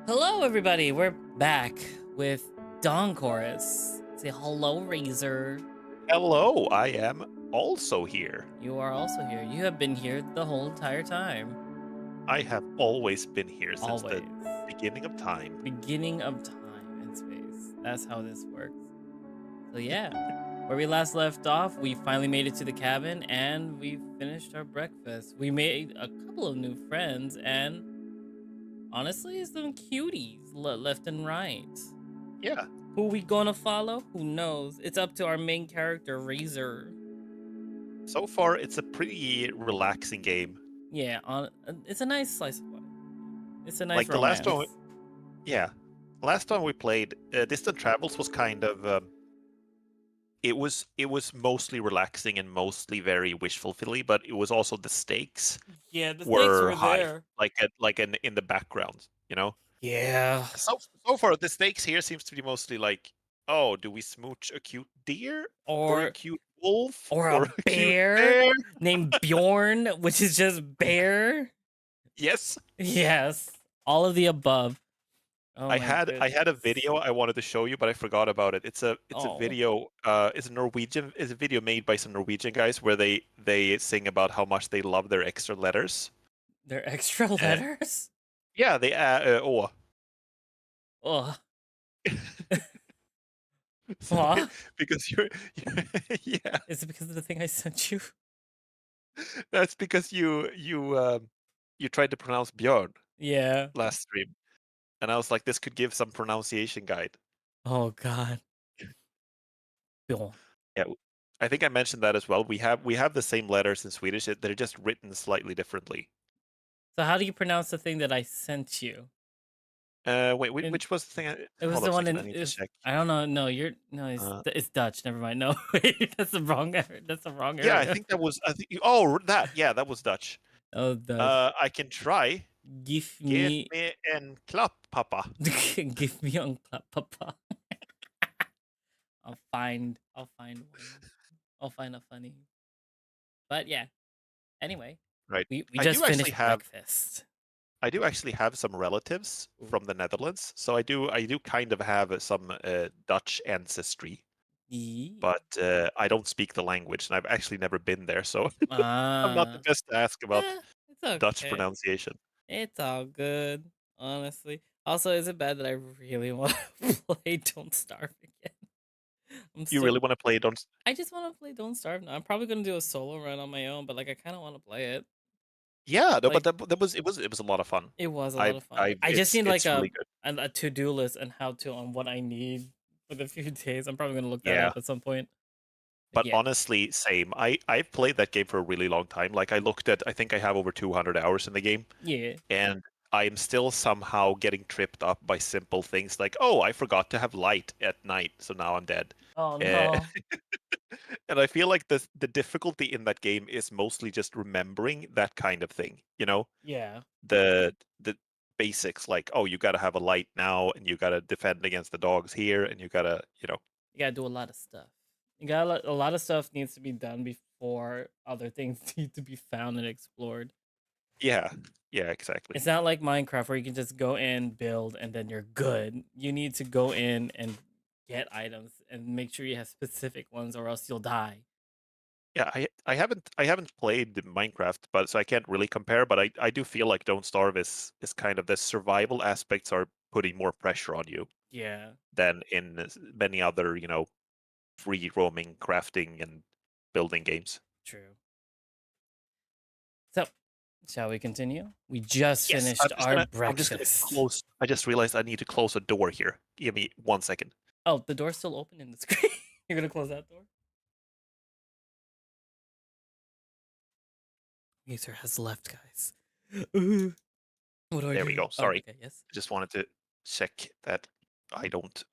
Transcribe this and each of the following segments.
Hello, everybody. We're back with Dawn Chorus. Say hello, Razor. Hello, I am also here. You are also here. You have been here the whole entire time. I have always been here since Always. the beginning of time. Beginning of time and space. That's how this works. So yeah, where we last left off, we finally made it to the cabin and we finished our breakfast. We made a couple of new friends and honestly, some cuties left and right. Yeah. Who we gonna follow? Who knows? It's up to our main character, Razor. So far, it's a pretty relaxing game. Yeah, it's a nice slice of life. It's a nice Like the romance. last time we played, Distant Travels was kind of it was mostly relaxing and mostly very wish fulfilling, but it was also the stakes Yeah, the stakes were were high, there. in the background, you know. Yeah. So far, the stakes here seems to be mostly like, oh, do we smooch a cute deer or a cute wolf or or a a cute bear bear? named Bjorn, which is just bear. Yes. Yes, all of the above. Oh I my had a goodness. video I wanted to show you, but I forgot about it. It's a Oh, video. It's a video made by some Norwegian guys where they sing about how much they love their extra letters. they're extra Uh, letters. yeah, they oh. Oh, So what? because yeah, Is it because of the thing I sent you? that's because you tried to pronounce Björn Yeah. last stream, and I was like, this could give some pronunciation guide. Oh God. Bjorn. Yeah, I think I mentioned that as well. We have the same letters in Swedish. They're just written slightly differently. So how do you pronounce the thing that I sent you? Wait, In, which was the thing? it was Hold the up a one second. in. I need to check. I don't know. No, Uh, it's Dutch. Never mind. No, wait, that's the wrong. That's the wrong yeah, I area. think that was. I think. Oh, that. Yeah, that was Dutch. Oh, Dutch. I can try. Give Give me, me en clap, Papa. give me unclap, papa. I'll find one. I'll find a funny. But yeah. Anyway, Right. we I do just actually finished have. breakfast. I do actually have some relatives Ooh. from the Netherlands, so I do kind of have some Dutch ancestry, Yee. but I don't speak the language, and I've actually never been there, so I'm not the Ah, best to ask about it's Dutch okay. pronunciation. It's all good, honestly. Also, is it bad that I really want to play Don't Starve again? I'm You so really want to play Don't? I just want to play Don't Starve now. I'm probably gonna do a solo run on my own, but like I kind of want to play it. Yeah, no, but Like that was a lot of fun. it was a lot I of fun. I Like I just it's need like it's really good. a to do list and how to on what I need for the few days. I'm probably gonna look that Yeah, up at some point. But but yeah, honestly, same. I've played that game for a really long time. Like I think I have over 200 hours in the game, yeah. and I'm still somehow getting tripped up by simple things like, oh, I forgot to have light at night, so now I'm dead. Oh Uh, no. and I feel like the difficulty in that game is mostly just remembering that kind of thing. Yeah, The basics like, oh, you got to have a light now, and you got to defend against the dogs here, and you got to. you gotta do a lot of stuff. You got a lot of stuff needs to be done before other things need to be found and explored. Yeah, yeah, exactly. It's not like Minecraft where you can just go in, build, and then you're good. You need to go in and get items and make sure you have specific ones, or else you'll die. Yeah, I haven't played Minecraft, but so I can't really compare. But I do feel like Don't Starve is kind of the survival aspects are putting more pressure on you Yeah, than in many other free roaming crafting and building games. true. So, shall we continue? We just Yes, finished our I'm just gonna breakfast. close. I just realized I need to close a door here. Give me 1 second. Oh, the door's still open in the screen. You're gonna close that door? User has left, guys. Ooh. What do I There we do? go. Oh, Sorry, okay, yes. I just wanted to check that I don't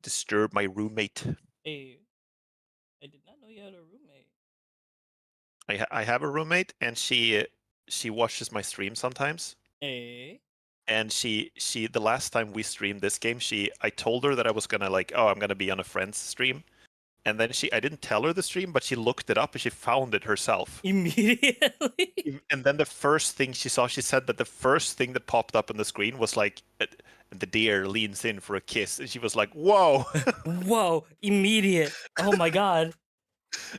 disturb my roommate. Hey, I did not know you had a roommate. I have a roommate, and she watches my stream sometimes. Hey. And she the last time we streamed this game, I told her that I was gonna like, oh, I'm gonna be on a friend's stream, and then I didn't tell her the stream, but she looked it up and she found it herself. Immediately. And then the first thing she saw, she said that the first thing that popped up on the screen was like and the deer leans in for a kiss, and she was like, "Whoa!" Whoa! Immediate. Oh my god.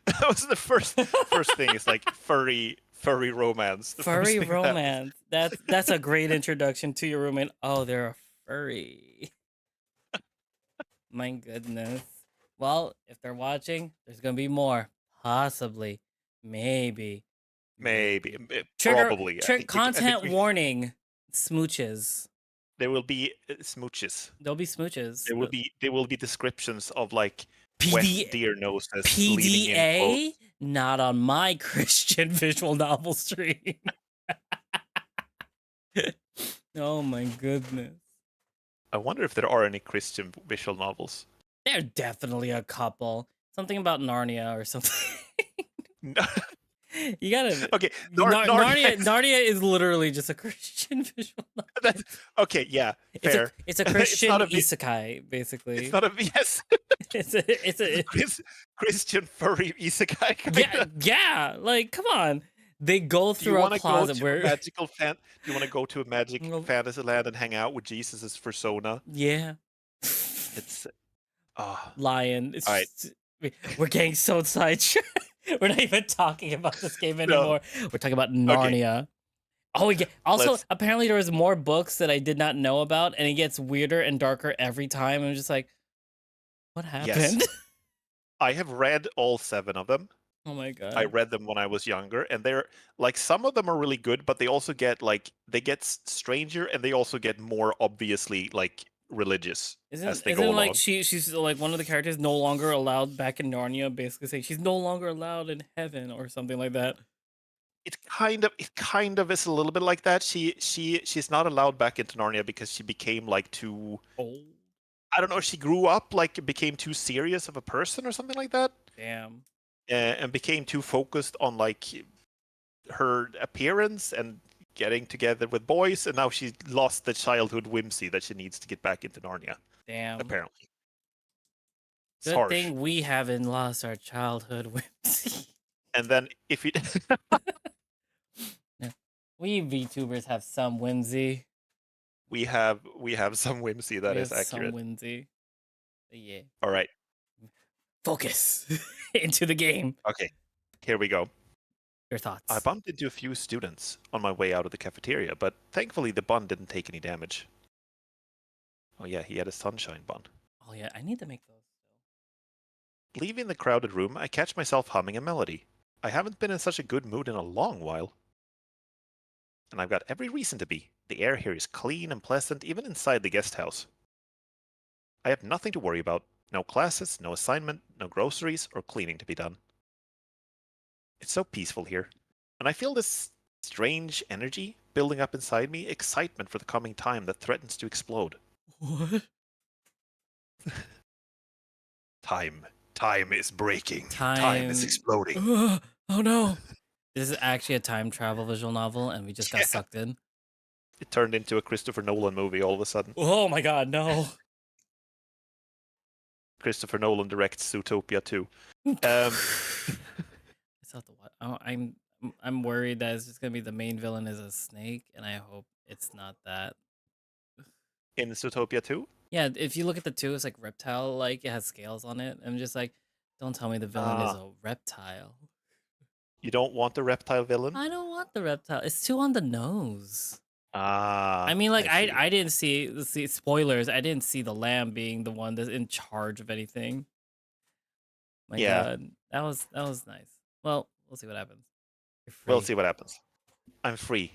That was the first thing. It's like furry romance. The first Furry thing that happens. romance. That's a great introduction to your roommate. Oh, they're a furry. My goodness. Well, if they're watching, there's gonna be more. Possibly. Maybe. Maybe, Trigger probably. I think content warning. Smooches. there will be smooches. There'll be smooches. There will be descriptions of like wet PD deer noses leaning in close. PDA? Not on my Christian visual novel stream. Oh my goodness. I wonder if there are any Christian visual novels. There are definitely a couple. Something about Narnia or something. No. You gotta. Okay, Narnia is literally just a Christian visual novel. Okay, yeah, fair. It's a Christian not a isekai, basically. It's not a yes. It's a Christian furry isekai. yeah, yeah. Like, come on. They go through a closet where magical do you want to go to a magic fantasy land and hang out with Jesus' persona? Yeah. It's Lion. It's all right. we're getting so sidetracked. We're not even talking about this game anymore. No. We're talking about Narnia. Okay. Oh, yeah. Also, apparently there was more books that I did not know about, and it gets weirder and darker every time. I'm just like, what happened? Yes. I have read all 7 of them. Oh my god. I read them when I was younger, and they're like, some of them are really good, but they also get like, they get stranger, and they also get more obviously like religious as they go along. Like she's like one of the characters no longer allowed back in Narnia, basically saying she's no longer allowed in heaven or something like that. It kind of is a little bit like that. She's not allowed back into Narnia because she became like too old. I don't know, she grew up, like became too serious of a person or something like that. Damn. And became too focused on like her appearance and getting together with boys, and now she's lost the childhood whimsy that she needs to get back into Narnia. Damn. Apparently. Good thing we haven't lost our childhood whimsy. And then if you we VTubers have some whimsy. We have some whimsy, that is accurate. Some whimsy. Yeah. All right. Focus into the game. Okay. Here we go. Your thoughts. I bumped into a few students on my way out of the cafeteria, but thankfully the bun didn't take any damage. Oh yeah, he had a sunshine bun. Oh yeah, I need to make those. Leaving the crowded room, I catch myself humming a melody. I haven't been in such a good mood in a long while. And I've got every reason to be. The air here is clean and pleasant, even inside the guest house. I have nothing to worry about. No classes, no assignment, no groceries, or cleaning to be done. It's so peaceful here, and I feel this strange energy building up inside me, excitement for the coming time that threatens to explode. What? Time is breaking. Time is exploding. Oh no. This is actually a time travel visual novel, and we just got sucked in. It turned into a Christopher Nolan movie all of a sudden. Oh my god, no. Christopher Nolan directs Zootopia 2. I'm worried that it's just gonna be the main villain is a snake, and I hope it's not that. In Zootopia 2? Yeah, if you look at the 2, it's like reptile, like it has scales on it. I'm just like, don't tell me the villain is a reptile. You don't want the reptile villain? I don't want the reptile. It's too on the nose. I mean, like I didn't see spoilers. I didn't see the lamb being the one that's in charge of anything. My god, that was nice. Well, we'll see what happens. We'll see what happens. I'm free.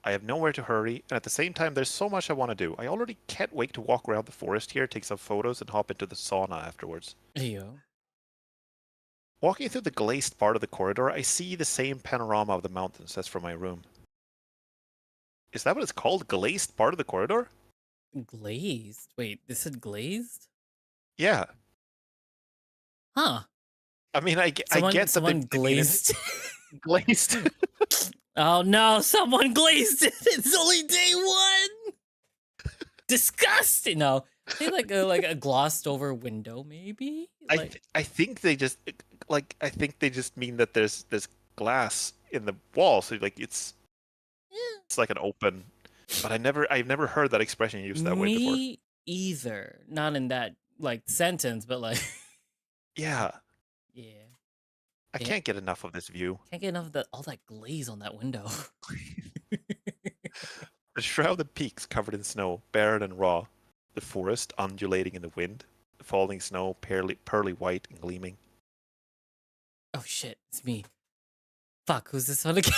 I have nowhere to hurry, and at the same time, there's so much I want to do. I already can't wait to walk around the forest here, take some photos, and hop into the sauna afterwards. Yo. Walking through the glazed part of the corridor, I see the same panorama of the mountains as from my room. Is that what it's called? Glazed part of the corridor? Glazed? Wait, this said glazed? Yeah. Huh. I mean, I get that someone glazed. Glazed. Oh no, someone glazed it. It's only day 1. Disgusting. No, they like a glossed over window, maybe. I think they just mean that there's glass in the wall, so like it's like an open. But I've never heard that expression used that way before. Me either. Not in that like sentence, but like Yeah, yeah. I Yeah. can't get enough of this view. Can't get enough of all that glaze on that window. The shrouded peaks covered in snow, barren and raw. The forest undulating in the wind. The falling snow, pearly white and gleaming. Oh shit, it's me. Fuck, who's this one again?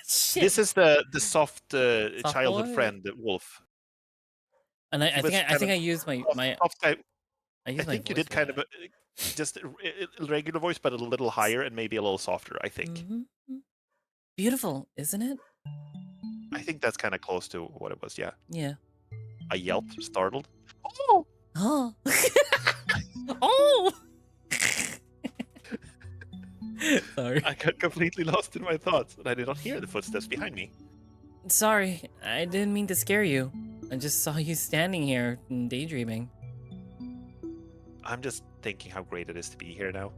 Shit. This is the soft childhood boy? friend, Wolf. And I was think I used my Soft guy. I I used my think you voice did for kind of that. just a regular voice, but a little higher and maybe a little softer. I think. Mhm. Beautiful, isn't it? I think that's kind of close to what it was. Yeah. Yeah. I yelped, startled. Oh! Oh. Oh. Sorry. I got completely lost in my thoughts, and I did not hear the footsteps behind me. Sorry, I didn't mean to scare you. I just saw you standing here and daydreaming. I'm just thinking how great it is to be here now.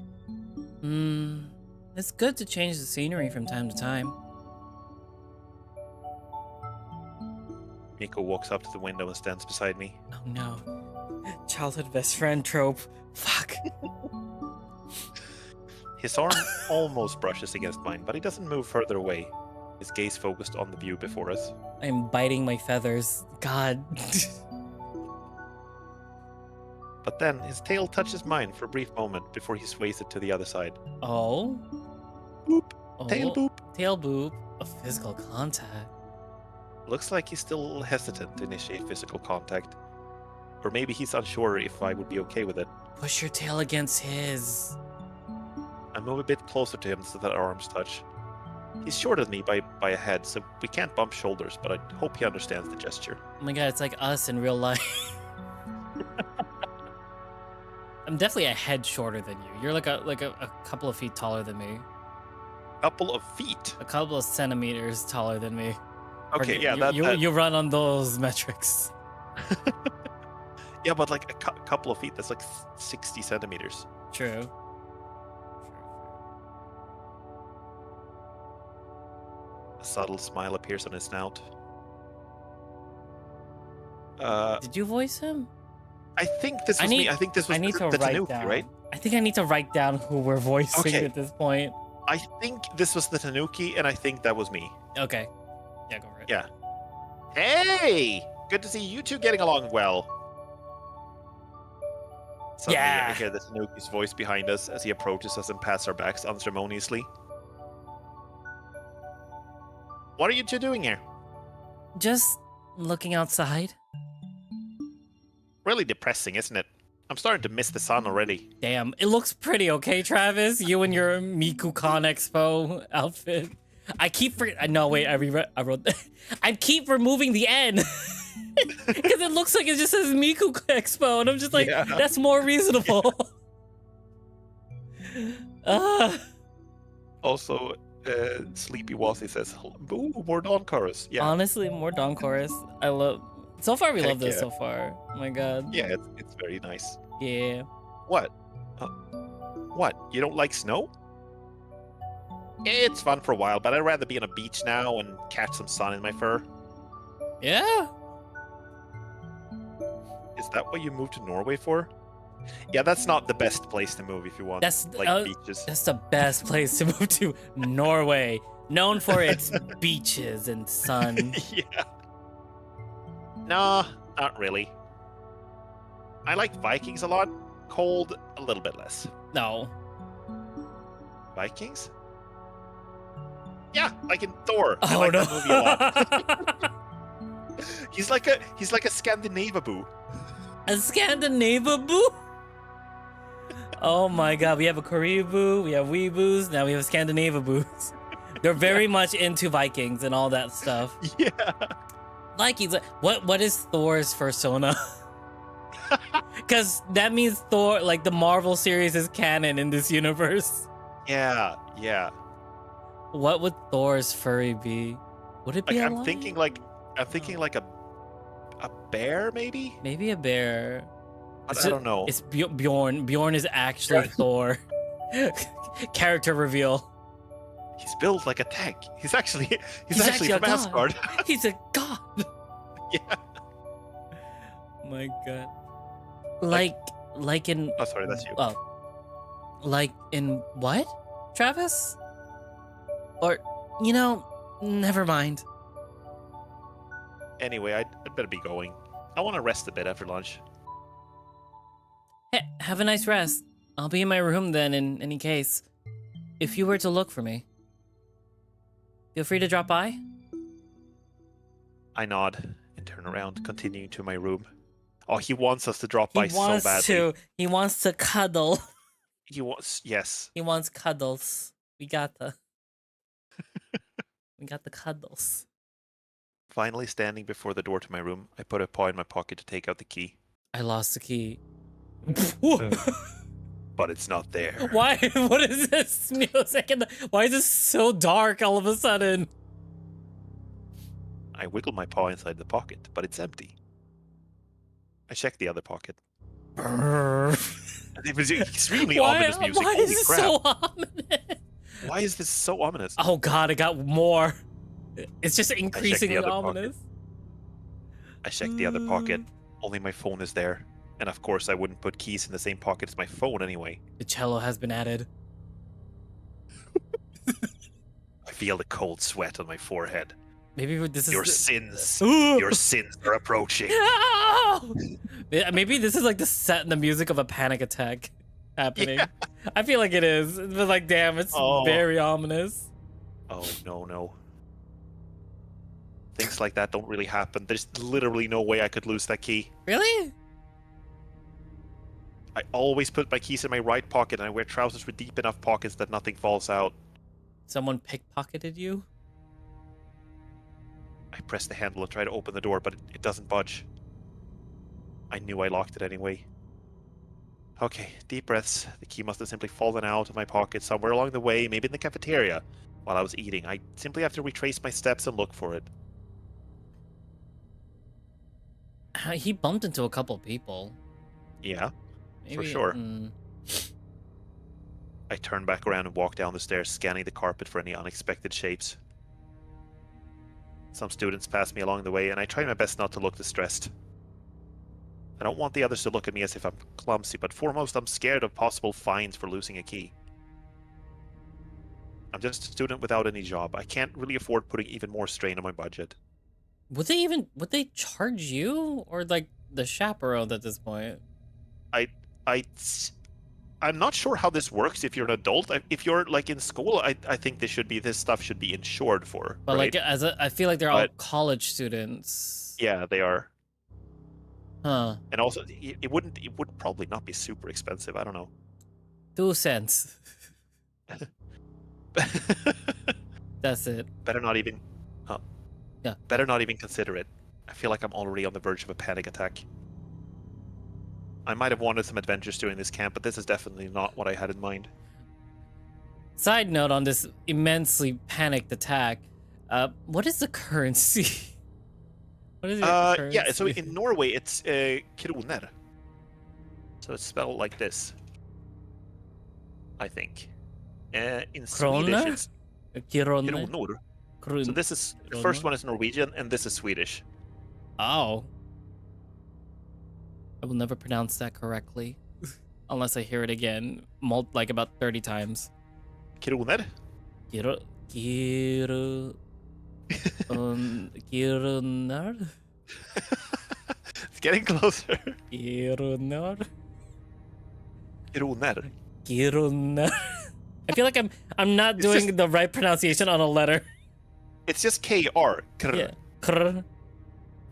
It's good to change the scenery from time to time. Miko walks up to the window and stands beside me. Oh no. Childhood best friend trope. Fuck. His arm almost brushes against mine, but he doesn't move further away. His gaze focused on the view before us. I'm biting my feathers. God. But then his tail touches mine for a brief moment before he sways it to the other side. Oh. Boop. Oh. Tail boop. Tail boop. A physical contact. Looks like he's still a little hesitant to initiate physical contact. Or maybe he's unsure if I would be okay with it. Push your tail against his. I move a bit closer to him so that our arms touch. He's shorter than me by a head, so we can't bump shoulders, but I hope he understands the gesture. Oh my god, it's like us in real life. I'm definitely a head shorter than you. You're like a couple of feet taller than me. Couple of feet. A couple of centimeters taller than me. Okay, Or yeah, you run on those metrics. Yeah, but like a couple of feet, that's like 60 centimeters. True. A subtle smile appears on his snout. Did you voice him? I think this was me. I think this was the Tanuki, down. right? I think I need to write down who we're voicing Okay. at this point. I think this was the Tanuki, and I think that was me. Okay. Yeah, go for it. Yeah. Hey! Good to see you two getting along well. Suddenly, Yeah. I hear the Tanuki's voice behind us as he approaches us and pats our backs unceremoniously. What are you two doing here? Just looking outside. Really depressing, isn't it? I'm starting to miss the sun already. Damn, it looks pretty okay, Travis. You and your MikuCon Expo outfit. I keep no wait, I wrote that. I keep removing the N because it looks like it just says Miku Expo, and I'm just like, Yeah. that's more reasonable. Also, Sleepy Wazzy says, "Boo, more Dawn chorus." Yeah, Honestly, more Dawn chorus. I love. So far, we Heck love this yeah. so far. Oh my god. yeah, it's very nice. Yeah. What? What? You don't like snow? It's fun for a while, but I'd rather be on a beach now and catch some sun in my fur. Yeah. Is that what you moved to Norway for? Yeah, that's not the best place to move if you want That's beaches. That's the best place to move to. Norway, known for its beaches and sun. Yeah. No, not really. I like Vikings a lot. Cold, a little bit less. No. Vikings? Yeah, like in Thor. I Oh like no. that movie a lot. He's like a Scandinavia boo. A Scandinavia boo? Oh my god, we have a Korea boo, we have Weeboos, now we have Scandinavia boos. They're very much into Vikings and all that stuff. Yeah. Vikings, what is Thor's persona? Because that means Thor, like the Marvel series is canon in this universe. Yeah. What would Thor's furry be? Would it be a I'm lion? thinking like a bear maybe? Maybe a bear. I don't know. It's Bjorn. Bjorn is actually Thor. Character reveal. He's built like a tank. He's actually He's from a god. Asgard. He's a god. Yeah. My God. Like- Like in Oh, sorry, that's you. like in what, Travis? Or, you know, never mind. Anyway, I'd better be going. I want to rest a bit after lunch. Hey, have a nice rest. I'll be in my room then in any case. If you were to look for me, feel free to drop by. I nod and turn around, continuing to my room. Oh, he wants us to drop He by so wants badly. he wants to cuddle. He wants, yes. He wants cuddles. We got the cuddles. Finally standing before the door to my room, I put a paw in my pocket to take out the key. I lost the key. But it's not there. Why? What is this music? Why is this so dark all of a sudden? I wiggle my paw inside the pocket, but it's empty. I check the other pocket. It was extremely ominous music. Why Holy is this crap. so ominous? Why is this so ominous? Oh God, it got more. It's just the increasingly other ominous. I check the other pocket. Only my phone is there. And of course, I wouldn't put keys in the same pocket as my phone anyway. The cello has been added. I feel the cold sweat on my forehead. Maybe this is Your sins. Ooh. Your sins are approaching. No! Maybe this is like the music of a panic attack happening. Yeah. I feel like it is. But like, damn, it's very ominous. Oh, no. Things like that don't really happen. There's literally no way I could lose that key. Really? I always put my keys in my right pocket, and I wear trousers with deep enough pockets that nothing falls out. Someone pickpocketed you? I press the handle and try to open the door, but it doesn't budge. I knew I locked it anyway. Okay, deep breaths. The key must have simply fallen out of my pocket somewhere along the way, maybe in the cafeteria, while I was eating. I simply have to retrace my steps and look for it. He bumped into a couple people. Yeah, Maybe, for sure. I turn back around and walk down the stairs, scanning the carpet for any unexpected shapes. Some students pass me along the way, and I try my best not to look distressed. I don't want the others to look at me as if I'm clumsy, but foremost, I'm scared of possible fines for losing a key. I'm just a student without any job. I can't really afford putting even more strain on my budget. Would they charge you or like the chaperone at this point? I'm not sure how this works if you're an adult. If you're like in school, I think this stuff should be insured for. But right? like I feel like they're all college students. Yeah, they are. Huh. And also, it would probably not be super expensive. I don't know. 2 cents. That's it. Better not even. Yeah. Better not even consider it. I feel like I'm already on the verge of a panic attack. I might have wanted some adventures during this camp, but this is definitely not what I had in mind. Side note on this immensely panicked attack. What is the currency? What is your currency? Yeah, so in Norway it's kroner. So it's spelled like this. I think. In Swedish it's kronor. So this is the first one is Norwegian and this is Swedish. Oh. I will never pronounce that correctly. Unless I hear it again, like about 30 times. Kroner? Kroner? It's getting closer. Kroner? Kroner. I feel like I'm not doing the right pronunciation on a letter. It's just KR. Yeah. Kroner.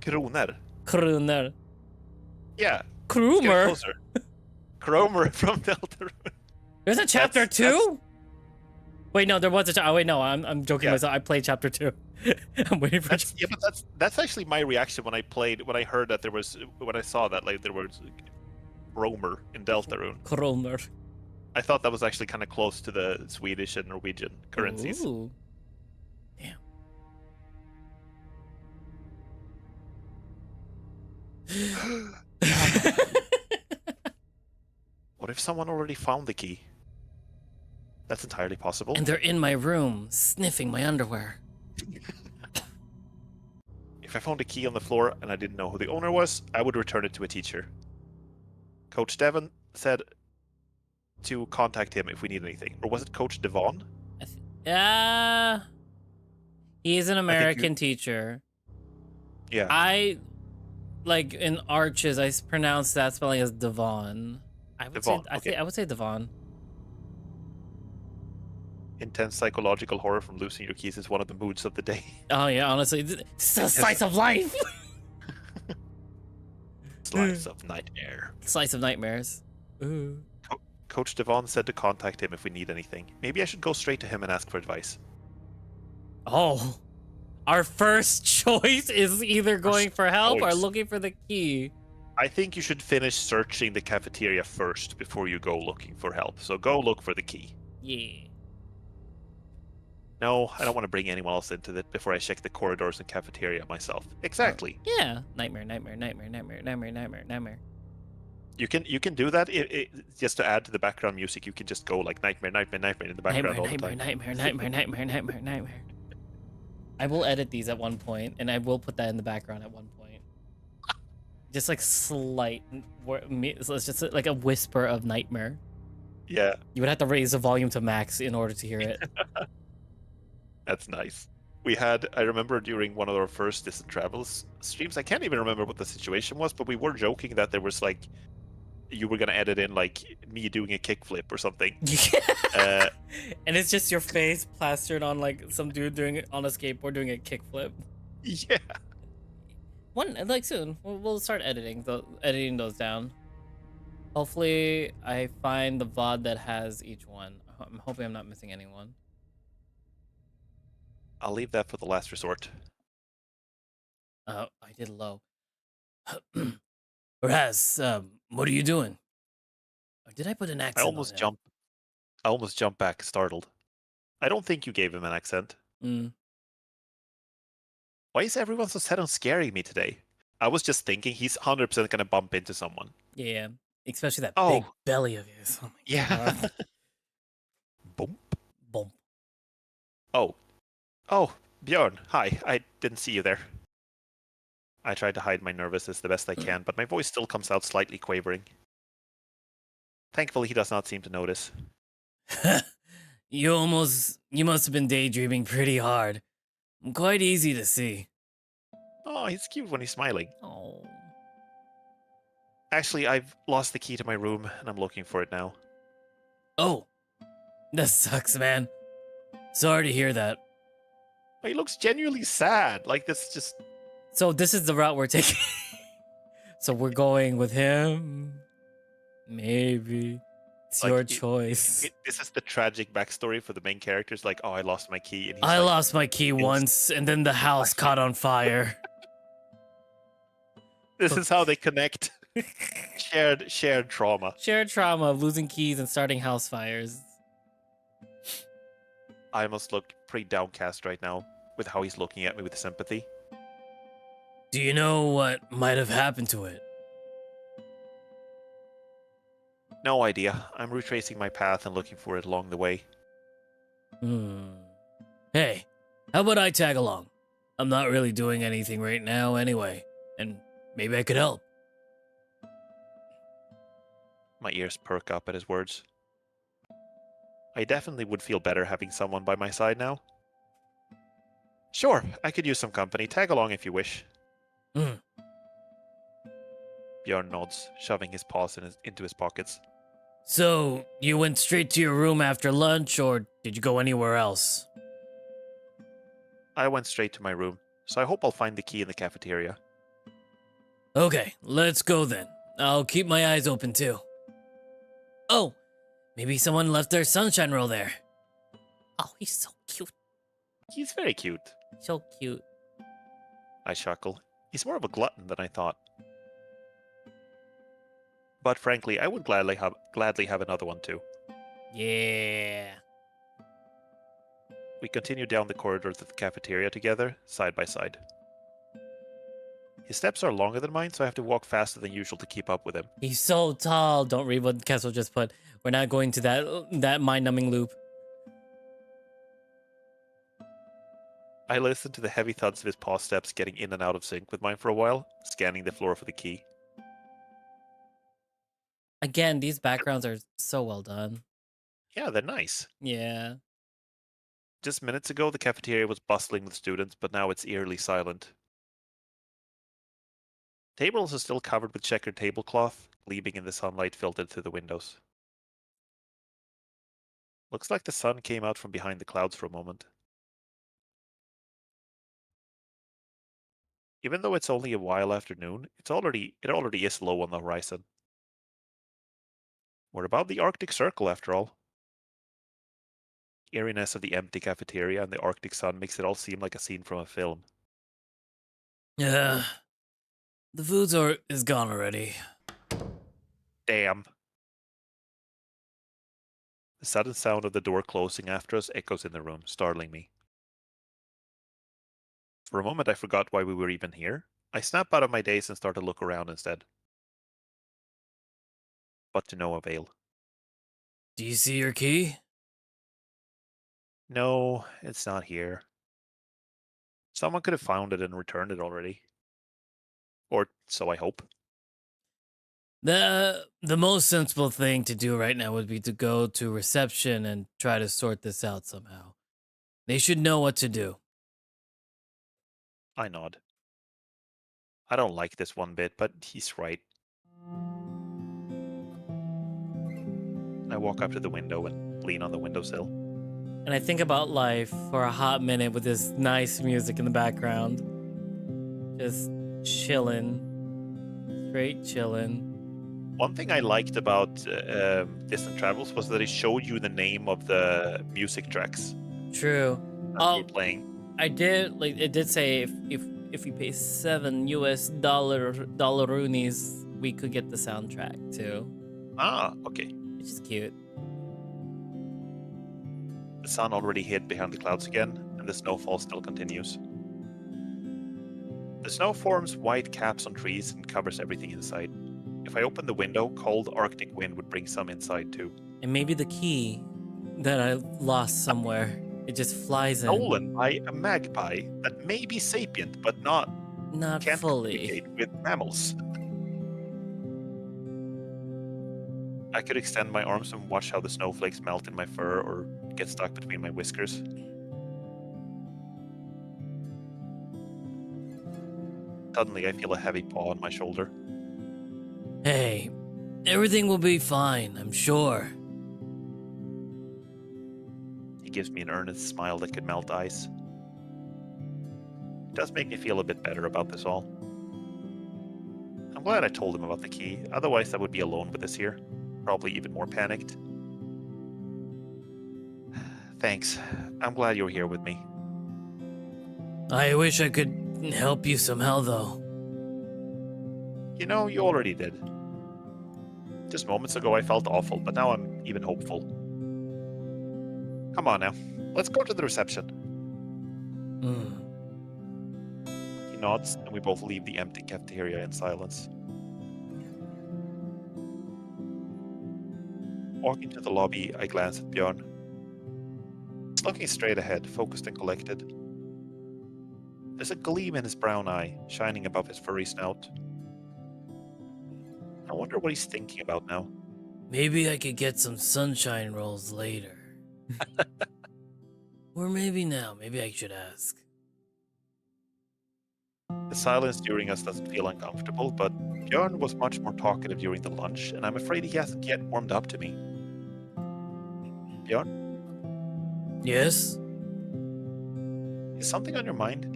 Kroner. Yeah. Krumer. Kromer from Deltarune. There's a chapter 2? Wait, no, there was a chapter. Oh, wait, no, I'm joking myself. I played chapter 2. I'm waiting for Yeah, but that's actually my reaction when I heard that when I saw that like there was Kromer in Deltarune. Kroner. I thought that was actually kind of close to the Swedish and Norwegian currencies. Ooh. Damn. What if someone already found the key? That's entirely possible. And they're in my room, sniffing my underwear. If I found a key on the floor and I didn't know who the owner was, I would return it to a teacher. Coach Devon said to contact him if we need anything. Or was it Coach Devon? He's an American teacher. Yeah. I, like, in Arches, I pronounce that spelling as Devon. I would say Devon. Intense psychological horror from losing your keys is one of the moods of the day. Oh yeah, honestly, it's a slice of life. Slice of nightmare. Slice of nightmares. Ooh. Coach Devon said to contact him if we need anything. Maybe I should go straight to him and ask for advice. Oh, our first choice is either going for help or looking for the key. I think you should finish searching the cafeteria first before you go looking for help. So go look for the key. Yeah. No, I don't want to bring anyone else into it before I check the corridors and cafeteria myself. Exactly. Yeah. Nightmare, nightmare, nightmare, nightmare, nightmare, nightmare, nightmare. You can do that. Just to add to the background music, you can just go like nightmare, nightmare, nightmare in the background all the time. Nightmare, nightmare, nightmare, nightmare, nightmare. I will edit these at one point, and I will put that in the background at one point. Just like slight, so it's just like a whisper of nightmare. Yeah. You would have to raise the volume to max in order to hear it. That's nice. I remember during one of our first Distant Travels streams, I can't even remember what the situation was, but we were joking that there was like, you were going to edit in like me doing a kickflip or something. And it's just your face plastered on like some dude doing it on a skateboard doing a kickflip. Yeah. Soon we'll start editing those down. Hopefully I find the VOD that has each one. I'm hoping I'm not missing anyone. I'll leave that for the last resort. I did low. Raz, what are you doing? Or did I put an accent? I almost jumped back, startled. I don't think you gave him an accent. Why is everyone so set on scaring me today? I was just thinking he's 100% gonna bump into someone. Yeah, especially that big belly of his. Oh my God. Bump. Bump. Oh, Björn, hi. I didn't see you there. I tried to hide my nervousness the best I can, but my voice still comes out slightly quavering. Thankfully, he does not seem to notice. You must have been daydreaming pretty hard. Quite easy to see. Oh, he's cute when he's smiling. Oh. Actually, I've lost the key to my room, and I'm looking for it now. Oh. That sucks, man. Sorry to hear that. He looks genuinely sad. Like, this just... So this is the route we're taking. So we're going with him. Maybe. It's like, your choice. This is the tragic backstory for the main characters. Like, oh, I lost my key. And I lost my key once, and then the house caught on fire. This is how they connect. Shared trauma. Shared trauma of losing keys and starting house fires. I must look pretty downcast right now with how he's looking at me with sympathy. Do you know what might have happened to it? No idea. I'm retracing my path and looking for it along the way. Hey, how about I tag along? I'm not really doing anything right now anyway, and maybe I could help. My ears perk up at his words. I definitely would feel better having someone by my side now. Sure, I could use some company. Tag along if you wish. Björn nods, shoving his paws into his pockets. So, you went straight to your room after lunch, or did you go anywhere else? I went straight to my room, so I hope I'll find the key in the cafeteria. Okay, let's go then. I'll keep my eyes open too. Oh, maybe someone left their sunshine roll there. Oh, he's so cute. He's very cute. So cute. I chuckle. He's more of a glutton than I thought. But frankly, I would gladly have another one too. Yeah. We continue down the corridors of the cafeteria together, side by side. His steps are longer than mine, so I have to walk faster than usual to keep up with him. He's so tall. Don't read what Kessel just put. We're not going to that mind-numbing loop. I listened to the heavy thuds of his paw steps getting in and out of sync with mine for a while, scanning the floor for the key. Again, these backgrounds are so well done. Yeah, they're nice. Yeah. Just minutes ago, the cafeteria was bustling with students, but now it's eerily silent. Tables are still covered with checkered tablecloth, gleaming in the sunlight filtered through the windows. Looks like the sun came out from behind the clouds for a moment. Even though it's only a while after noon, it already is low on the horizon. We're above the Arctic Circle after all. The eeriness of the empty cafeteria and the Arctic sun makes it all seem like a scene from a film. Yeah. The is gone already. Damn. The sudden sound of the door closing after us echoes in the room, startling me. For a moment I forgot why we were even here. I snap out of my daze and start to look around instead. But to no avail. Do you see your key? No, it's not here. Someone could have found it and returned it already. Or so I hope. The most sensible thing to do right now would be to go to reception and try to sort this out somehow. They should know what to do. I nod. I don't like this one bit, but he's right. I walk up to the window and lean on the windowsill. And I think about life for a hot minute with this nice music in the background. Just chilling. Straight chilling. One thing I liked about Distant Travels was that it showed you the name of the music tracks True. that you were playing. I did it did say if we pay $7 we could get the soundtrack too. Ah, okay. Which is cute. The sun already hid behind the clouds again, and the snowfall still continues. The snow forms white caps on trees and covers everything inside. If I open the window, cold Arctic wind would bring some inside too. And maybe the key that I lost somewhere, it just flies in. Stolen by a magpie that may be sapient, but can't fully communicate with mammals. I could extend my arms and watch how the snowflakes melt in my fur or get stuck between my whiskers. Suddenly, I feel a heavy paw on my shoulder. Hey, everything will be fine, I'm sure. He gives me an earnest smile that could melt ice. It does make me feel a bit better about this all. I'm glad I told him about the key, otherwise I would be alone with this here. Probably even more panicked. Thanks. I'm glad you're here with me. I wish I could help you somehow, though. You know, you already did. Just moments ago I felt awful, but now I'm even hopeful. Come on now, let's go to the reception. He nods, and we both leave the empty cafeteria in silence. Walking to the lobby, I glance at Björn. He's looking straight ahead, focused and collected. There's a gleam in his brown eye, shining above his furry snout. I wonder what he's thinking about now. Maybe I could get some sunshine rolls later. Or maybe now. Maybe I should ask. The silence during us doesn't feel uncomfortable, but Björn was much more talkative during the lunch, and I'm afraid he hasn't yet warmed up to me. Björn? Yes? Is something on your mind?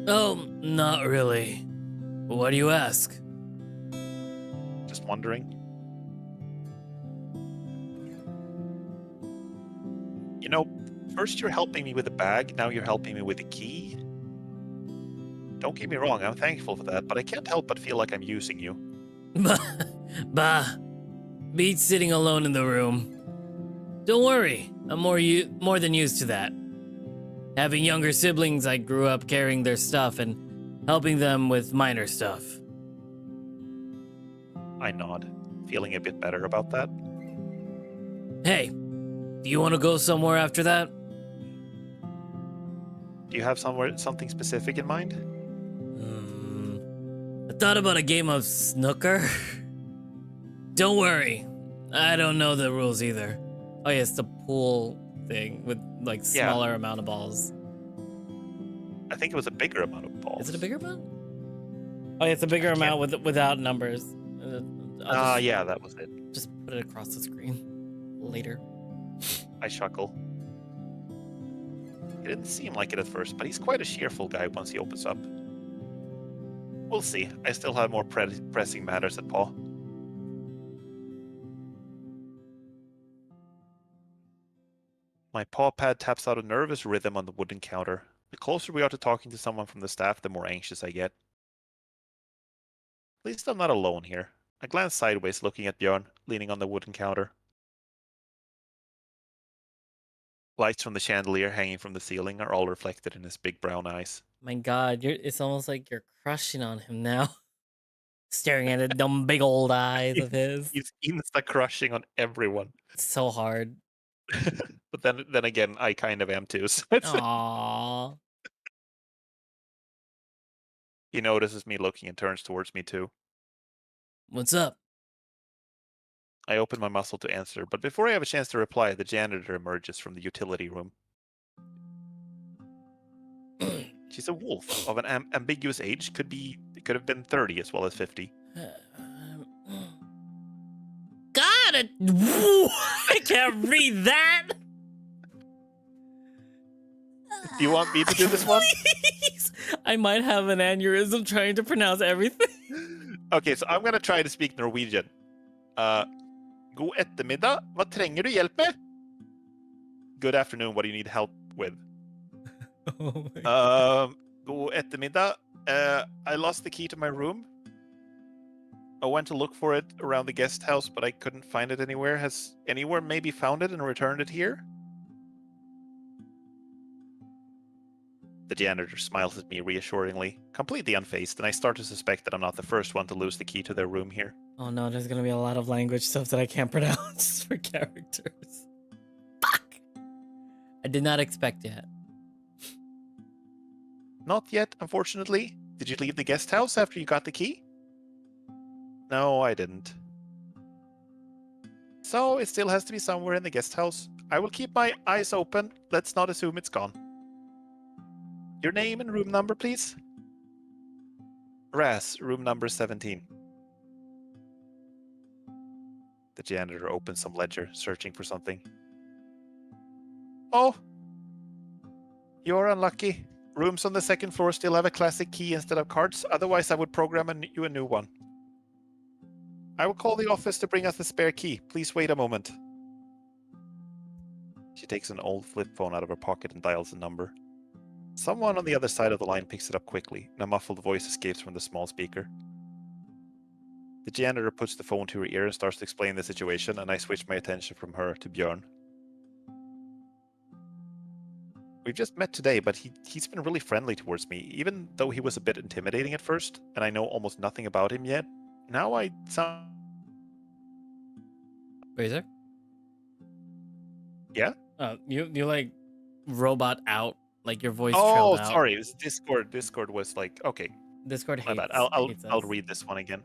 Oh, not really. Why do you ask? Just wondering. You know, first you're helping me with the bag, now you're helping me with the key. Don't get me wrong, I'm thankful for that, but I can't help but feel like I'm using you. Bah. Beats sitting alone in the room. Don't worry, I'm more than used to that. Having younger siblings, I grew up carrying their stuff and helping them with minor stuff. I nod, feeling a bit better about that. Hey, do you want to go somewhere after that? Do you have something specific in mind? I thought about a game of snooker. Don't worry, I don't know the rules either. Oh yeah, it's the pool thing with like Yeah. smaller amount of balls. I think it was a bigger amount of balls. Is it a bigger amount? Oh yeah, it's a bigger amount without numbers. Yeah, that was it. Just put it across the screen later. I chuckle. It didn't seem like it at first, but he's quite a cheerful guy once he opens up. We'll see. I still have more pressing matters at paw. My paw pad taps out a nervous rhythm on the wooden counter. The closer we are to talking to someone from the staff, the more anxious I get. At least I'm not alone here. I glance sideways, looking at Björn, leaning on the wooden counter. Lights from the chandelier hanging from the ceiling are all reflected in his big brown eyes. My God, it's almost like you're crushing on him now. Staring at the dumb big old eyes of his. He's insta-crushing on everyone. It's so hard. But then again, I kind of am too. So Aww. He notices me looking and turns towards me too. What's up? I open my muscle to answer, but before I have a chance to reply, the janitor emerges from the utility room. She's a wolf of an ambiguous age. Could have been 30 as well as 50. God, I can't read that. Do you want me to do this one? Please. I might have an aneurysm trying to pronounce everything. Okay, so I'm gonna try to speak Norwegian. God ettermiddag. Vad tränger du hjälp med? Good afternoon. What do you need help with? Oh my God. God ettermiddag. I lost the key to my room. I went to look for it around the guest house, but I couldn't find it anywhere. Has anyone maybe found it and returned it here? The janitor smiles at me reassuringly, completely unfazed, and I start to suspect that I'm not the first one to lose the key to their room here. Oh no, there's gonna be a lot of language stuff that I can't pronounce for characters. Fuck! I did not expect it. Not yet, unfortunately. Did you leave the guest house after you got the key? No, I didn't. So it still has to be somewhere in the guest house. I will keep my eyes open. Let's not assume it's gone. Your name and room number, please? Raz, room number 17. The janitor opens some ledger, searching for something. Oh! You're unlucky. Rooms on the second floor still have a classic key instead of cards, otherwise I would program you a new one. I will call the office to bring us the spare key. Please wait a moment. She takes an old flip phone out of her pocket and dials a number. Someone on the other side of the line picks it up quickly, and a muffled voice escapes from the small speaker. The janitor puts the phone to her ear and starts to explain the situation, and I switch my attention from her to Björn. We've just met today, but he's been really friendly towards me, even though he was a bit intimidating at first, and I know almost nothing about him yet. Now I sound... Razor? Yeah? You like robot out, like your voice Oh, trailed out. sorry, it was Discord. Discord was like, okay, Discord my hates, bad. I'll us. read this one again.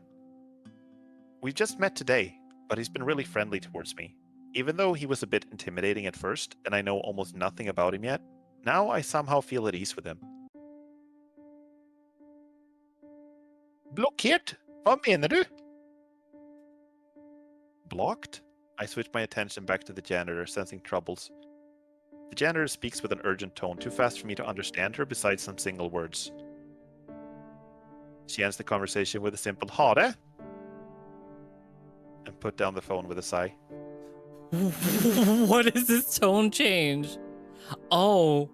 We've just met today, but he's been really friendly towards me. Even though he was a bit intimidating at first, and I know almost nothing about him yet, now I somehow feel at ease with him. Blockert? Vad menar du? Blocked? I switch my attention back to the janitor, sensing troubles. The janitor speaks with an urgent tone, too fast for me to understand her besides some single words. She ends the conversation with a simple "ha det" and put down the phone with a sigh. What is this tone change? Oh.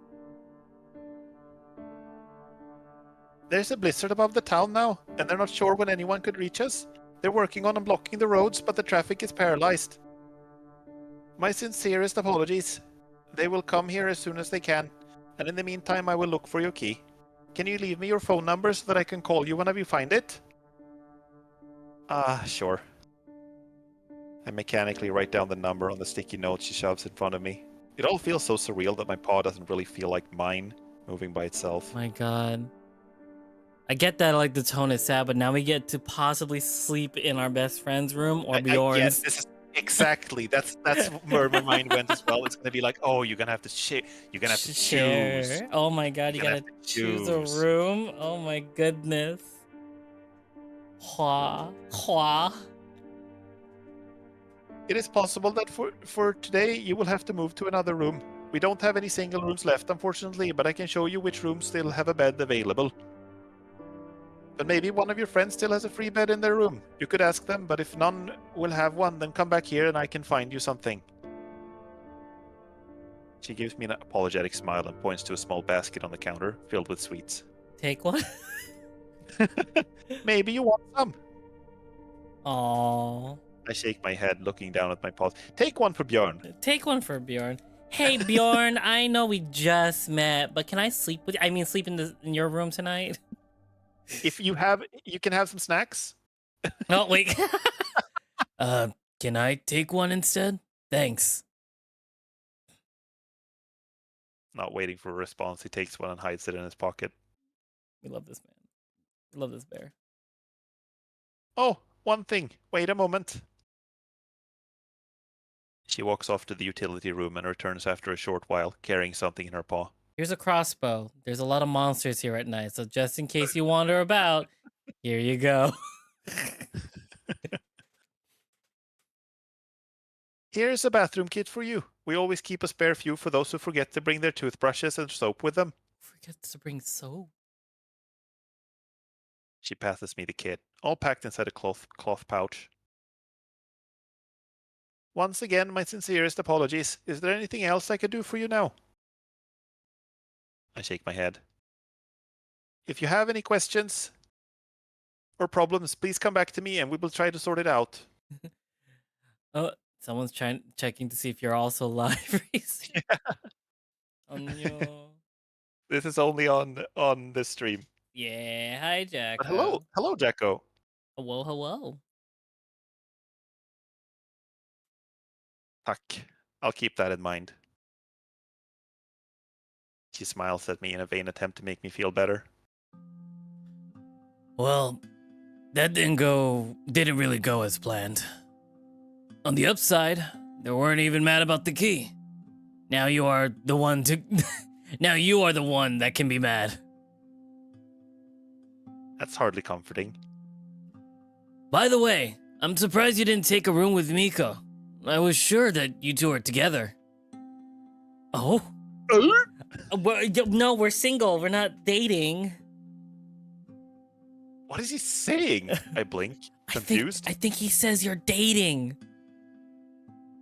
There's a blizzard above the town now, and they're not sure when anyone could reach us. They're working on unblocking the roads, but the traffic is paralyzed. My sincerest apologies. They will come here as soon as they can, and in the meantime I will look for your key. Can you leave me your phone number so that I can call you whenever you find it? Sure. I mechanically write down the number on the sticky note she shoves in front of me. It all feels so surreal that my paw doesn't really feel like mine, moving by itself. My God. I get that like the tone is sad, but now we get to possibly sleep in our best friend's room or Yeah, Bjorn's. this is exactly that's where my mind went as well. It's gonna be like, oh, you're gonna have to share. You're gonna have to choose. Share. Oh my God, you You're gotta gonna have to choose a choose. room. Oh my goodness. Hua. Hua. It is possible that for today you will have to move to another room. We don't have any single rooms left, unfortunately, but I can show you which rooms still have a bed available. But maybe one of your friends still has a free bed in their room. You could ask them, but if none will have one, then come back here and I can find you something. She gives me an apologetic smile and points to a small basket on the counter filled with sweets. Take one. Maybe you want some. Aww. I shake my head, looking down at my paws. Take one for Bjorn. Take one for Bjorn. Hey Bjorn, I know we just met, but can I sleep with you? I mean, sleep in your room tonight? If you can have some snacks. Oh wait. Can I take one instead? Thanks. Not waiting for a response, he takes one and hides it in his pocket. We love this man. We love this bear. Oh, one thing. Wait a moment. She walks off to the utility room and returns after a short while, carrying something in her paw. Here's a crossbow. There's a lot of monsters here at night, so just in case you wander about, here you go. Here's a bathroom kit for you. We always keep a spare few for those who forget to bring their toothbrushes and soap with them. Forget to bring soap. She passes me the kit, all packed inside a cloth pouch. Once again, my sincerest apologies. Is there anything else I could do for you now? I shake my head. If you have any questions or problems, please come back to me and we will try to sort it out. Oh, someone's checking to see if you're also live. Yeah. Oh no. This is only on this stream. Yeah, hi Jacko. But hello, Jacko. Hello, hello. Fuck. I'll keep that in mind. She smiles at me in a vain attempt to make me feel better. Well, that didn't really go as planned. On the upside, they weren't even mad about the key. Now you are the one that can be mad. That's hardly comforting. By the way, I'm surprised you didn't take a room with Miko. I was sure that you two are together. Oh? No, we're single. We're not dating. What is he saying? I blink, confused. I think he says you're dating.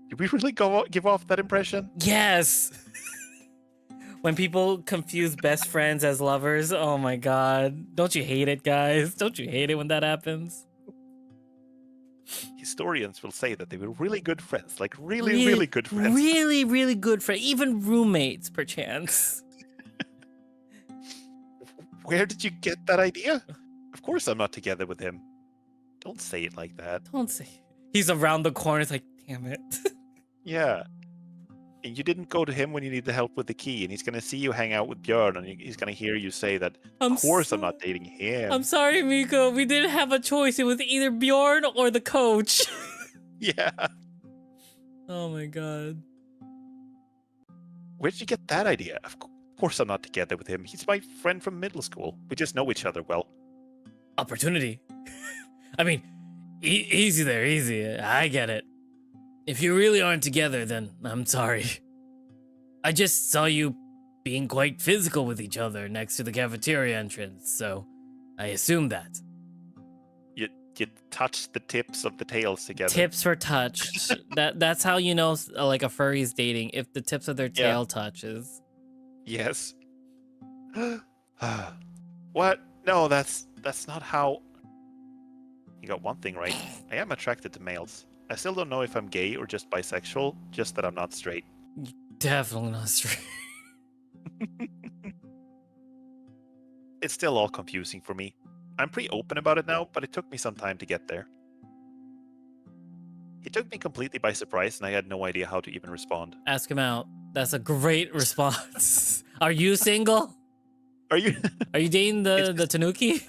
Did we really give off that impression? Yes. When people confuse best friends as lovers, oh my God. Don't you hate it, guys? Don't you hate it when that happens? Historians will say that they were really good friends, like really good friends. Really, really good friends. Even roommates, perchance. Where did you get that idea? Of course I'm not together with him. Don't say it like that. Don't say. He's around the corner. It's like, damn it. Yeah. And you didn't go to him when you need the help with the key, and he's going to see you hang out with Björn, and he's going to hear you say that, of course I'm not dating him. I'm sorry, Miko. We didn't have a choice. It was either Bjorn or the coach. Yeah. Oh my God. Where did you get that idea? Of course I'm not together with him. He's my friend from middle school. We just know each other well. Opportunity. I mean, easy there, easy. I get it. If you really aren't together, then I'm sorry. I just saw you being quite physical with each other next to the cafeteria entrance, so I assumed that. You touched the tips of the tails together. Tips for touch. That's how you know like a furry's dating, if the tips of their tail touches. Yes. What? No, that's not how. You got one thing right. I am attracted to males. I still don't know if I'm gay or just bisexual, just that I'm not straight. Definitely not straight. It's still all confusing for me. I'm pretty open about it now, but it took me some time to get there. He took me completely by surprise, and I had no idea how to even respond. Ask him out. That's a great response. Are you single? Are you? Are you dating It's the Tanuki?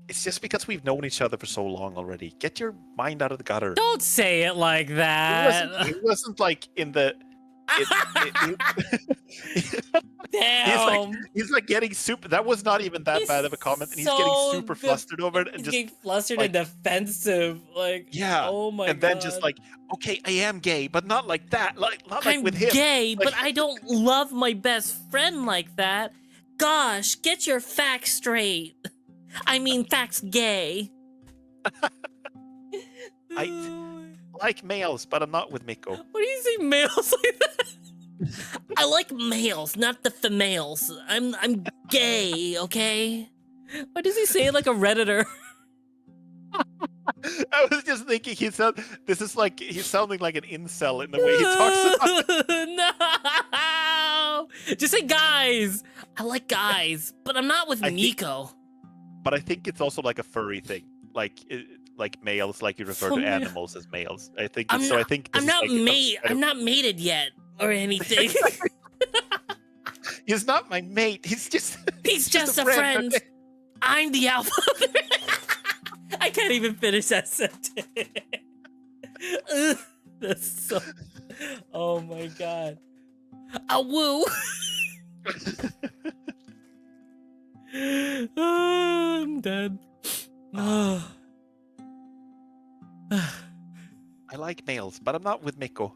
It's just because we've known each other for so long already. Get your mind out of the gutter. Don't say it like that. He wasn't like in the. Damn. He's like getting super. That was not even that bad of a comment, and he's getting super flustered over it, and he's just getting flustered like, and defensive. Like, yeah. oh my and god. then just like, okay, I am gay, but not like that. Like, not like I'm with him. gay, Like, but I don't love my best friend like that. Gosh, get your facts straight. I mean, facts gay. I like males, but I'm not with Miko. What do you say, males like that? I like males, not the females. I'm gay, okay? Why does he say it like a Redditor? I was just thinking he's sounding like an incel in the way he talks about it. No! Just say guys. I like guys, but I'm not with Nico. But I think it's also like a furry thing, like males, like you refer to animals as males. I think I'm not mated yet or anything. He's not my mate. He's just a friend. Okay? I'm the alpha. I can't even finish that sentence. That's so. Oh my god. Woo. I'm dead. I like males, but I'm not with Miko.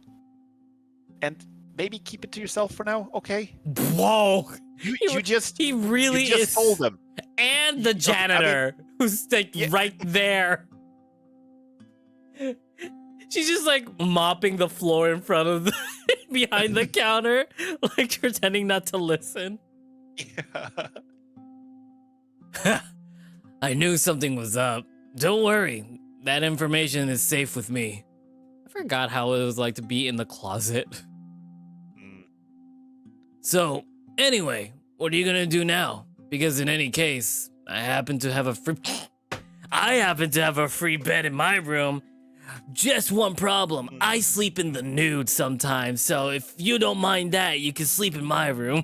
And maybe keep it to yourself for now, okay? Whoa! He really is. Told them. And the janitor, who's like right there. She's just like mopping the floor in front of behind the counter, like pretending not to listen. Yeah. I knew something was up. Don't worry, that information is safe with me. I forgot how it was like to be in the closet. So, anyway, what are you gonna do now? Because in any case, I happen to have a free bed in my room. Just one problem, I sleep in the nude sometimes, so if you don't mind that, you can sleep in my room.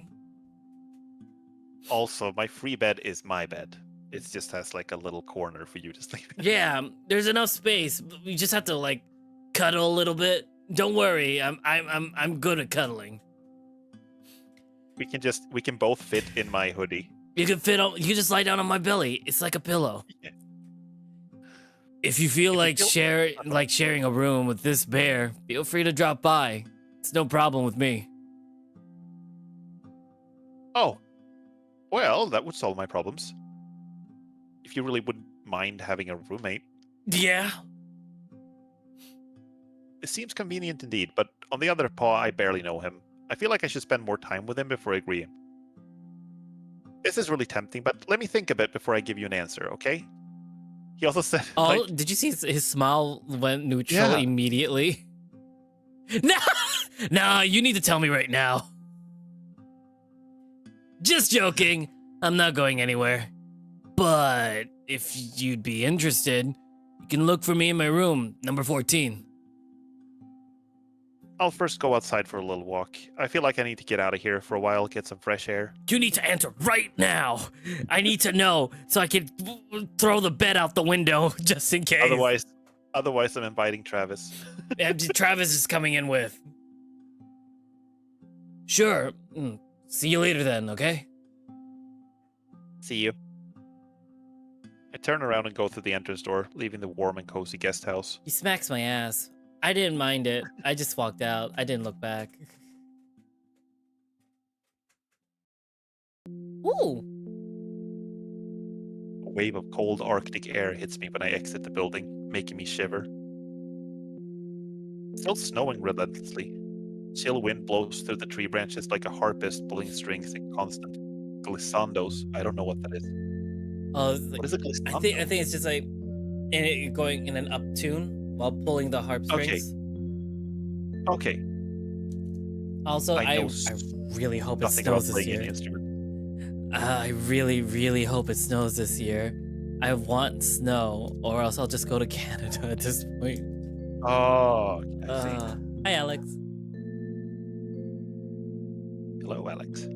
Also, my free bed is my bed. It just has like a little corner for you to sleep in. Yeah, there's enough space. We just have to like cuddle a little bit. Don't worry, I'm good at cuddling. We can both fit in my hoodie. You can just lie down on my belly. It's like a pillow. Yeah. If you feel like sharing a room with this bear, feel free to drop by. It's no problem with me. Oh, well, that would solve my problems. If you really wouldn't mind having a roommate. Yeah. It seems convenient indeed, but on the other paw, I barely know him. I feel like I should spend more time with him before I agree. This is really tempting, but let me think a bit before I give you an answer, okay? He also said... Oh, did you see his smile went neutral immediately? No, you need to tell me right now. Just joking. I'm not going anywhere. But if you'd be interested, you can look for me in my room, number 14. I'll first go outside for a little walk. I feel like I need to get out of here for a while, get some fresh air. You need to answer right now. I need to know so I can throw the bed out the window just in case. Otherwise I'm inviting Travis. Travis is coming in with. Sure. See you later then, okay? See you. I turn around and go through the entrance door, leaving the warm and cozy guest house. He smacks my ass. I didn't mind it. I just walked out. I didn't look back. Ooh. A wave of cold Arctic air hits me when I exit the building, making me shiver. Still snowing relentlessly. Chill wind blows through the tree branches like a harpist pulling strings in constant glissandos. I don't know what that is. What is a glissando? I think it's just like going in an up tune while pulling the harp strings. Okay. Also, I really hope it snows this year. I really, really hope it snows this year. I want snow, or else I'll just go to Canada at this point. Oh, hi, Alex. Hello, Alex.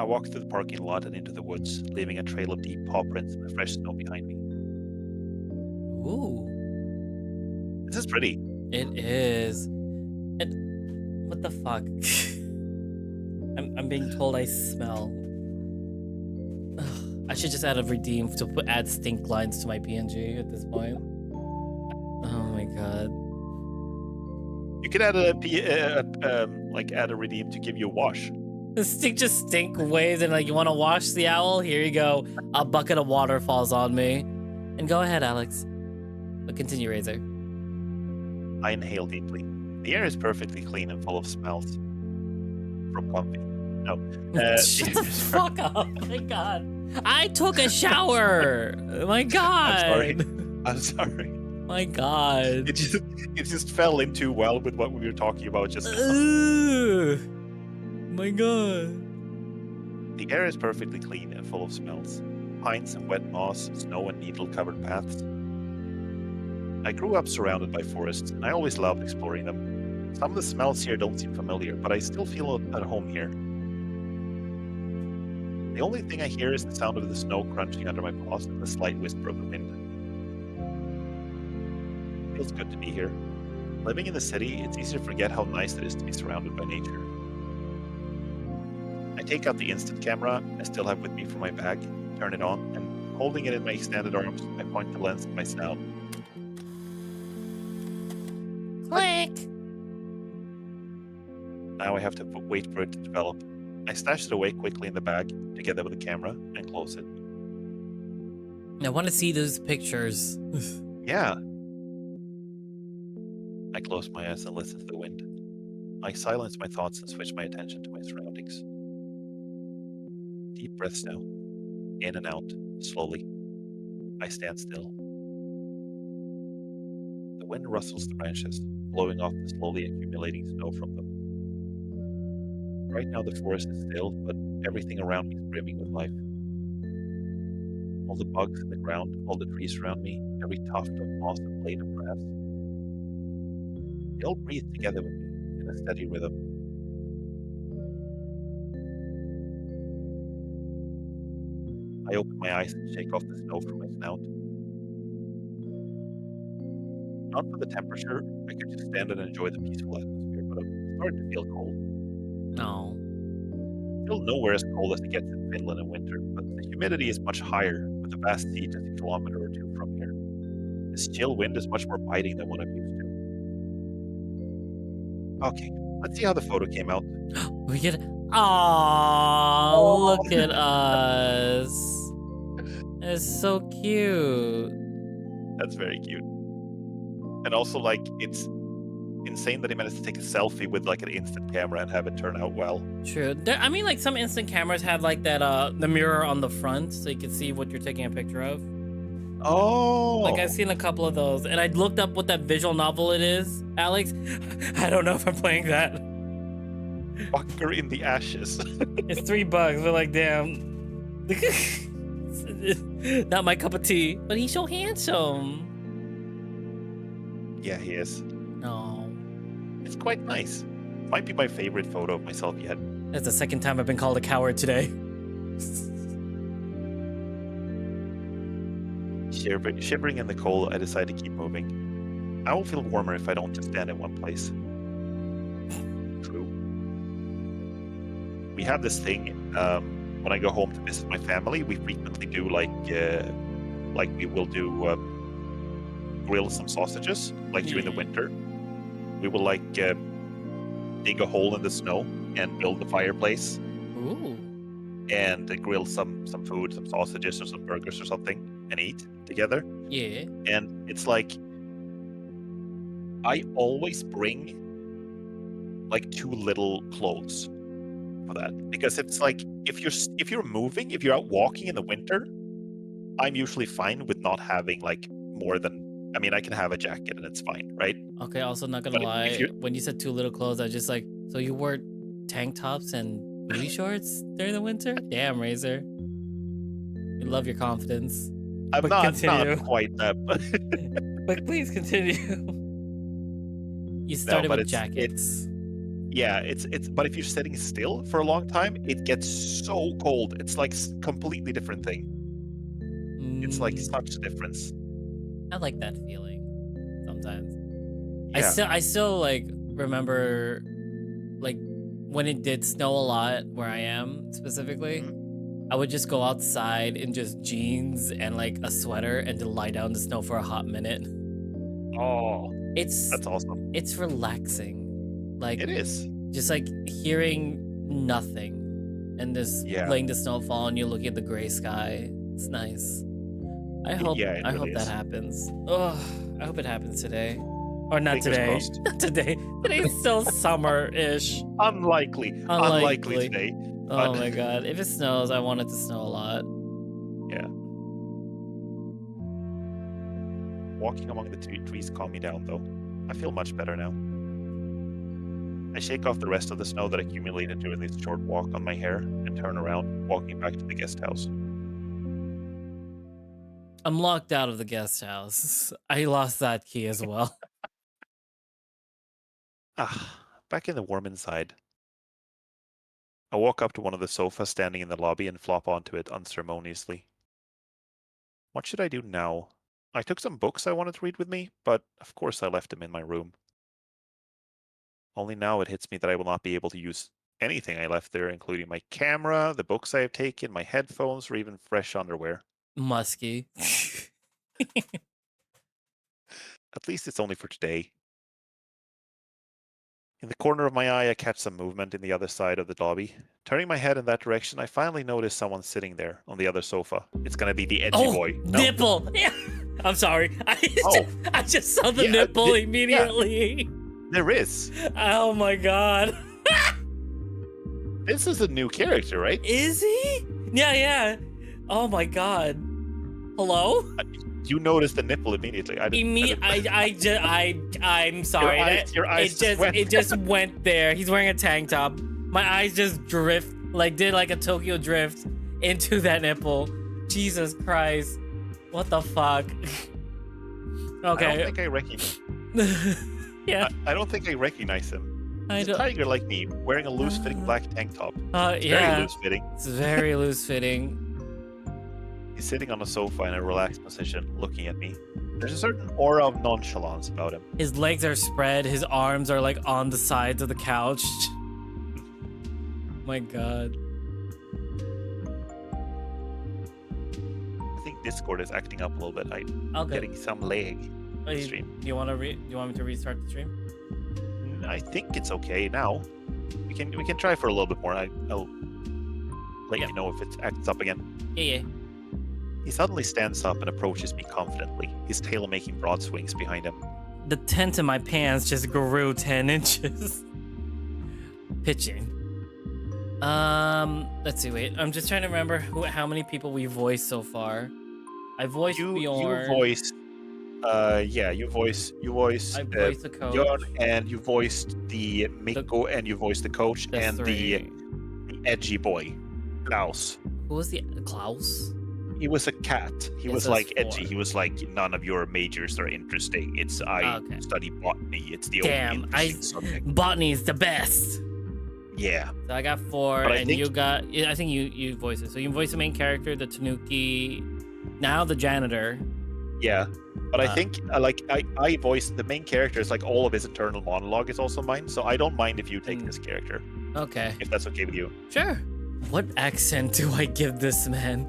I walk through the parking lot and into the woods, leaving a trail of deep paw prints in the fresh snow behind me. Ooh. This is pretty. It is. And what the fuck? I'm being told I smell. Ugh, I should just add a redeem to add stink lines to my PNG at this point. Oh my god. You could add add a redeem to give you a wash. The stink waves and like, you want to wash the owl? Here you go. A bucket of water falls on me. And go ahead, Alex. But continue, Razor. I inhale deeply. The air is perfectly clean and full of smells. From coffee. No. Shut the fuck up. My god. I took a shower. My god. I'm sorry. My god. It just fell in too well with what we were talking about just now. Ugh. My god. The air is perfectly clean and full of smells. Pines and wet moss, snow and needle-covered paths. I grew up surrounded by forests, and I always loved exploring them. Some of the smells here don't seem familiar, but I still feel at home here. The only thing I hear is the sound of the snow crunching under my paws and the slight whisper of the wind. It feels good to be here. Living in the city, it's easy to forget how nice it is to be surrounded by nature. I take out the instant camera I still have with me from my bag, turn it on, and holding it in my extended arms, I point the lens at my snout. Click. Now I have to wait for it to develop. I stash it away quickly in the bag, together with the camera, and close it. I want to see those pictures. Yeah. I close my eyes and listen to the wind. I silence my thoughts and switch my attention to my surroundings. Deep breaths now. In and out, slowly. I stand still. The wind rustles the branches, blowing off the slowly accumulating snow from them. Right now the forest is still, but everything around me is brimming with life. All the bugs in the ground, all the trees around me, every tuft of moss and blade of grass. They all breathe together with me in a steady rhythm. I open my eyes and shake off the snow from my snout. Not for the temperature, I could just stand and enjoy the peaceful atmosphere, but I'm starting to feel cold. No. Still nowhere as cold as it gets in Finland in winter, but the humidity is much higher, with the vast sea just a kilometer or two from here. This chill wind is much more biting than what I'm used to. Okay, let's see how the photo came out. We get. Aww, look at us. It's so cute. That's very cute. And also, like, it's insane that he managed to take a selfie with like an instant camera and have it turn out well. True. I mean, like, some instant cameras have like that the mirror on the front, so you can see what you're taking a picture of. Oh, Like, I've seen a couple of those, and I looked up what that visual novel it is, Alex. I don't know if I'm playing that. Fucker in the Ashes. It's $3, but like, damn. Not my cup of tea, but he's so handsome. Yeah, he is. No. It's quite nice. Might be my favorite photo of myself yet. That's the second time I've been called a coward today. Shivering in the cold, I decide to keep moving. I will feel warmer if I don't just stand in one place. True. We have this thing, when I go home to visit my family, we frequently do like we will do grill some sausages, like during the winter. We will like dig a hole in the snow and build a fireplace. Ooh. And grill some food, some sausages or some burgers or something, and eat together. Yeah. And it's like I always bring like too little clothes for that, because it's like if you're moving, if you're out walking in the winter, I'm usually fine with not having like more than, I mean, I can have a jacket and it's fine, right? Okay, also not gonna lie, when you said too little clothes, I was just like, so you wore tank tops and booty shorts during the winter? Damn, Razor. We love your confidence. I'm But not continue. quite that, But please continue. You started but with it's- jackets. Yeah, it's. But if you're sitting still for a long time, it gets so cold. It's like completely different thing. It's like Mm, such a difference. I like that feeling sometimes. Yeah. I still like remember like when it did snow a lot where I am specifically. Mhm. I would just go outside in just jeans and like a sweater and to lie down in the snow for a hot minute. Oh, It's that's awesome. it's relaxing. Like It is. just like hearing nothing and just Yeah. letting the snow fall and you looking at the gray sky. It's nice. I hope Yeah, it I really hope that is. happens. Oh, I hope it happens today. Or not Fingers today. crossed. Not today. Today's still summer-ish. Unlikely today. Oh But my god. If it snows, I want it to snow a lot. yeah, walking among the trees calm me down though. I feel much better now. I shake off the rest of the snow that accumulated during this short walk on my hair and turn around, walking back to the guest house. I'm locked out of the guest house. I lost that key as well. Back in the warm inside. I walk up to one of the sofas standing in the lobby and flop onto it unceremoniously. What should I do now? I took some books I wanted to read with me, but of course I left them in my room. Only now it hits me that I will not be able to use anything I left there, including my camera, the books I have taken, my headphones, or even fresh underwear. Musky. At least it's only for today. In the corner of my eye, I catch some movement in the other side of the lobby. Turning my head in that direction, I finally notice someone sitting there on the other sofa. It's gonna be the edgy boy. No? Nipple. Yeah. I'm sorry. Oh. I just saw the Yeah, nipple yeah. immediately. There is. Oh my god. This is a new character, right? Is he? Yeah. Oh my god. Hello? You noticed the nipple immediately. I'm sorry. Your eyes just went it just went there. He's wearing a tank top. My eyes just did like a Tokyo drift into that nipple. Jesus Christ. What the fuck? Okay. I don't think I recognize. Yeah. I don't think I recognize him. I He's a don't. tiger like me, wearing a loose-fitting black tank top. It's Yeah. very loose-fitting. It's very loose fitting. He's sitting on a sofa in a relaxed position, looking at me. There's a certain aura of nonchalance about him. His legs are spread. His arms are like on the sides of the couch. My god. I think Discord is acting up a little bit. I'm Okay. getting some lag. Oh, you, stream. you want me to restart the stream? I think it's okay now. We can try for a little bit more. I'll let Yep. you know if it acts up again. Yeah. He suddenly stands up and approaches me confidently, his tail making broad swings behind him. The tent in my pants just grew 10 inches. Pitching. Let's see. Wait, I'm just trying to remember how many people we voiced so far. I voiced Bjorn. You voiced. You voiced I voiced the coach. Bjorn, and you voiced the Mikko, and you voiced the coach, and the edgy boy, Klaus. Who was the Klaus? He was a cat. He Yes, was that's like four. edgy. He was like, none of your majors are interesting. I Okay. study botany. It's the Damn, only interesting subject. Botany's the best. Yeah. So I got 4, But I and think- you got. I think you voiced it. So you voiced the main character, the Tanuki, now the janitor. Yeah. But I think I voiced the main character is like all of his internal monologue is also mine. So I don't mind if you take this character, Okay, if that's okay with you. sure. What accent do I give this man?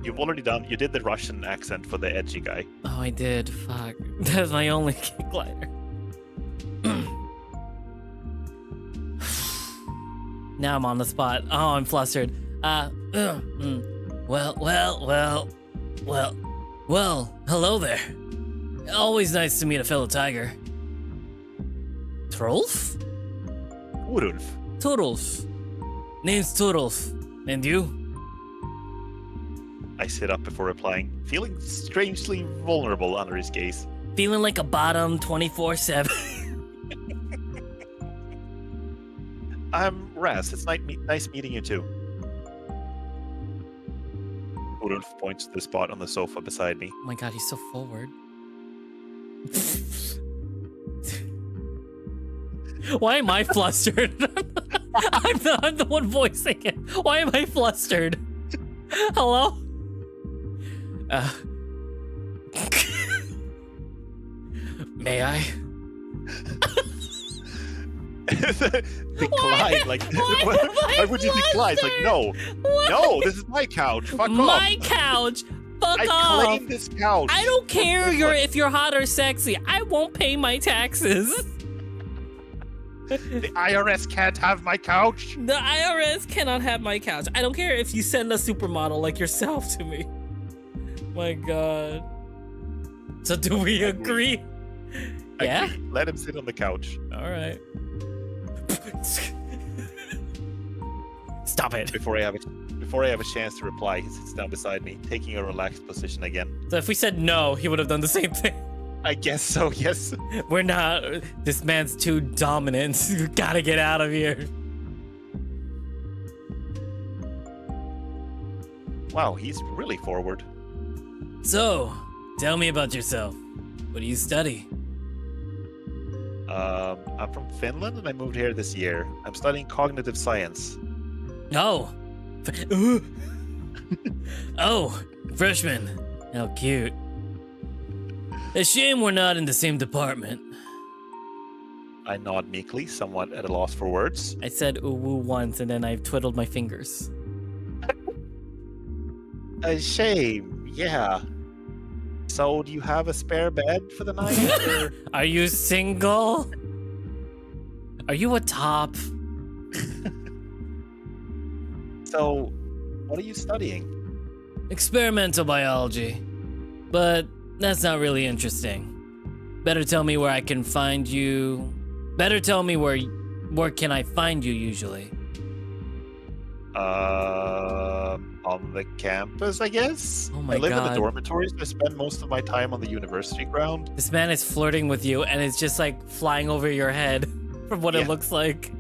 You've already done. You did the Russian accent for the edgy guy. Oh, I did. Fuck. That's my only kick glider. Now I'm on the spot. Oh, I'm flustered. Well, hello there. Always nice to meet a fellow tiger. Trolf? Urulf. Toodles. Name's Toodles. And you? I sit up before replying, feeling strangely vulnerable under his gaze. Feeling like a bottom 24/7. I'm Raz. It's nice meeting you too. Urulf points to the spot on the sofa beside me. Oh my god, he's so forward. Why am I flustered? I'm the one voicing it. Why am I flustered? Hello? May I? Decline, like, why would you decline? It's like, no, no, this is my couch. Fuck off. My couch. Fuck I off. claim this couch. I don't care if you're hot or sexy. I won't pay my taxes. The IRS can't have my couch. The IRS cannot have my couch. I don't care if you send a supermodel like yourself to me. My God. So do we agree? Yeah? Agree. Let him sit on the couch. All right. Stop it. Before I have a chance to reply, he sits down beside me, taking a relaxed position again. So if we said no, he would have done the same thing. I guess so, yes. We're not. This man's too dominant. You gotta get out of here. Wow, he's really forward. So, tell me about yourself. What do you study? I'm from Finland and I moved here this year. I'm studying cognitive science. Oh. Oh, freshman. How cute. A shame we're not in the same department. I nod meekly, somewhat at a loss for words. I said ooh woo once and then I twiddled my fingers. A shame, yeah. So, do you have a spare bed for the night? Or... Are you single? Are you a top? So, what are you studying? Experimental biology. But that's not really interesting. Better tell me where I can find you. Better tell me where can I find you usually? On the campus, I guess. Oh my I live in God. the dormitories. I spend most of my time on the university ground. This man is flirting with you and it's just like flying over your head from what it looks like.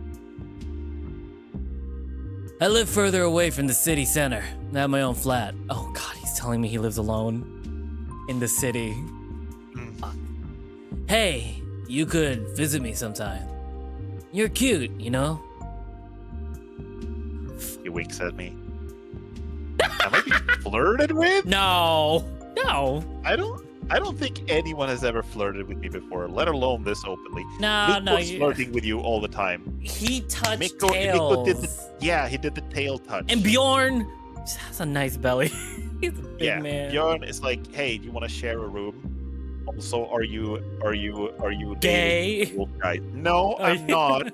I live further away from the city center. I have my own flat. Oh God, he's telling me he lives alone in the city. Fuck. Hey, you could visit me sometime. You're cute, you know? He winks at me. Am I being flirted with? No. No. I don't think anyone has ever flirted with me before, let alone this openly. No, Mikko no. was flirting with you all the time. He touched Mikko tails. he did the tail touch. And Bjorn just has a nice belly. He's a big man. Bjorn is like, hey, do you want to share a room? Also, are you Gay? dating wolf guys? No, I'm not.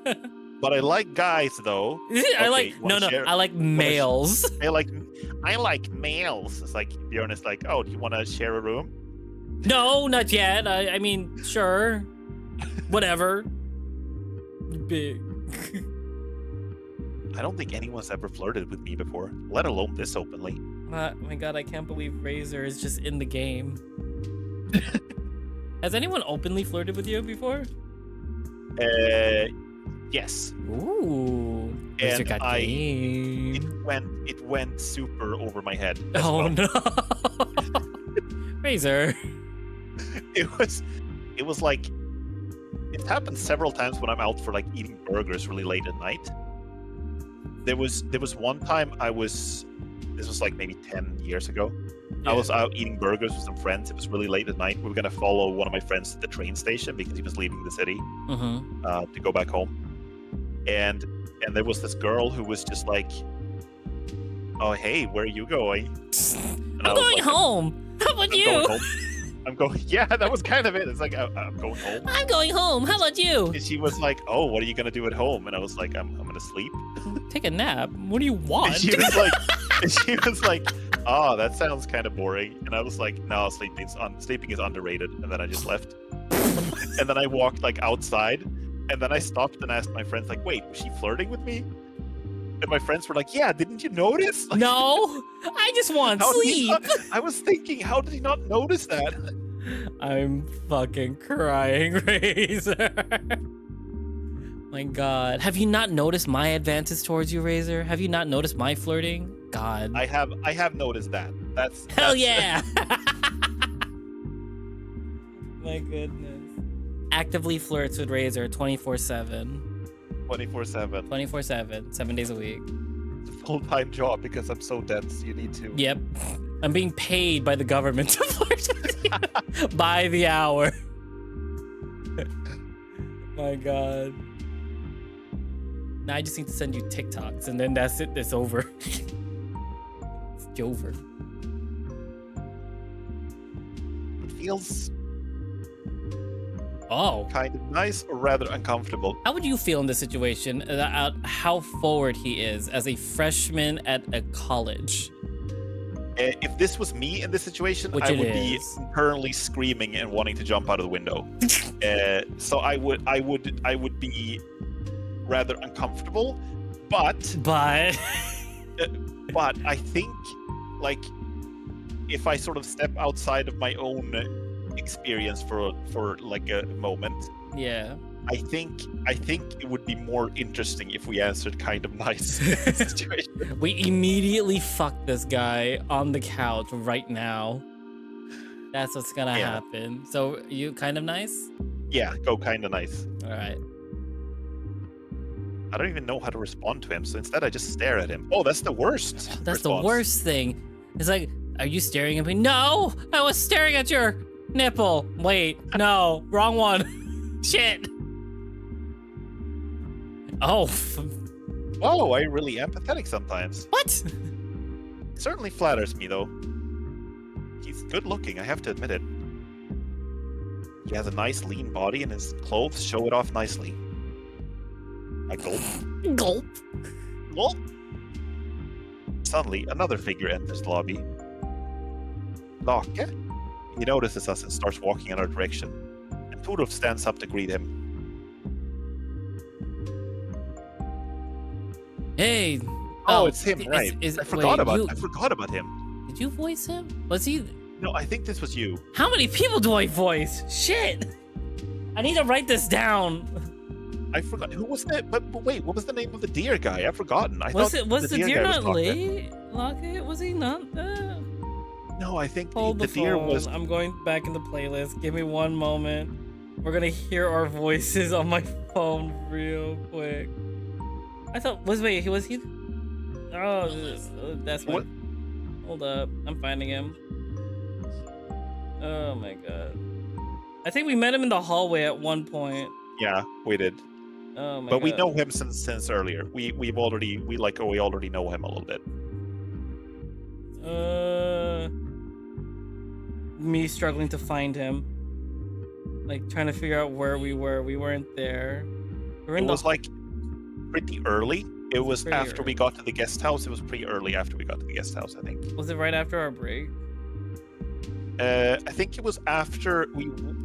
But I like guys though. I like males. I like males. It's like Bjorn is like, oh, do you want to share a room? No, not yet. I mean, sure. Whatever. Big. I don't think anyone's ever flirted with me before, let alone this openly. Oh my God, I can't believe Razor is just in the game. Has anyone openly flirted with you before? Yes. Ooh. Razor And got game. It went super over my head. as Oh well. no. Razor. It was like, it happened several times when I'm out for like eating burgers really late at night. There was one time this was like maybe 10 years ago. Yeah. I was out eating burgers with some friends. It was really late at night. We were gonna follow one of my friends to the train station because he was leaving the city to go back home. And there was this girl who was just like, "Oh hey, where are you going?" And I'm going home. How about you? I'm going. Yeah, that was kind of it. It's like I'm going home. I'm going home. How about you? And she was like, "Oh, what are you gonna do at home?" And I was like, "I'm gonna sleep." Take a nap. What do you want? And she was like, "Oh, that sounds kind of boring." And I was like, "No, sleeping is underrated." And then I just left. And then I walked like outside, and then I stopped and asked my friends, like, "Wait, was she flirting with me?" And my friends were like, "Yeah, didn't you notice?" Like, No, I just want how did he sleep. I was thinking, how did he not notice that? I'm fucking crying, Razor. My God, have you not noticed my advances towards you, Razor? Have you not noticed my flirting? God, I have noticed that. Hell yeah! My goodness. actively flirts with Razor 24/7. 24/7. 24/7, 7 days a week. It's a full-time job because I'm so dense. You need to. Yep. I'm being paid by the government to flirt with you by the hour. My God. Now I just need to send you TikToks and then that's it. It's over. It's over. It feels Oh. kind of nice or rather uncomfortable. How would you feel in this situation? How forward he is as a freshman at a college? If this was me in this situation, Which I it would be is. currently screaming and wanting to jump out of the window. So I would be rather uncomfortable, but But I think like if I sort of step outside of my own experience for like a moment, yeah. I think it would be more interesting if we answered kind of nice situation. We immediately fuck this guy on the couch right now. That's what's gonna happen. So you kind of nice? Yeah, go kind of nice. All right. I don't even know how to respond to him, so instead I just stare at him. Oh, that's the worst. That's the response. worst thing. It's like, are you staring at me? No, I was staring at your nipple. Wait, no, wrong one. Shit. Oh. Oh, I really am pathetic sometimes. What? It certainly flatters me, though. He's good looking, I have to admit it. He has a nice lean body and his clothes show it off nicely. I gulp. Gulp. Gulp. Suddenly, another figure enters the lobby. Lake? He notices us and starts walking in our direction. And Tudor stands up to greet him. Hey. Oh, it's him, right? I forgot about him. Did you voice him? Was he? No, I think this was you. How many people do I voice? Shit. I need to write this down. I forgot who was that. But wait, what was the name of the deer guy? I've forgotten. Was the deer guy not late? Locke? Was he not there? No, I think Hold the deer phone. was. I'm going back in the playlist. Give me one moment. We're gonna hear our voices on my phone real quick. I thought was he? Oh, that's What? one. Hold up, I'm finding him. Oh my god. I think we met him in the hallway at one point. Yeah, we did. Oh my But god. we know him since earlier. We already know him a little bit. Me struggling to find him. Like trying to figure out where we were. We weren't there. We were in It was like pretty early. It was Pretty after we early. got to the guest house. It was pretty early after we got to the guest house, I think. Was it right after our break? I think it was after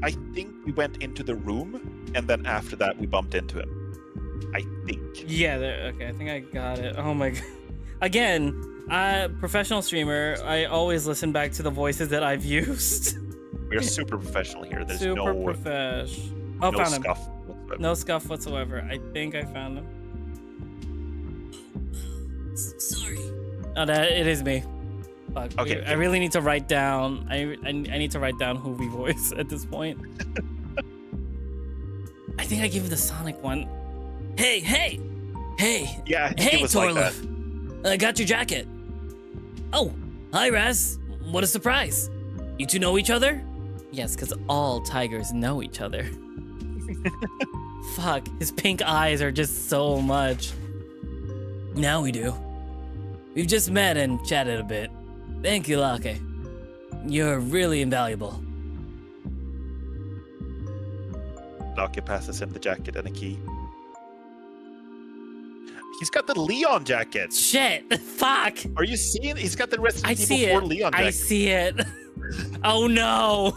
I think we went into the room, and then after that we bumped into him. I think. Yeah, okay, I think I got it. Oh my god. Again, professional streamer, I always listen back to the voices that I've used. We're super professional here. There's Super no profesh. Oh, no found him. scuff whatsoever. No scuff whatsoever. I think I found him. Sorry. Oh, it is me. Fuck. Okay, I really need to write down. I need to write down who we voice at this point. I think I gave you the Sonic one. Hey. Yeah, Hey, it was like that. Torlif. I got your jacket. Oh, hi, Raz. What a surprise. You two know each other? Yes, because all tigers know each other. Fuck, his pink eyes are just so much. Now we do. We've just met and chatted a bit. Thank you, Lake. You're really invaluable. Lake passes him the jacket and a key. He's got the Leon jacket. Shit, fuck. Are you seeing? He's got the Resident I Evil see 4 it. Leon jacket. I see it. Oh no.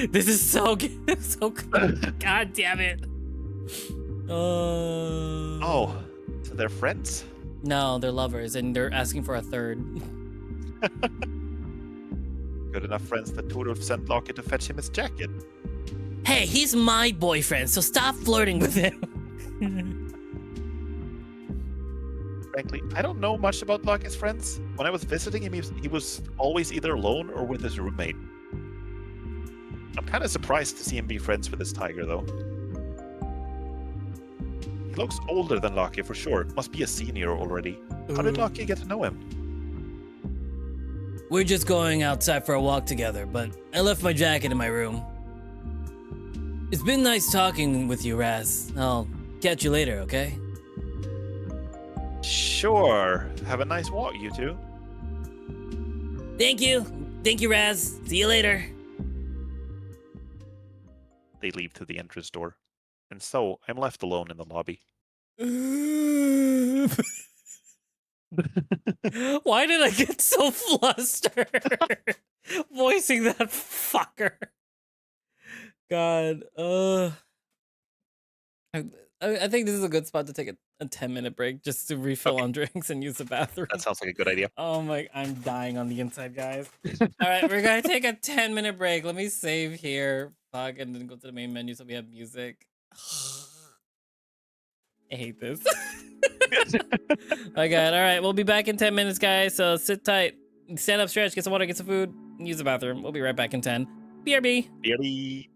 This is so good. So good. God damn it. Oh, so they're friends? No, they're lovers and they're asking for a third. Good enough friends that Tudor sent Locke to fetch him his jacket. Hey, he's my boyfriend, so stop flirting with him. Frankly, I don't know much about Locke's friends. When I was visiting him, he was always either alone or with his roommate. I'm kind of surprised to see him be friends with this tiger, though. He looks older than Lucky for sure. Must be a senior already. How did Lucky get to know him? We're just going outside for a walk together, but I left my jacket in my room. It's been nice talking with you, Raz. I'll catch you later, okay? Sure. Have a nice walk, you two. Thank you. Thank you, Raz. See you later. They leave to the entrance door. And so, I'm left alone in the lobby. Why did I get so flustered? Voicing that fucker. God. I think this is a good spot to take a 10-minute break just to refill on drinks and use the bathroom. That sounds like a good idea. Oh my, I'm dying on the inside, guys. All right, we're gonna take a 10-minute break. Let me save here. Fuck, and then go to the main menu so we have music. I hate this. My God. All right, we'll be back in 10 minutes, guys. So sit tight, stand up, stretch, get some water, get some food, use the bathroom. We'll be right back in 10. BRB. BRB.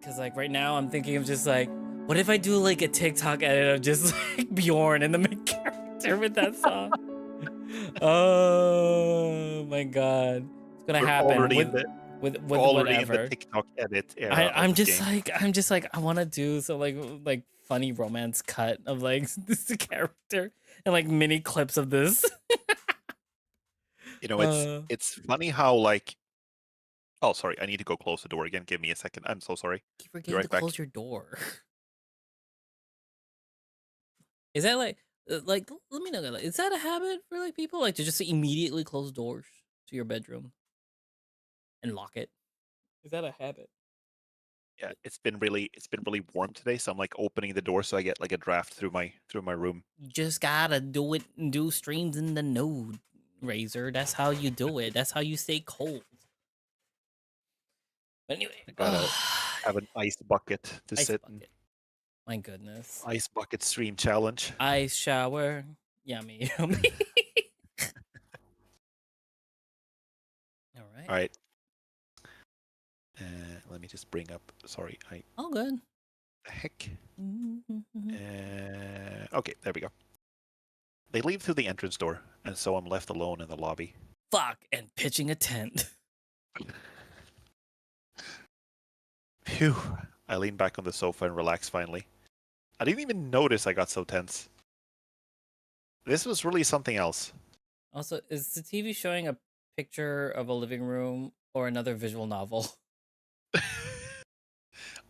because like right now I'm thinking of just like, what if I do like a TikTok edit of just like Bjorn in the main character with that song? Oh my god, it's gonna We're happen already with in the with already in the whatever. TikTok edit era of I'm this just game. like I want to do some like funny romance cut of like this character and like mini clips of this. You know, Uh, it's funny how like. Oh, sorry. I need to go close the door again. Give me a second. I'm so sorry. keep Be forgetting to right back. close your door. Is that like let me know, like, is that a habit for like people like to just immediately close doors to your bedroom and lock it? Is that a habit? Yeah, it's been really warm today, so I'm like opening the door so I get like a draft through my room. You just gotta do it and do streams in the node, Razor. That's how you do it. That's how you stay cold. But anyway, I gotta have an ice bucket to ice sit in. bucket. My goodness. Ice bucket stream challenge. Ice shower. Yummy, yummy. All right. All right. Let me just bring up. Sorry, All good. the heck. Mhm. Okay, there we go. They leave through the entrance door, and so I'm left alone in the lobby. Fuck, and pitching a tent. Phew. I lean back on the sofa and relax finally. I didn't even notice I got so tense. This was really something else. Also, is the TV showing a picture of a living room or another visual novel?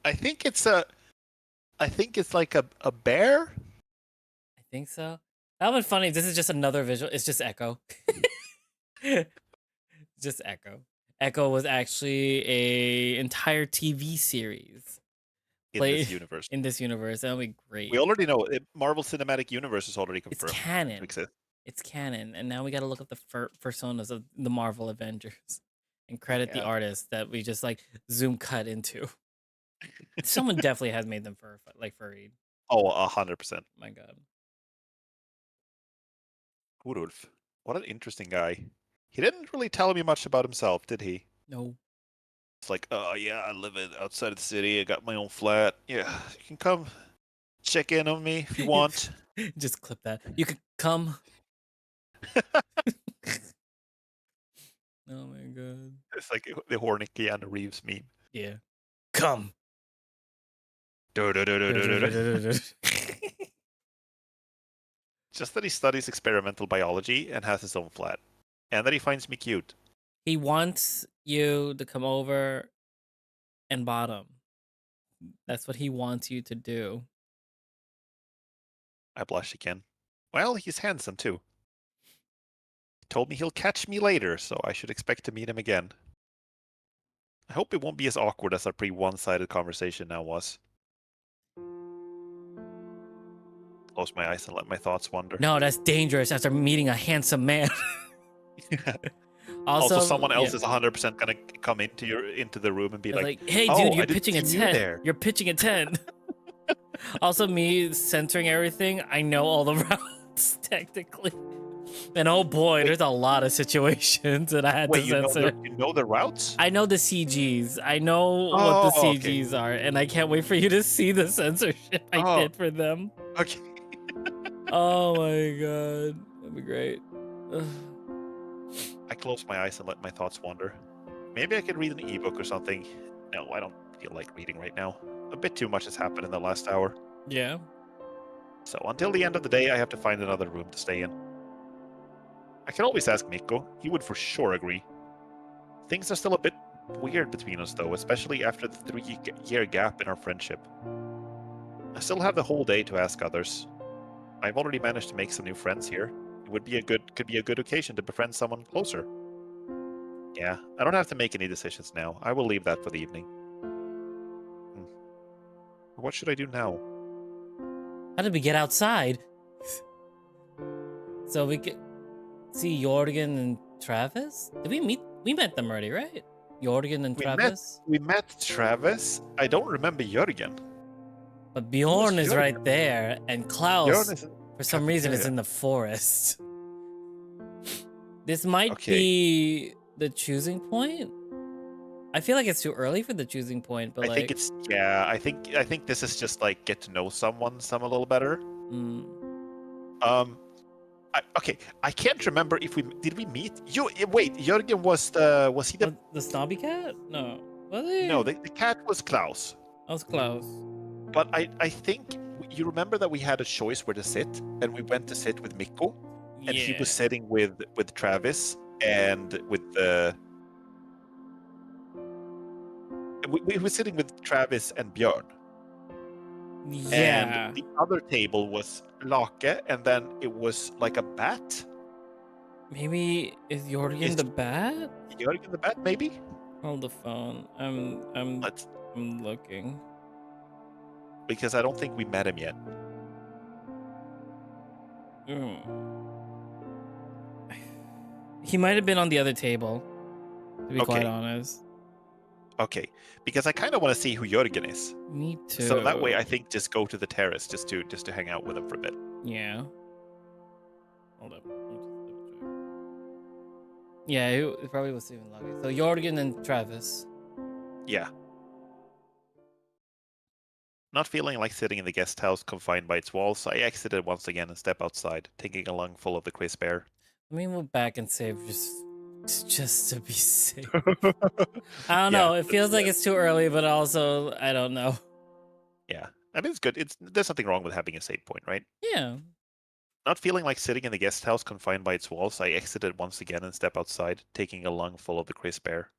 I think it's like a bear. I think so. That would be funny. This is just another visual. It's just Echo. Just Echo. Echo was actually a entire TV series In played this universe. in this universe. That would be great. We already know Marvel Cinematic Universe is already It's confirmed. canon. To exist. It's canon, and now we got to look up the personas of the Marvel Avengers and credit the Yeah. artists that we just like zoom cut into. Someone definitely has made them furry. Oh, 100%. My God. Rudolf. What an interesting guy. He didn't really tell me much about himself, did he? No. It's like, oh yeah, I live outside of the city. I got my own flat. Yeah, you can come check in on me if you want. Just clip that. You could come. Oh my God. It's like the horny Keanu Reeves meme. Yeah. Come. Du-du-du-du-du-du-du. Just that he studies experimental biology and has his own flat, and that he finds me cute. He wants you to come over and bottom. That's what he wants you to do. I blush again. Well, he's handsome too. He told me he'll catch me later, so I should expect to meet him again. I hope it won't be as awkward as our one-sided conversation now was. Close my eyes and let my thoughts wander. No, that's dangerous after meeting a handsome man. Also, someone else is 100% gonna come into the room and be like, "Hey, "Oh, dude, I you're didn't pitching a see you tent. there." You're pitching a tent." Also, me censoring everything. I know all the routes technically, and oh boy, there's a lot of situations that I had to censor. You know the routes? I know the CGs. I know what the CGs are, and I can't wait for you to see the censorship I did for them. Okay. Oh my God, that'd be great. Ugh. I close my eyes and let my thoughts wander. Maybe I could read an ebook or something. No, I don't feel like reading right now. A bit too much has happened in the last hour. Yeah. So until the end of the day, I have to find another room to stay in. I can always ask Mikko. He would for sure agree. Things are still a bit weird between us, though, especially after the 3-year gap in our friendship. I still have the whole day to ask others. I've already managed to make some new friends here. It could be a good occasion to befriend someone closer. Yeah, I don't have to make any decisions now. I will leave that for the evening. What should I do now? How did we get outside? So we could see Jorgen and Travis? Did we meet? We met them already, right? Jorgen and Travis? We met Travis. I don't remember Jörgen. But Bjorn is right there, and Klaus, for some reason, is in the forest. This might be the choosing point. I feel like it's too early for the choosing point, but I think it's I think this is just like get to know someone a little better. Okay, I can't remember if we did we meet you. Wait, Jürgen was he the snobby cat? No, was he? No, the cat was Klaus. That was Klaus. But I think you remember that we had a choice where to sit, and we went to sit with Mikko, and he was sitting with Travis and with the. We were sitting with Travis and Björn. Yeah. And the other table was Lake, and then it was like a bat. Maybe is Jürgen the bat? Jürgen the bat, maybe. Hold the phone. I'm looking. Because I don't think we met him yet. He might have been on the other table, to be quite honest. Okay, because I kind of want to see who Jürgen is. Me too. So that way, I think just go to the terrace just to hang out with him for a bit. Yeah. Hold up. Yeah, it probably was Stephen Lucky. So Jürgen and Travis. Yeah. Not feeling like sitting in the guest house confined by its walls, I exited once again and stepped outside, taking a lung full of the crisp air. Let me move back and save just to be safe. I don't know. It feels like it's too early, but also I don't know. Yeah, I mean it's good. There's nothing wrong with having a save point, right? Yeah. Not feeling like sitting in the guest house confined by its walls, I exited once again and stepped outside, taking a lung full of the crisp air.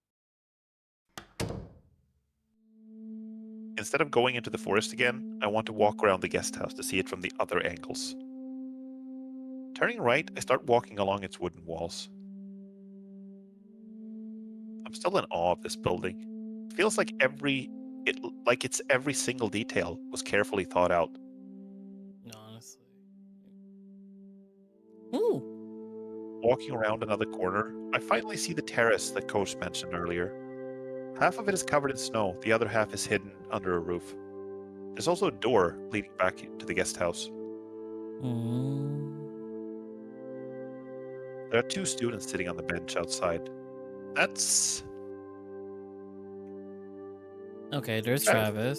Instead of going into the forest again, I want to walk around the guest house to see it from the other angles. Turning right, I start walking along its wooden walls. I'm still in awe of this building. It feels like its every single detail was carefully thought out. Honestly. Ooh. Walking around another corner, I finally see the terrace that Coach mentioned earlier. Half of it is covered in snow, the other half is hidden under a roof. There's also a door leading back to the guest house. There are 2 students sitting on the bench outside. That's... Okay, there's Travis.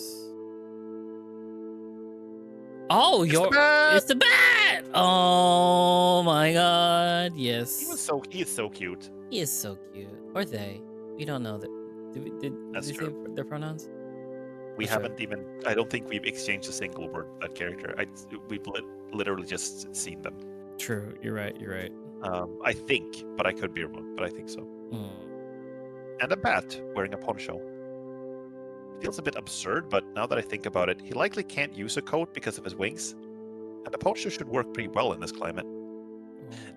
Oh, it's the bat! Oh my god, yes. He is so cute. He is so cute. Or they. We don't know that. Did we say their pronouns? We haven't even. I don't think we've exchanged a single word with that character. We've literally just seen them. True. You're right. I think, but I could be wrong. But I think so. And a bat wearing a poncho. It feels a bit absurd, but now that I think about it, he likely can't use a coat because of his wings. And the poncho should work pretty well in this climate.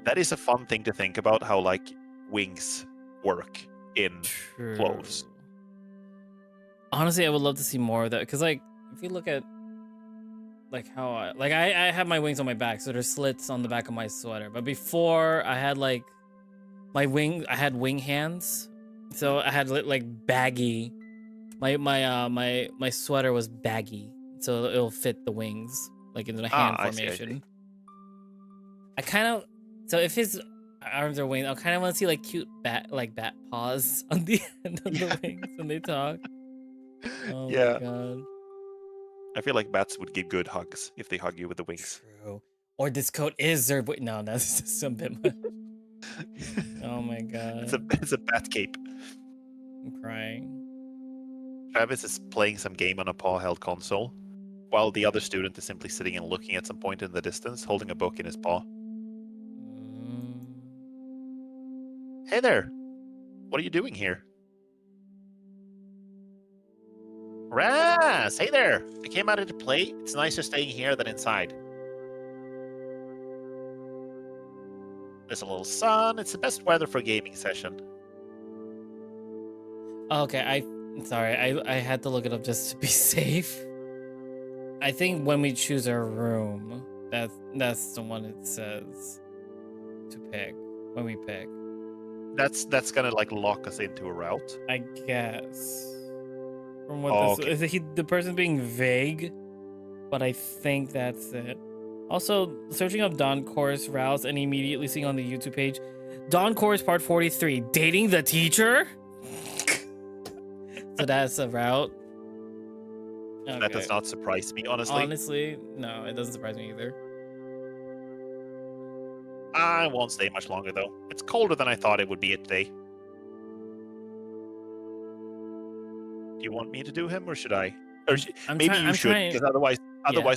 That is a fun thing to think about, how like wings work in clothes. Honestly, I would love to see more of that, because like if you look at like how I have my wings on my back, so there's slits on the back of my sweater. But before I had like I had wing hands, so I had like baggy. My sweater was baggy, so it'll fit the wings like in the hand formation. I kind of if his arms are wings, I kind of want to see like cute bat paws on the end of the wings when they talk. Oh my god. I feel like bats would give good hugs if they hug you with the wings. True. Or this coat is their no, that's just a bit much. Oh my god. It's a bat cape. I'm crying. Travis is playing some game on a paw-held console, while the other student is simply sitting and looking at some point in the distance, holding a book in his paw. Hey there! What are you doing here? Raz! Hey there! I came out here to play. It's nicer staying here than inside. There's a little sun. It's the best weather for a gaming session. Okay, sorry, I had to look it up just to be safe. I think when we choose our room, that's the one it says to pick when we pick. That's gonna like lock us into a route, I guess. From what the person's being vague, but I think that's it. Also, searching up Dawn Course routes and immediately seeing on the YouTube page, Dawn Course Part 43, dating the teacher. So that's a route. That does not surprise me, honestly. Honestly, no, it doesn't surprise me either. I won't stay much longer, though. It's colder than I thought it would be today. Do you want me to do him, or should I? Or maybe you should, because otherwise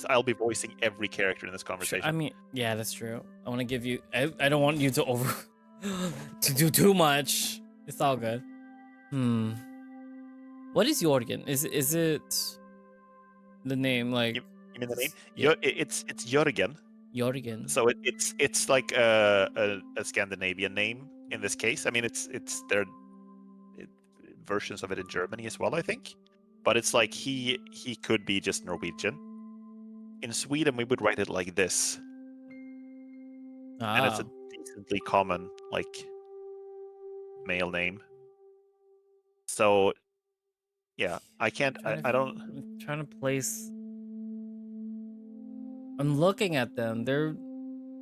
I'll be voicing every character in this conversation. I mean, yeah, that's true. I want to give you. I don't want you to to do too much. It's all good. What is Jorgen? Is it the name like? You mean the name? Yeah. It's Jörgen. Jorgen. So it's like a Scandinavian name in this case. I mean, it's their versions of it in Germany as well, I think. But it's like he could be just Norwegian. In Sweden, we would write it like this, and it's a decently common like male name. So yeah, I can't. I don't. I'm trying to place. I'm looking at them. They're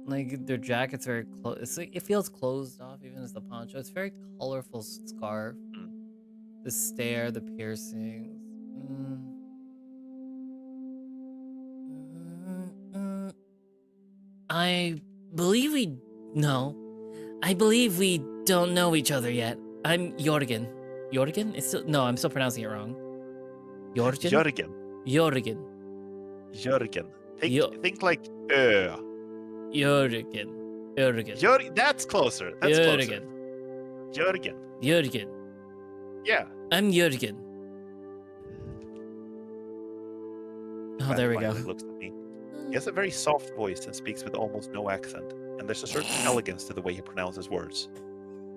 like their jacket's very close. It's like it feels closed off, even as the poncho. It's very colorful scarf. The stare, the piercings. I believe we don't know each other yet. I'm Jorgen. Jorgen? I'm still pronouncing it wrong. Jorgen? Jörgen. Think like Jorgen. That's closer. Closer. Jörgen. Yeah. I'm Jorgen. Oh, there we go. Looks at me. He has a very soft voice and speaks with almost no accent. And there's a certain elegance to the way he pronounces words.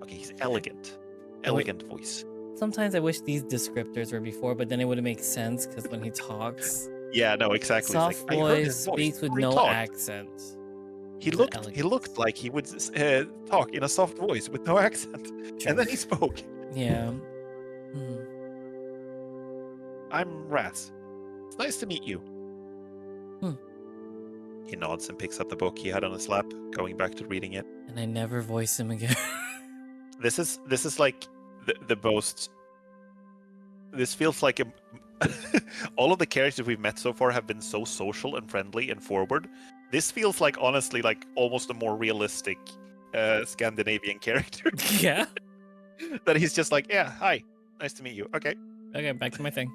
Okay, he's elegant. Elegant voice. Sometimes I wish these descriptors were before, but then it wouldn't make sense because when he talks. Yeah, no, exactly. Soft voice, speaks with no accent. He looked like he would talk in a soft voice with no accent. True. And then he spoke. Yeah. I'm Raz. It's nice to meet you. He nods and picks up the book he had on his lap, going back to reading it. And I never voice him again. This is like the most. This feels like all of the characters we've met so far have been so social and friendly and forward. This feels like, honestly, like almost a more realistic Scandinavian character. Yeah. That he's just like, yeah, hi, nice to meet you. Okay, back to my thing.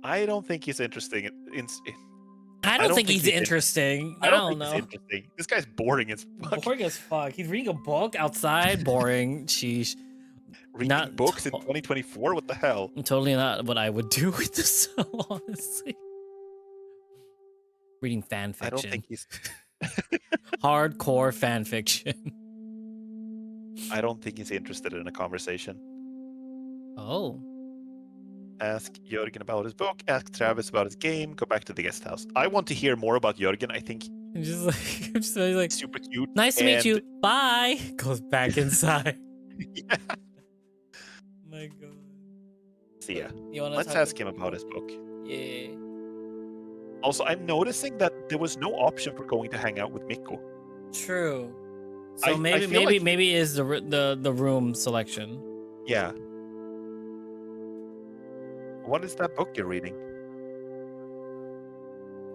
I don't think he's interesting. I don't think he's interesting. I don't know. He's interesting. This guy's boring as fuck. Boring as fuck. He's reading a book outside. Boring. Sheesh. Reading books in 2024? What the hell? Totally not what I would do with this, honestly. Reading fan fiction. I don't think he's... Hardcore fan fiction. I don't think he's interested in a conversation. Oh. Ask Jörgen about his book, ask Travis about his game, go back to the guest house. I want to hear more about Jörgen. I think I'm just like super cute. Nice to meet you. Bye. Goes back inside. Yeah. My God. So yeah, let's ask him about his book. Yeah. Also, I'm noticing that there was no option for going to hang out with Mikko. True. So maybe is the room selection. Yeah. What is that book you're reading?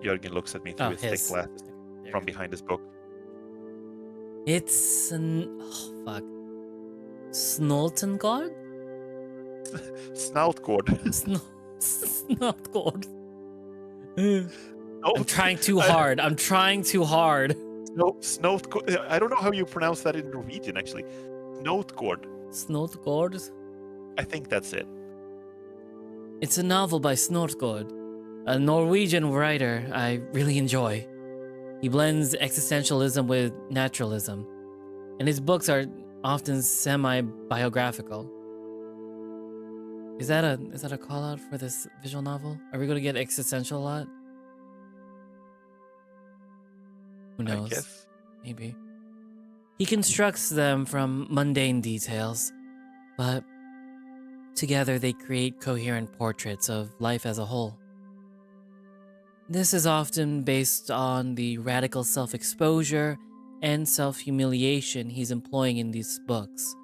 Jörgen looks at me through his thick glasses from behind his book. It's Snoltengard? Snoutgård. Snoutgård. Oh. I'm trying too hard. Snoutgård. I don't know how you pronounce that in Norwegian, actually. Snoutgård. Snoutgård? I think that's it. It's a novel by Snortgård, a Norwegian writer I really enjoy. He blends existentialism with naturalism, and his books are often semi-biographical. Is that a call out for this visual novel? Are we going to get existential a lot? Who knows? I guess. Maybe. He constructs them from mundane details, but together they create coherent portraits of life as a whole. This is often based on the radical self-exposure and self-humiliation he's employing in these books,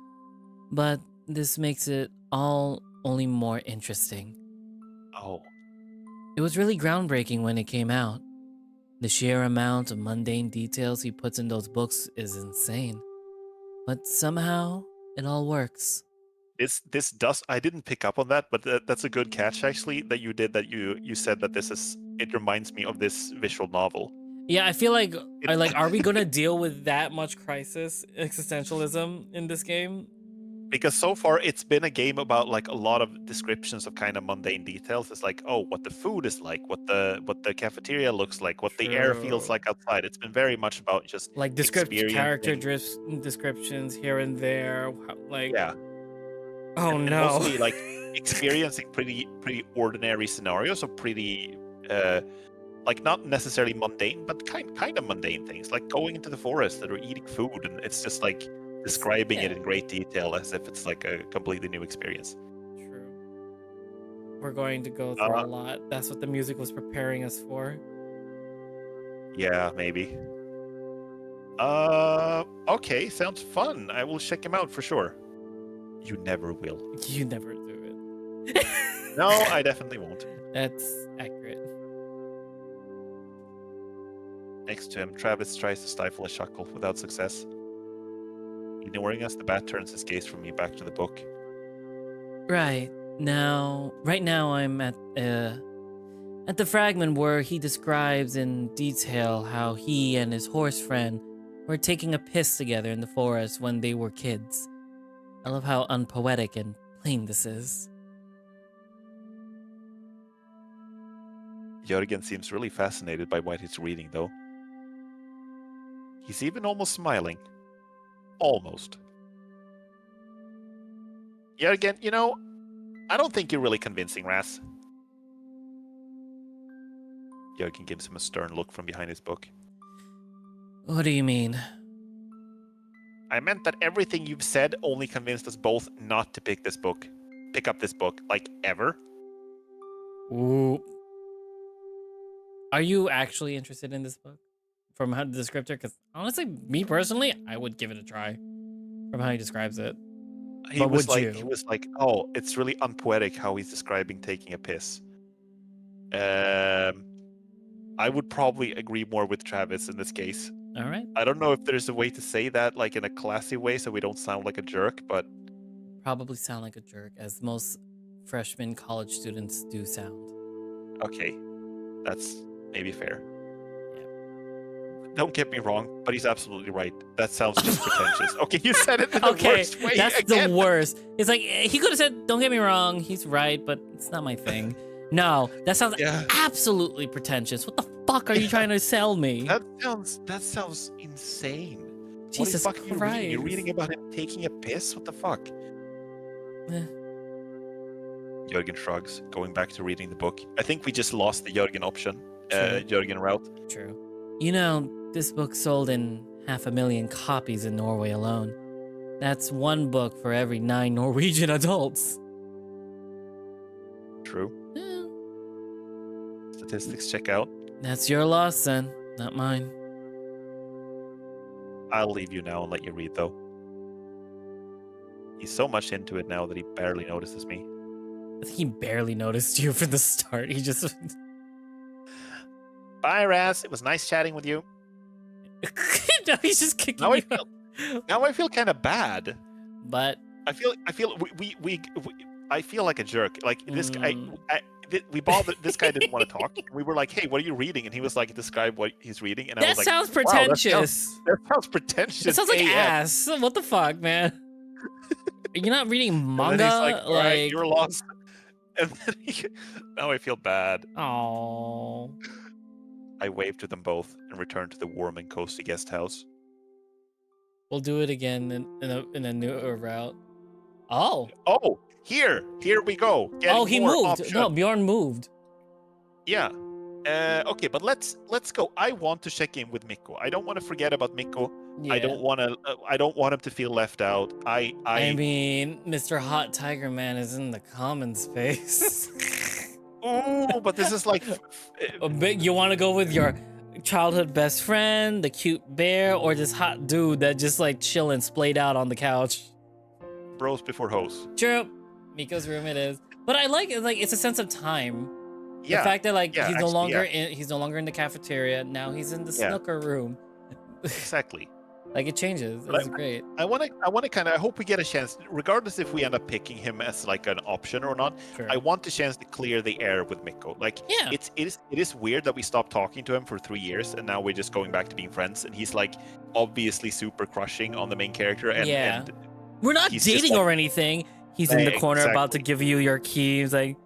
but this makes it all only more interesting. Oh, It was really groundbreaking when it came out. The sheer amount of mundane details he puts in those books is insane. But somehow, it all works. this does. I didn't pick up on that, but that's a good catch actually that you did. That you said that this is. It reminds me of this visual novel. Yeah, I feel like, It, are we gonna deal with that much crisis existentialism in this game? because so far it's been a game about like a lot of descriptions of kind of mundane details. It's like, oh, what the food is like, what the cafeteria looks like, what the air feels True. like outside. It's been very much about just Like character experiencing. descriptions here and there. Like, Yeah, oh and no. mostly like experiencing pretty ordinary scenarios of pretty like not necessarily mundane, but kind of mundane things, like going into the forest or eating food, and it's just like describing it Yeah. in great detail as if it's like a completely new experience. True. We're going to go through a lot. That's what the music was preparing us for. Yeah, maybe. Okay, sounds fun. I will check him out for sure. You never will. You never do it. No, I definitely won't. That's accurate. Next to him, Travis tries to stifle a chuckle without success. Ignoring us, the bat turns his gaze from me back to the book. Right now I'm at the fragment where he describes in detail how he and his horse friend were taking a piss together in the forest when they were kids. I love how unpoetic and plain this is. Jörgen seems really fascinated by what he's reading, though. He's even almost smiling. Almost. Jörgen, you know, I don't think you're really convincing, Ras. Jörgen gives him a stern look from behind his book. What do you mean? I meant that everything you've said only convinced us both not to pick up this book, like ever. Ooh. Are you actually interested in this book? From how the descriptor? Because honestly, me personally, I would give it a try. From how he describes it. He But was would like, you? he was like, oh, it's really unpoetic how he's describing taking a piss. I would probably agree more with Travis in this case. All right. I don't know if there's a way to say that like in a classy way so we don't sound like a jerk, but Probably sound like a jerk, as most freshman college students do sound. okay, that's maybe fair. Yeah. Don't get me wrong, but he's absolutely right. That sounds just pretentious. Okay, you said it in the Okay, worst way that's again. the worst. It's like, he could have said, don't get me wrong, he's right, but it's not my thing. No, that sounds Yeah. absolutely pretentious. What the fuck are you trying to sell me? That sounds insane. Jesus what the fuck are you reading? You're Christ. reading about him taking a piss? What the fuck? Eh, Jörgen shrugs, going back to reading the book. I think we just lost the Jörgen option. True. Jörgen route. True. You know, this book sold in 500,000 copies in Norway alone. That's one book for every 9 Norwegian adults. True. Eh, Statistics check out. that's your loss, then, not mine. I'll leave you now and let you read, though. He's so much into it now that he barely notices me. I think he barely noticed you from the start. He just... Bye, Raz. It was nice chatting with you. No, he's just kicking Now I you feel, now I feel kind of bad. But I feel I feel like a jerk. Like this guy, we bothered. This guy didn't want to talk. We were like, "Hey, what are you reading?" And he was like, "Describe what he's reading." And I that was like, sounds "Wow, pretentious. that sounds pretentious. That sounds like AF." ass. What the fuck, man? You're not reading And manga? then he's like, "All right, Like, you're lost." And then now I feel bad. oh. I waved to them both and returned to the warm and cozy guest house. We'll do it again in a newer route. Oh. Oh, here we go. Getting Oh, he more moved. options. No, Bjorn moved. Yeah. Okay, but let's go. I want to check in with Mikko. I don't want to forget about Mikko. Yeah. I don't want him to feel left out. I mean, Mr. Hot Tiger Man is in the common space. Oh, but this is like You want to go with your childhood best friend, the cute bear, or this hot dude that just like chilling splayed out on the couch? bros before hoes. True. Miko's room it is. But I like it. Like it's a sense of time. The Yeah, fact that like yeah, he's no actually, longer yeah, he's no longer in the cafeteria. Now he's in the yeah, snooker room. exactly. Like it changes. But It's great. I want to kind of. I hope we get a chance, regardless if we end up picking him as like an option or not. Sure. I want the chance to clear the air with Miko. Like, Yeah. it is weird that we stopped talking to him for 3 years, and now we're just going back to being friends. And he's like obviously super crushing on the main character, and Yeah. and We're not he's just, dating like- or anything. He's in the corner about to Exactly. give you your keys. Like,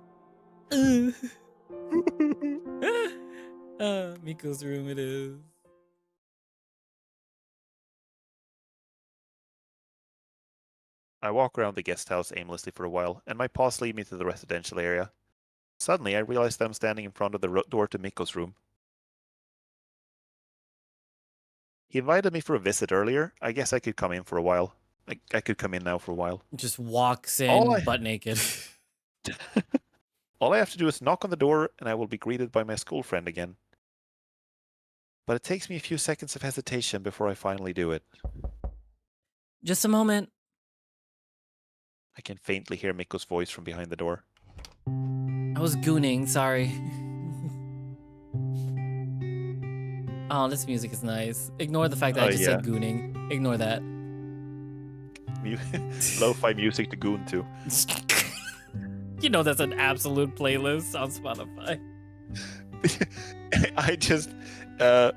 Miko's room it is. I walk around the guest house aimlessly for a while, and my paws lead me to the residential area. Suddenly, I realize that I'm standing in front of the door to Miko's room. He invited me for a visit earlier. I guess I could come in for a while. I could come in now for a while. Just walks in All I- butt naked. All I have to do is knock on the door, and I will be greeted by my school friend again. But it takes me a few seconds of hesitation before I finally do it. Just a moment. I can faintly hear Miko's voice from behind the door. I was gooning, sorry. Oh, this music is nice. Ignore the fact that I just said gooning. Ignore that. Lo-fi music to goon to. You know that's an absolute playlist on Spotify. I just, I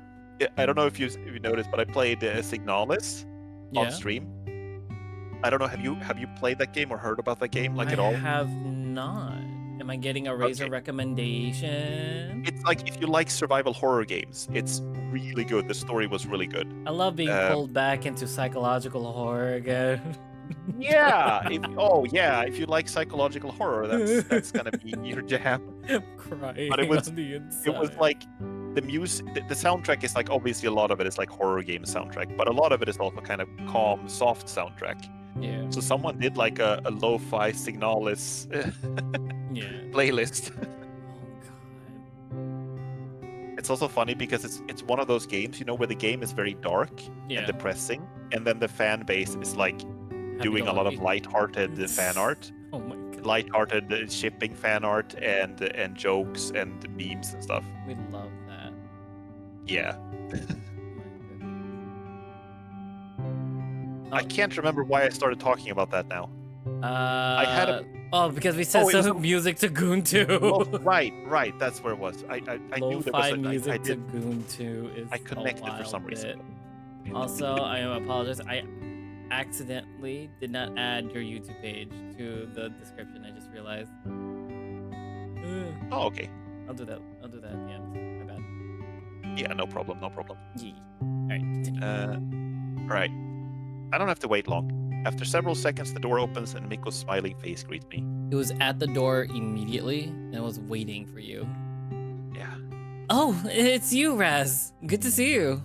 don't know if you noticed, but I played Signalis on stream. I don't know. Have you played that game or heard about that game at all? I have not. Am I getting a Razor recommendation? It's like if you like survival horror games, it's really good. The story was really good. I love being pulled back into psychological horror again. Yeah. If you like psychological horror, that's gonna be your jam. I'm crying But it was on the inside. It was like the music, the soundtrack is like obviously a lot of it is like horror game soundtrack, but a lot of it is also kind of calm, soft soundtrack. Yeah. So someone did like a lo-fi Signalis playlist. Oh god. It's also funny because it's one of those games, where the game is very dark and depressing, and then the fan base is like doing a lot of light-hearted fan art. Oh my god. Light-hearted shipping fan art and jokes and memes and stuff. We love that. Yeah. Oh. I can't remember why I started talking about that now. I had a because we said music to Goon 2. Right. That's where it was. I knew there was music to Goon 2 is I connected for some reason. Also, I apologize. I accidentally did not add your YouTube page to the description. I just realized. Oh, okay. I'll do that. At the end. My bad. Yeah, no problem. Yeah. All right, continue. Right. I don't have to wait long. After several seconds, the door opens and Miko's smiling face greets me. It was at the door immediately and was waiting for you. Yeah. Oh, it's you, Raz. Good to see you.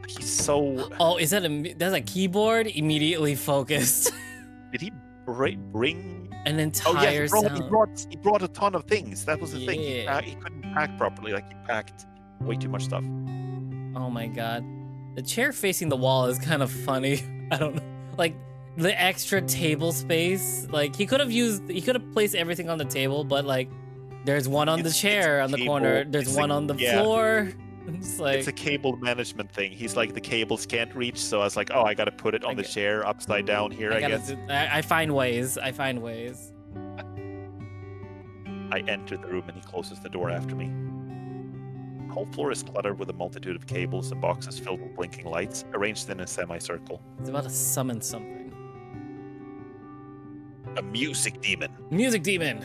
He's so... Oh, is that that's a keyboard? Immediately focused. Did he bring... An entire he brought a ton of things. That was the thing. Yeah. He couldn't pack properly. Like, he packed way too much stuff. Oh my god. The chair facing the wall is kind of funny. I don't know. Like, the extra table space. Like, he could have placed everything on the table, but like, there's one on the chair on the corner. There's one on the floor. It's like, it's a cable management thing. He's like, the cables can't reach, so I was like, oh, I gotta put it on the chair upside down here, I guess. I find ways. I enter the room and he closes the door after me. The whole floor is cluttered with a multitude of cables and boxes filled with blinking lights, arranged in a semicircle. It's about to summon something. A music demon. Music demon!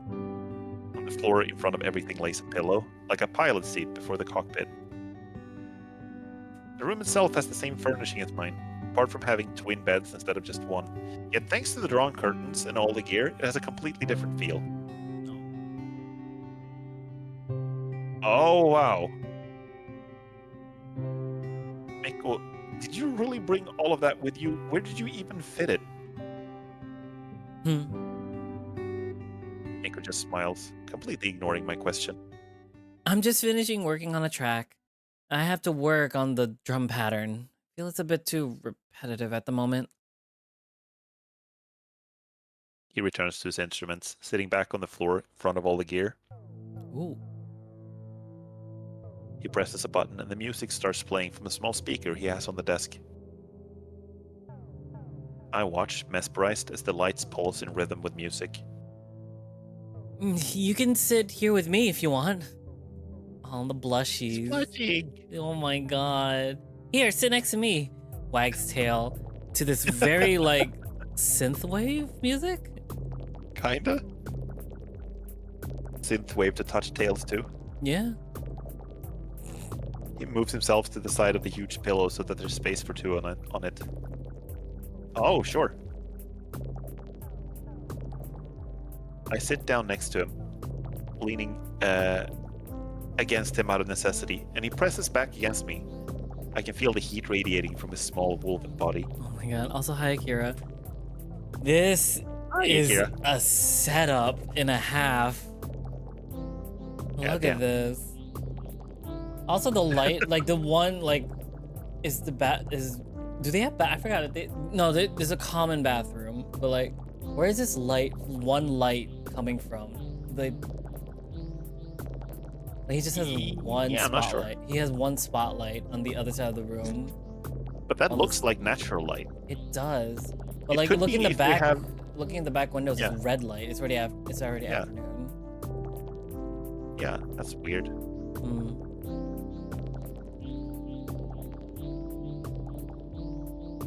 On the floor in front of everything lays a pillow, like a pilot seat before the cockpit. The room itself has the same furnishing as mine, apart from having twin beds instead of just one. Yet thanks to the drawn curtains and all the gear, it has a completely different feel. Oh, wow. Miko, did you really bring all of that with you? Where did you even fit it? Miko just smiles, completely ignoring my question. I'm just finishing working on a track. I have to work on the drum pattern. I feel it's a bit too repetitive at the moment. He returns to his instruments, sitting back on the floor in front of all the gear. Ooh. He presses a button and the music starts playing from a small speaker he has on the desk. I watch, mesmerized, as the lights pulse in rhythm with music. You can sit here with me if you want. Oh, the blushies. Splashing! Oh my god. Here, sit next to me. Wags tail to this very like synthwave music. Kinda. Synthwave to touch tails too. Yeah. He moves himself to the side of the huge pillow so that there's space for two on it. Oh, sure. I sit down next to him, leaning against him out of necessity, and he presses back against me. I can feel the heat radiating from his small woven body. Oh my god. Also, hi, Akira. This Hi, is Akira. a setup and a half. Yeah, Look damn. at this. Also, the light, like the one, like, is the do they have I forgot it. No, there's a common bathroom, but like, where is this one light coming from? Like he just has one Yeah, I'm not sure. spotlight. He has one spotlight on the other side of the room. But that Almost- looks like natural light. It does. But It like could looking be in the if they back, have- looking in the back windows, Yeah. it's red light. It's already Yeah. afternoon. Yeah, that's weird. Hmm.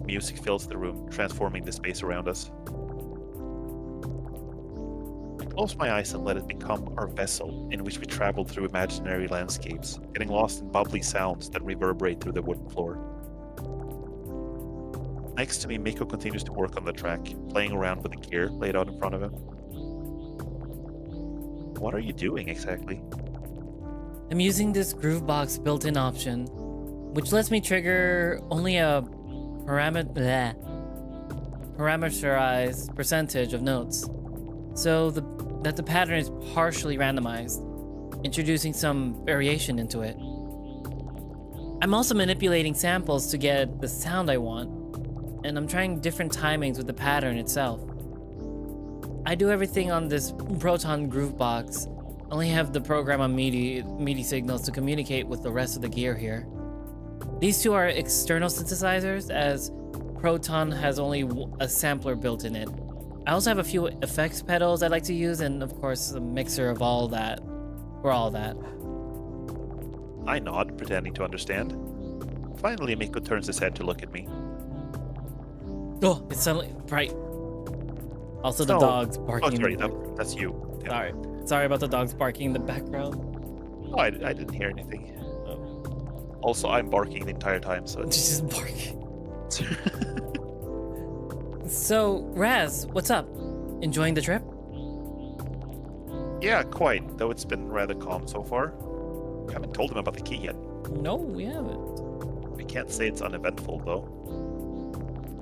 Music fills the room, transforming the space around us. I close my eyes and let it become our vessel in which we travel through imaginary landscapes, getting lost in bubbly sounds that reverberate through the wooden floor. Next to me, Miko continues to work on the track, playing around with the gear laid out in front of him. What are you doing exactly? I'm using this Groovebox built-in option, which lets me trigger only a parameterized percentage of notes, so that the pattern is partially randomized, introducing some variation into it. I'm also manipulating samples to get the sound I want, and I'm trying different timings with the pattern itself. I do everything on this Proton Groovebox. Only have the program on MIDI signals to communicate with the rest of the gear here. These two are external synthesizers, as Proton has only a sampler built in it. I also have a few effects pedals I like to use, and of course a mixer of all that. For all that. I nod, pretending to understand. Finally, Miko turns his head to look at me. Oh, it's suddenly bright. Also the So- dogs Oh, barking. sorry, that's you. Yeah. Sorry about the dogs barking in the background. Oh, I didn't hear anything. Also, I'm barking the entire time, so it's... Just barking. So, Raz, what's up? Enjoying the trip? Yeah, quite, though it's been rather calm so far. I haven't told him about the key yet. No, we haven't. I can't say it's uneventful, though.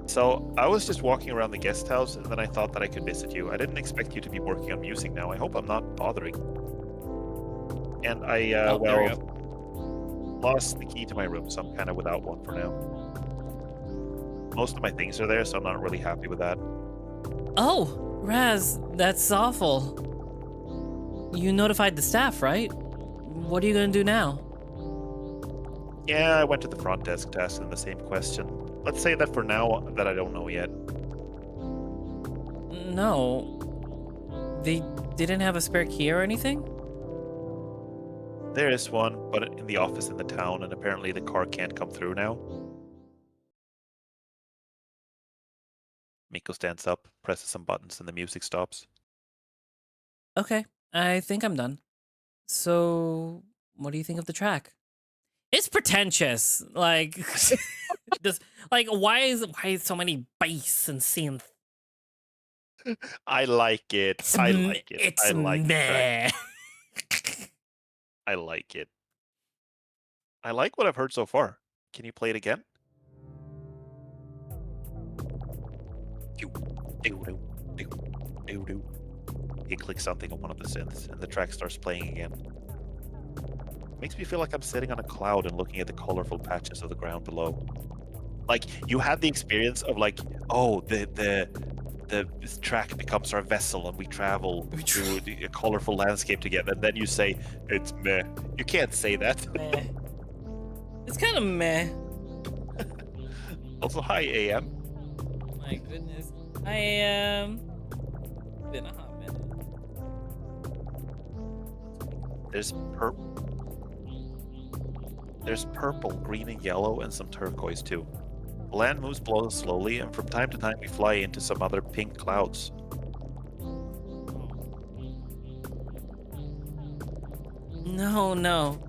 So, I was just walking around the guest house, and then I thought that I could visit you. I didn't expect you to be working on music now. I hope I'm not bothering. And I, Oh, there we lost the key to my room, so I'm kind of without one for now. Most of my things are there, so I'm not really happy with that. Oh, Raz, that's awful. You notified the staff, right? What are you gonna do now? Yeah, I went to the front desk to ask them the same question. Let's say that for now, that I don't know yet. No. They didn't have a spare key or anything? There is one, but in the office in the town, and apparently the car can't come through now. Miko stands up, presses some buttons, and the music stops. Okay, I think I'm done. So, what do you think of the track? It's pretentious. Like, just like why is so many bass and synth? I like it. I like it. It's I like the track. meh. I like it. I like what I've heard so far. Can you play it again? He clicks something on one of the synths, and the track starts playing again. Makes me feel like I'm sitting on a cloud and looking at the colorful patches of the ground below. Like, you had the experience of like, oh, the this track becomes our vessel and we travel through a colorful landscape together. And then you say, it's meh. You can't say that. Meh. It's kind of meh. Also, hi, AM. My goodness. I am. Been a hot minute. There's purple, green, and yellow, and some turquoise too. The land moves below us slowly, and from time to time we fly into some other pink clouds. No.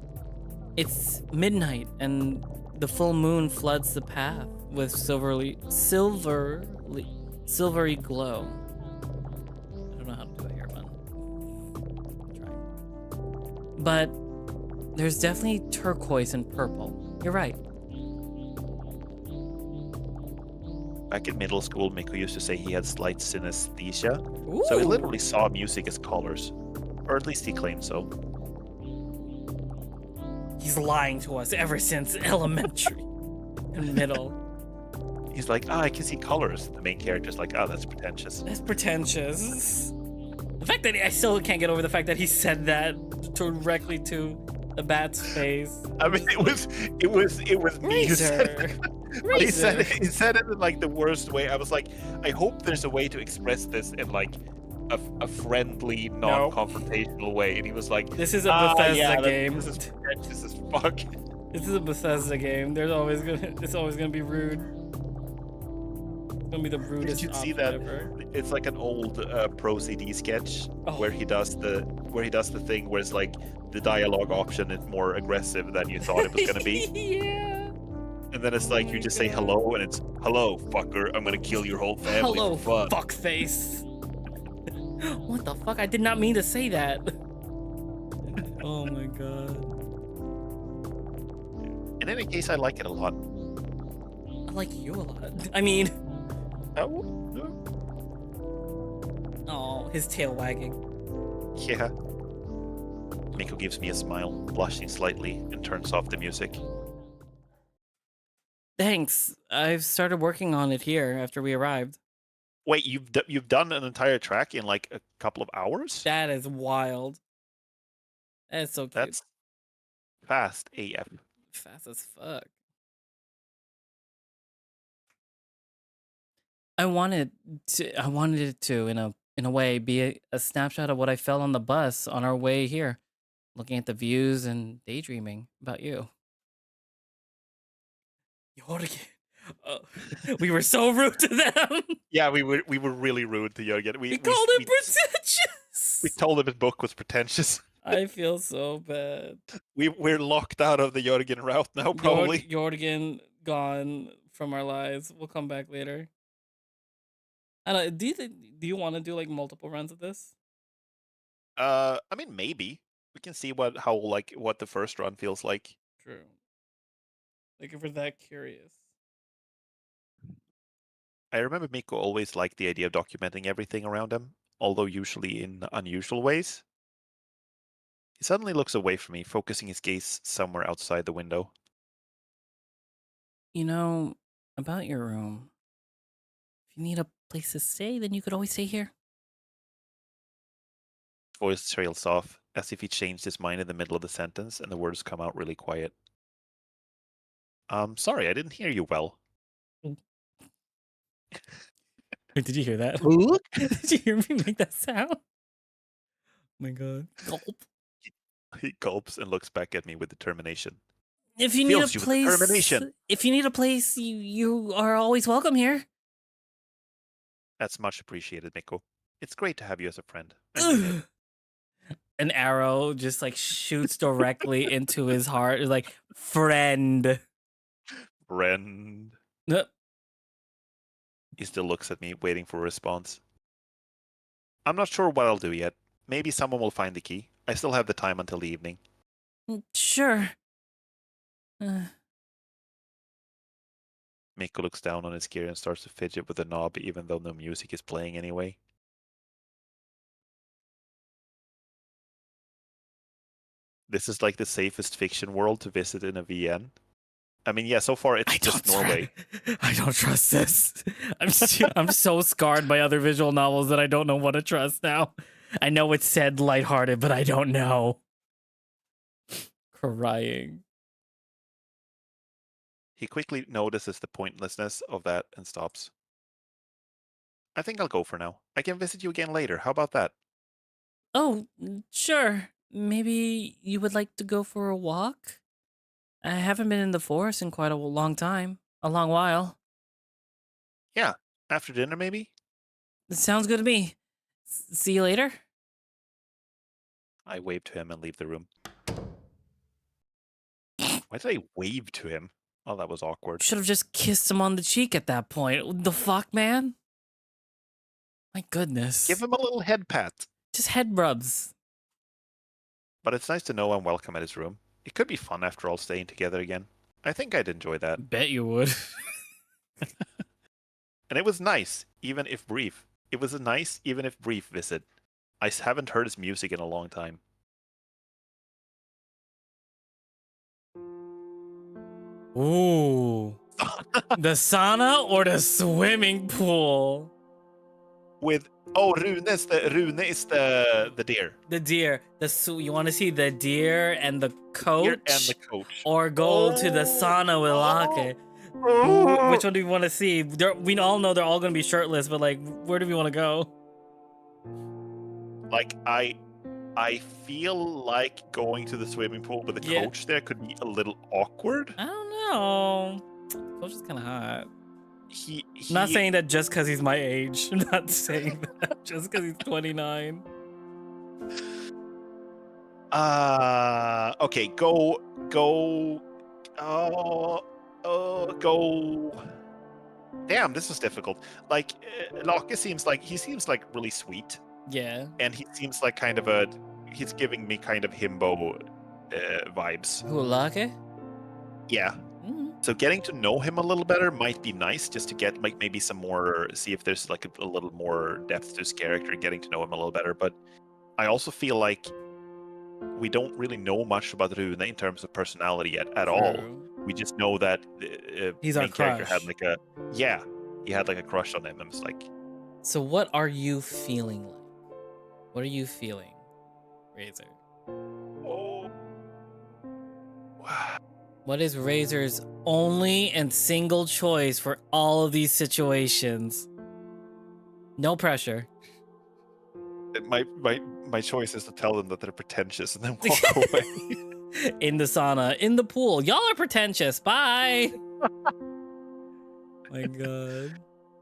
It's midnight, and the full moon floods the path with silvery glow. I don't know how to do it here, but try. But there's definitely turquoise and purple. You're right. Back in middle school, Miko used to say he had slight synesthesia, so he Ooh. literally saw music as colors. Or at least he claimed so. He's lying to us ever since elementary and middle. He's like, I can see colors. The main character's like, oh, that's pretentious. That's pretentious. The fact that I still can't get over the fact that he said that directly to the bat's face. I mean, it was me who said it. Razor. But he said it in like the worst way. I was like, I hope there's a way to express this in like a friendly, non-confrontational way. And he was like, This is a Bethesda yeah, game. This is pretentious as fuck. This is a Bethesda game. It's always gonna be rude. It's gonna be the rudest. Did you see that? Ever. It's like an old Pro CD sketch where he does the thing where it's like the dialogue option is more aggressive than you thought it was gonna be. Yeah. And then it's like you just say hello, and it's hello, fucker. I'm gonna kill your whole family. Hello, for fun. fuckface. What the fuck? I did not mean to say that. Oh my god. In any case, I like it a lot. I like you a lot. I mean, oh, his tail wagging. Yeah. Miko gives me a smile, blushing slightly, and turns off the music. Thanks. I've started working on it here after we arrived. Wait, you've done an entire track in like a couple of hours? That is wild. That is so cute. That's fast AF. Fast as fuck. I wanted it to in a way be a snapshot of what I felt on the bus on our way here, looking at the views and daydreaming about you. Jorgen. We were so rude to them. Yeah, we were really rude to Jorgen. We called him pretentious. We told him his book was pretentious. I feel so bad. We're locked out of the Jorgen route now, probably. Jorgen gone from our lives. We'll come back later. I don't. Do you want to do like multiple runs of this? I mean, maybe we can see what the first run feels like. True. Like if we're that curious. I remember Miko always liked the idea of documenting everything around him, although usually in unusual ways. He suddenly looks away from me, focusing his gaze somewhere outside the window. You know, about your room. If you need a place to stay, then you could always stay here. His voice trails off, as if he changed his mind in the middle of the sentence, and the words come out really quiet. Sorry, I didn't hear you well. Wait, did you hear that? Did you hear me make that sound? Oh my god. Gulp. He gulps and looks back at me with determination. If you need a place, you are always welcome here. That's much appreciated, Miko. It's great to have you as a friend. An arrow just like shoots directly into his heart. It's like, friend. Friend. He still looks at me, waiting for a response. I'm not sure what I'll do yet. Maybe someone will find the key. I still have the time until the evening. Sure. Miko looks down on his gear and starts to fidget with the knob, even though no music is playing anyway. This is like the safest fiction world to visit in a VN. I mean, yeah, so far it's just Norway. I don't trust this. I'm so scarred by other visual novels that I don't know what to trust now. I know it said lighthearted, but I don't know. Crying. He quickly notices the pointlessness of that and stops. I think I'll go for now. I can visit you again later. How about that? Oh, sure. Maybe you would like to go for a walk? I haven't been in the forest in quite a long time. A long while. Yeah, after dinner maybe? Sounds good to me. See you later. I wave to him and leave the room. Why did I wave to him? Oh, that was awkward. Should have just kissed him on the cheek at that point. The fuck, man? My goodness. Give him a little head pat. Just head rubs. But it's nice to know I'm welcome at his room. It could be fun after all staying together again. I think I'd enjoy that. Bet you would. And it was nice, even if brief. It was a nice, even if brief visit. I haven't heard his music in a long time. Ooh. The sauna or the swimming pool? With Rune is the deer. The deer. You want to see the deer and the coach? Deer and the coach. Or go to the sauna with Lake? Which one do we want to see? We all know they're all going to be shirtless, but like, where do we want to go? Like, I feel like going to the swimming pool with a coach there could be a little awkward. I don't know. The coach is kind of hot. He not saying that just because he's my age. I'm not saying that just because he's 29. Okay, go. Damn, this is difficult. Like, Locke seems like really sweet. Yeah. And he seems like he's giving me kind of himbo vibes. Who, Locke? Yeah. So getting to know him a little better might be nice, just to get like maybe some more, see if there's like a little more depth to his character, getting to know him a little better. But I also feel like we don't really know much about Rune in terms of personality yet at all. We just know that he's our character crush. had he had like a crush on him, and it's like. So what are you feeling like? What are you feeling, Razor? Oh. What is Razor's only and single choice for all of these situations? No pressure. My choice is to tell them that they're pretentious and then walk away. In the sauna, in the pool. Y'all are pretentious. Bye. My God.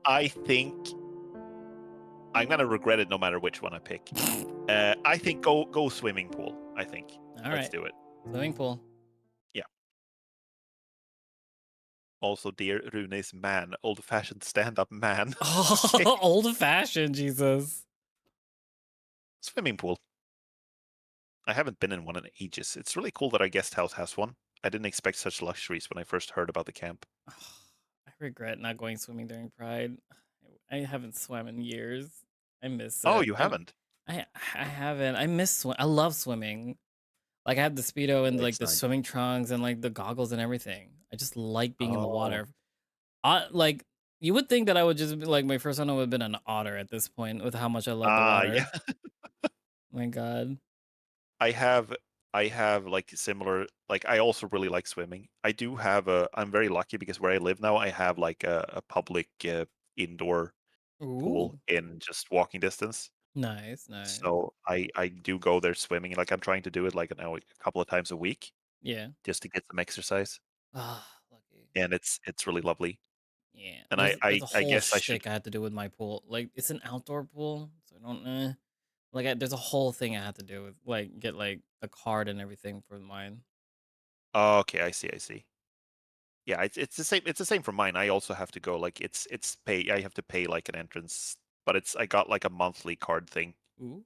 I think I'm gonna regret it no matter which one I pick. I think go swimming pool. I think. Let's do it. Swimming pool. Yeah. Also, dear Rune's man, old-fashioned stand-up man. Oh, old-fashioned, Jesus. Swimming pool. I haven't been in one in ages. It's really cool that our guest house has one. I didn't expect such luxuries when I first heard about the camp. I regret not going swimming during Pride. I haven't swam in years. I miss it. Oh, you haven't? I haven't. I miss swim. I love swimming. Like I have the Speedo and like the swimming trunks and like the goggles and everything. I just like being in the water. Like you would think that I would just be like my first one would have been an otter at this point with how much I love the water. Yeah. My God. I have like similar, like I also really like swimming. I'm very lucky because where I live now, I have like a public indoor pool in just walking distance. Nice. So I do go there swimming. Like I'm trying to do it like now a couple of times a week. Yeah. Just to get some exercise. Lucky. And it's really lovely. Yeah. And there's I guess I should. I had to do with my pool. Like it's an outdoor pool, so I don't like there's a whole thing I had to do with like get like the card and everything for mine. Oh, okay, I see. Yeah, it's the same. It's the same for mine. I also have to go. Like it's pay. I have to pay like an entrance, but I got like a monthly card thing. Ooh.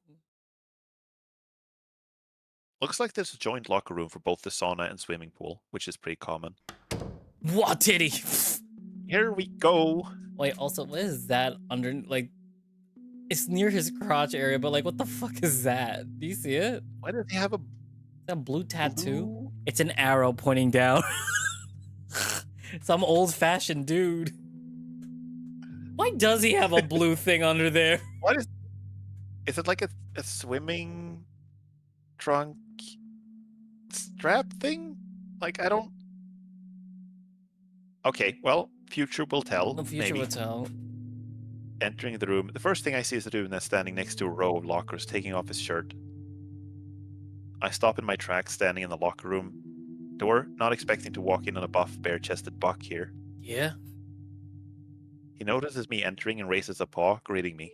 Looks like there's a joint locker room for both the sauna and swimming pool, which is pretty common. What titty? Here we go. Wait, also, what is that under? Like, it's near his crotch area, but like, what the fuck is that? Do you see it? Why does he have a blue tattoo? It's an arrow pointing down. Some old-fashioned dude. Why does he have a blue thing under there? What is it like a swimming trunk strap thing? Like, I don't... Okay, well, future will tell. The future maybe. will tell. Entering the room, the first thing I see is a dude that's standing next to a row of lockers, taking off his shirt. I stop in my tracks, standing in the locker room door, not expecting to walk in on a buff, bare-chested buck here. Yeah. He notices me entering and raises a paw, greeting me.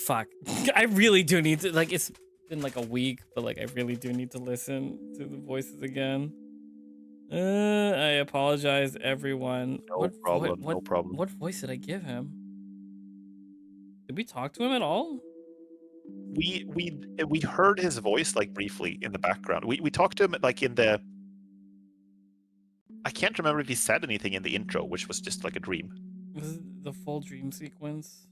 Fuck. I really do need to, like, it's been like a week, but like I really do need to listen to the voices again. I apologize, everyone. No problem. What voice did I give him? Did we talk to him at all? We heard his voice like briefly in the background. We talked to him like in the... I can't remember if he said anything in the intro, which was just like a dream. Was it the full dream sequence?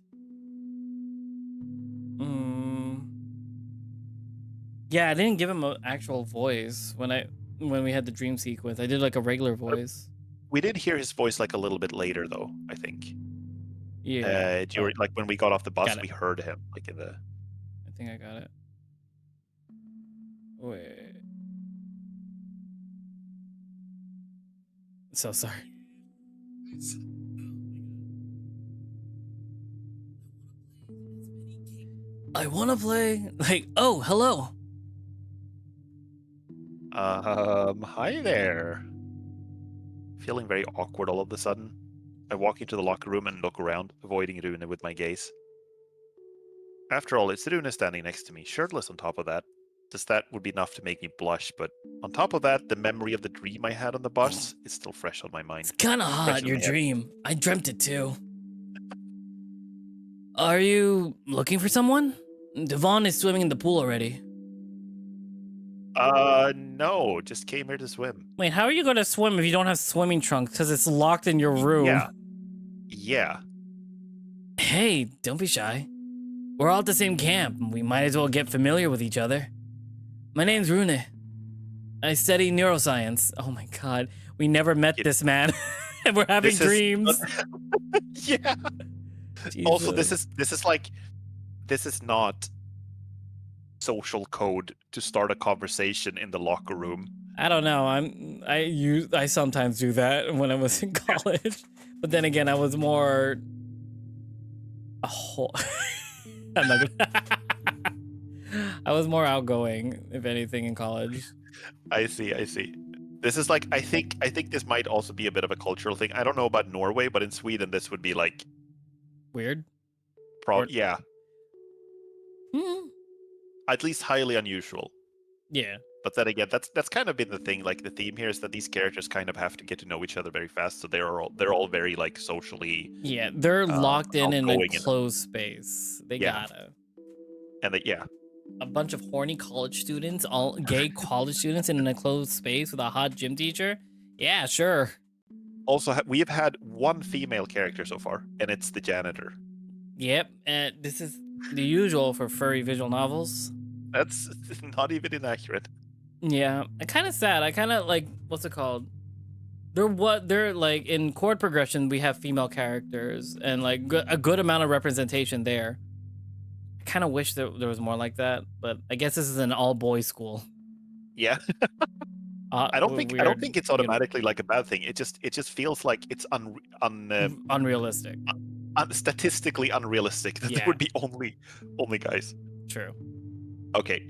Yeah, I didn't give him an actual voice when we had the dream sequence. I did like a regular voice. We did hear his voice like a little bit later, though, I think. Yeah. During, like when we got off the bus, we heard him like in the... I think I got it. Wait. So sorry. I wanna play. Like, oh, hello. Hi there. Feeling very awkward all of a sudden. I walk into the locker room and look around, avoiding Rune with my gaze. After all, it's Rune standing next to me, shirtless on top of that. Just that would be enough to make me blush, but on top of that, the memory of the dream I had on the bus is still fresh on my mind. It's kinda hot, your dream. I dreamt it too. Are you looking for someone? Devon is swimming in the pool already. No, just came here to swim. Wait, how are you gonna swim if you don't have swimming trunks? Because it's locked in your room. Yeah. Hey, don't be shy. We're all at the same camp. We might as well get familiar with each other. My name's Rune. I study neuroscience. Oh my god, we never met this man, and we're having dreams. Yeah. Jesus. Also, this is not social code to start a conversation in the locker room. I don't know. I sometimes do that when I was in college, but then again, I was more. I'm not gonna. I was more outgoing, if anything, in college. I see. This is like I think this might also be a bit of a cultural thing. I don't know about Norway, but in Sweden, this would be like weird. Yeah. At least highly unusual. Yeah. But then again, that's kind of been the thing. Like the theme here is that these characters kind of have to get to know each other very fast, so they're all very like socially. Yeah, they're locked in a closed space. They gotta. And a bunch of horny college students, all gay college students in a closed space with a hot gym teacher. Yeah, sure. Also, we have had one female character so far, and it's the janitor. Yep, and this is the usual for furry visual novels. That's not even inaccurate. Yeah, I'm kind of sad. I kind of like, what's it called? They're like in chord progression. We have female characters and like a good amount of representation there. I kind of wish there was more like that, but I guess this is an all boys school. Yeah. I don't think it's automatically like a bad thing. It just feels like it's unrealistic. Statistically unrealistic that there would be only guys. True. Okay.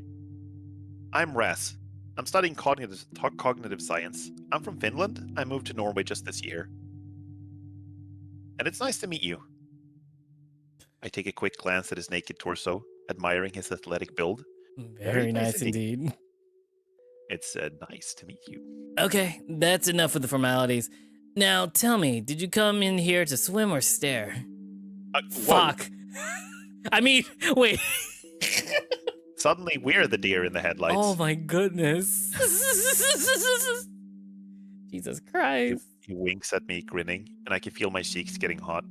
I'm Ras. I'm studying cognitive science. I'm from Finland. I moved to Norway just this year. And it's nice to meet you. I take a quick glance at his naked torso, admiring his athletic build. Very nice indeed. It's nice to meet you. Okay, that's enough with the formalities. Now tell me, did you come in here to swim or stare? Fuck. I mean, wait. Suddenly we're the deer in the headlights. Oh my goodness. Jesus Christ. He winks at me, grinning, and I can feel my cheeks getting hot.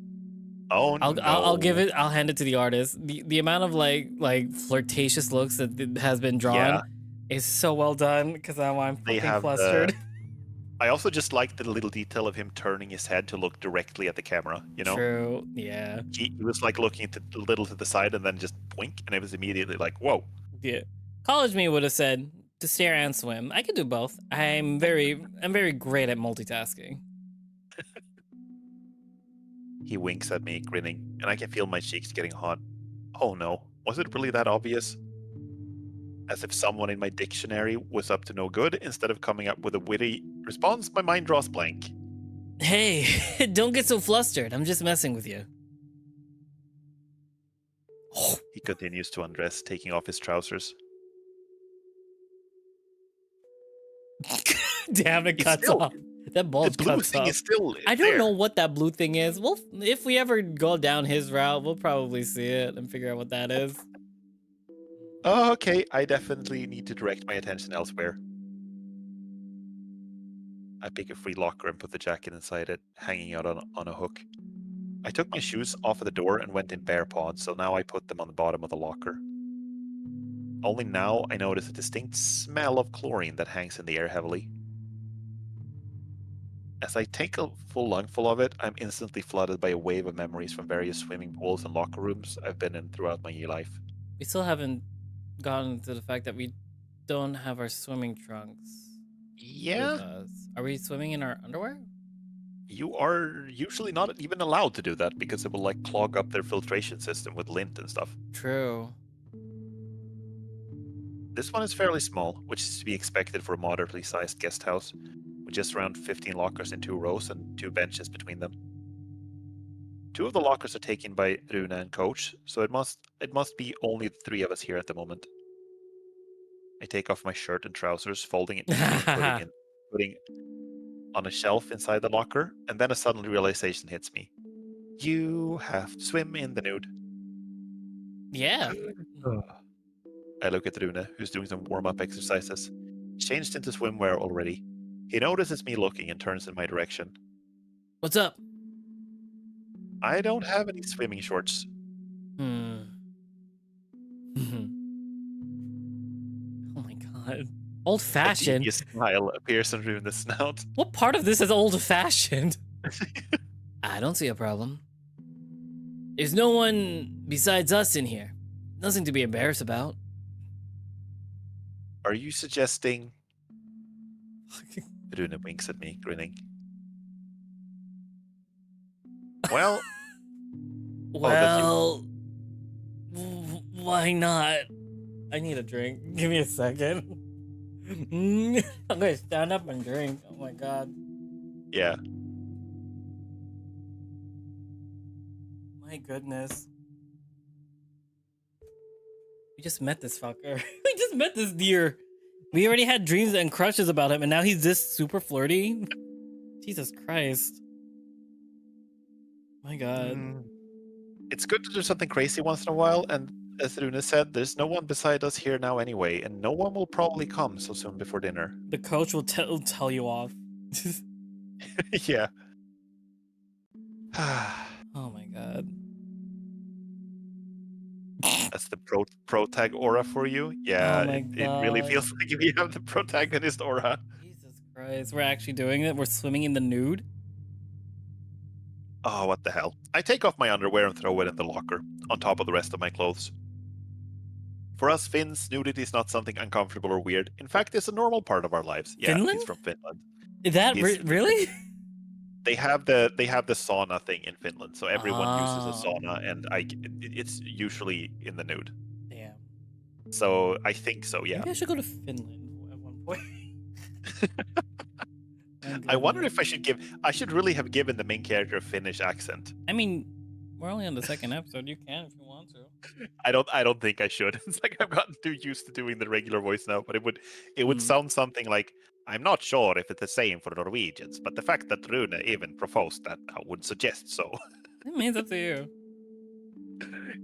Oh no. I'll hand it to the artist. The amount of like flirtatious looks that has been drawn is so well done because I'm fucking flustered. I also just like the little detail of him turning his head to look directly at the camera, you know? True. Yeah. He was like looking a little to the side and then just blink, and it was immediately like, whoa. Yeah. College me would have said to stare and swim. I can do both. I'm very great at multitasking. He winks at me, grinning, and I can feel my cheeks getting hot. Oh no, was it really that obvious? As if someone in my dictionary was up to no good, instead of coming up with a witty response, my mind draws blank. Hey, don't get so flustered. I'm just messing with you. He continues to undress, taking off his trousers. Damn, it It's cuts still- off. That bulge The blue cuts thing off. is still I don't there. know what that blue thing is. Well, if we ever go down his route, we'll probably see it and figure out what that is. Oh, okay, I definitely need to direct my attention elsewhere. I pick a free locker and put the jacket inside it, hanging out on a hook. I took my shoes off of the door and went in bare paws, so now I put them on the bottom of the locker. Only now I notice a distinct smell of chlorine that hangs in the air heavily. As I take a full lungful of it, I'm instantly flooded by a wave of memories from various swimming pools and locker rooms I've been in throughout my life. We still haven't gotten to the fact that we don't have our swimming trunks Yeah, with us. Are we swimming in our underwear? you are usually not even allowed to do that because it will like clog up their filtration system with lint and stuff. True. This one is fairly small, which is to be expected for a moderately sized guest house, with just around 15 lockers in 2 rows and 2 benches between them. 2 of the lockers are taken by Rune and Coach, so it must be only the 3 of us here at the moment. I take off my shirt and trousers, folding it neatly and putting on a shelf inside the locker, and then a sudden realization hits me. You have to swim in the nude. Yeah. I look at Rune, who's doing some warm-up exercises. He's changed into swimwear already. He notices me looking and turns in my direction. What's up? I don't have any swimming shorts. Oh my god. Old A fashioned. devious smile appears on Rune's snout. What part of this is old fashioned? I don't see a problem. There's no one besides us in here. Nothing to be embarrassed about. Are you suggesting... Rune winks at me, grinning. Well... Well, why not? I need a drink. Give me a second. I'm gonna stand up and drink. Oh my god. Yeah. My goodness. We just met this fucker. We just met this deer. We already had dreams and crushes about him, and now he's this super flirty. Jesus Christ. My god. It's good to do something crazy once in a while, and as Rune said, there's no one beside us here now anyway, and no one will probably come so soon before dinner. The coach will tell you off. Yeah. Oh my god. That's the pro tag aura for you. Yeah, Oh my it really God. feels like we have the protagonist aura. Jesus Christ. We're actually doing it? We're swimming in the nude? Oh, what the hell. I take off my underwear and throw it in the locker, on top of the rest of my clothes. For us Finns, nudity is not something uncomfortable or weird. In fact, it's a normal part of our lives. Yeah, Finland? he's from Finland. Is that He's- really? They have the sauna thing in Finland, so everyone uses a Oh. sauna, and it's usually in the nude. Damn. So I think so. Yeah. Maybe I should go to Finland at one point. I wonder if I should really have given the main character a Finnish accent. I mean, we're only on the second episode. You can if you want to. I don't think I should. It's like I've gotten too used to doing the regular voice now, but it would sound something like, I'm not sure if it's the same for Norwegians, but the fact that Rune even proposed that I would suggest so. It means up to you.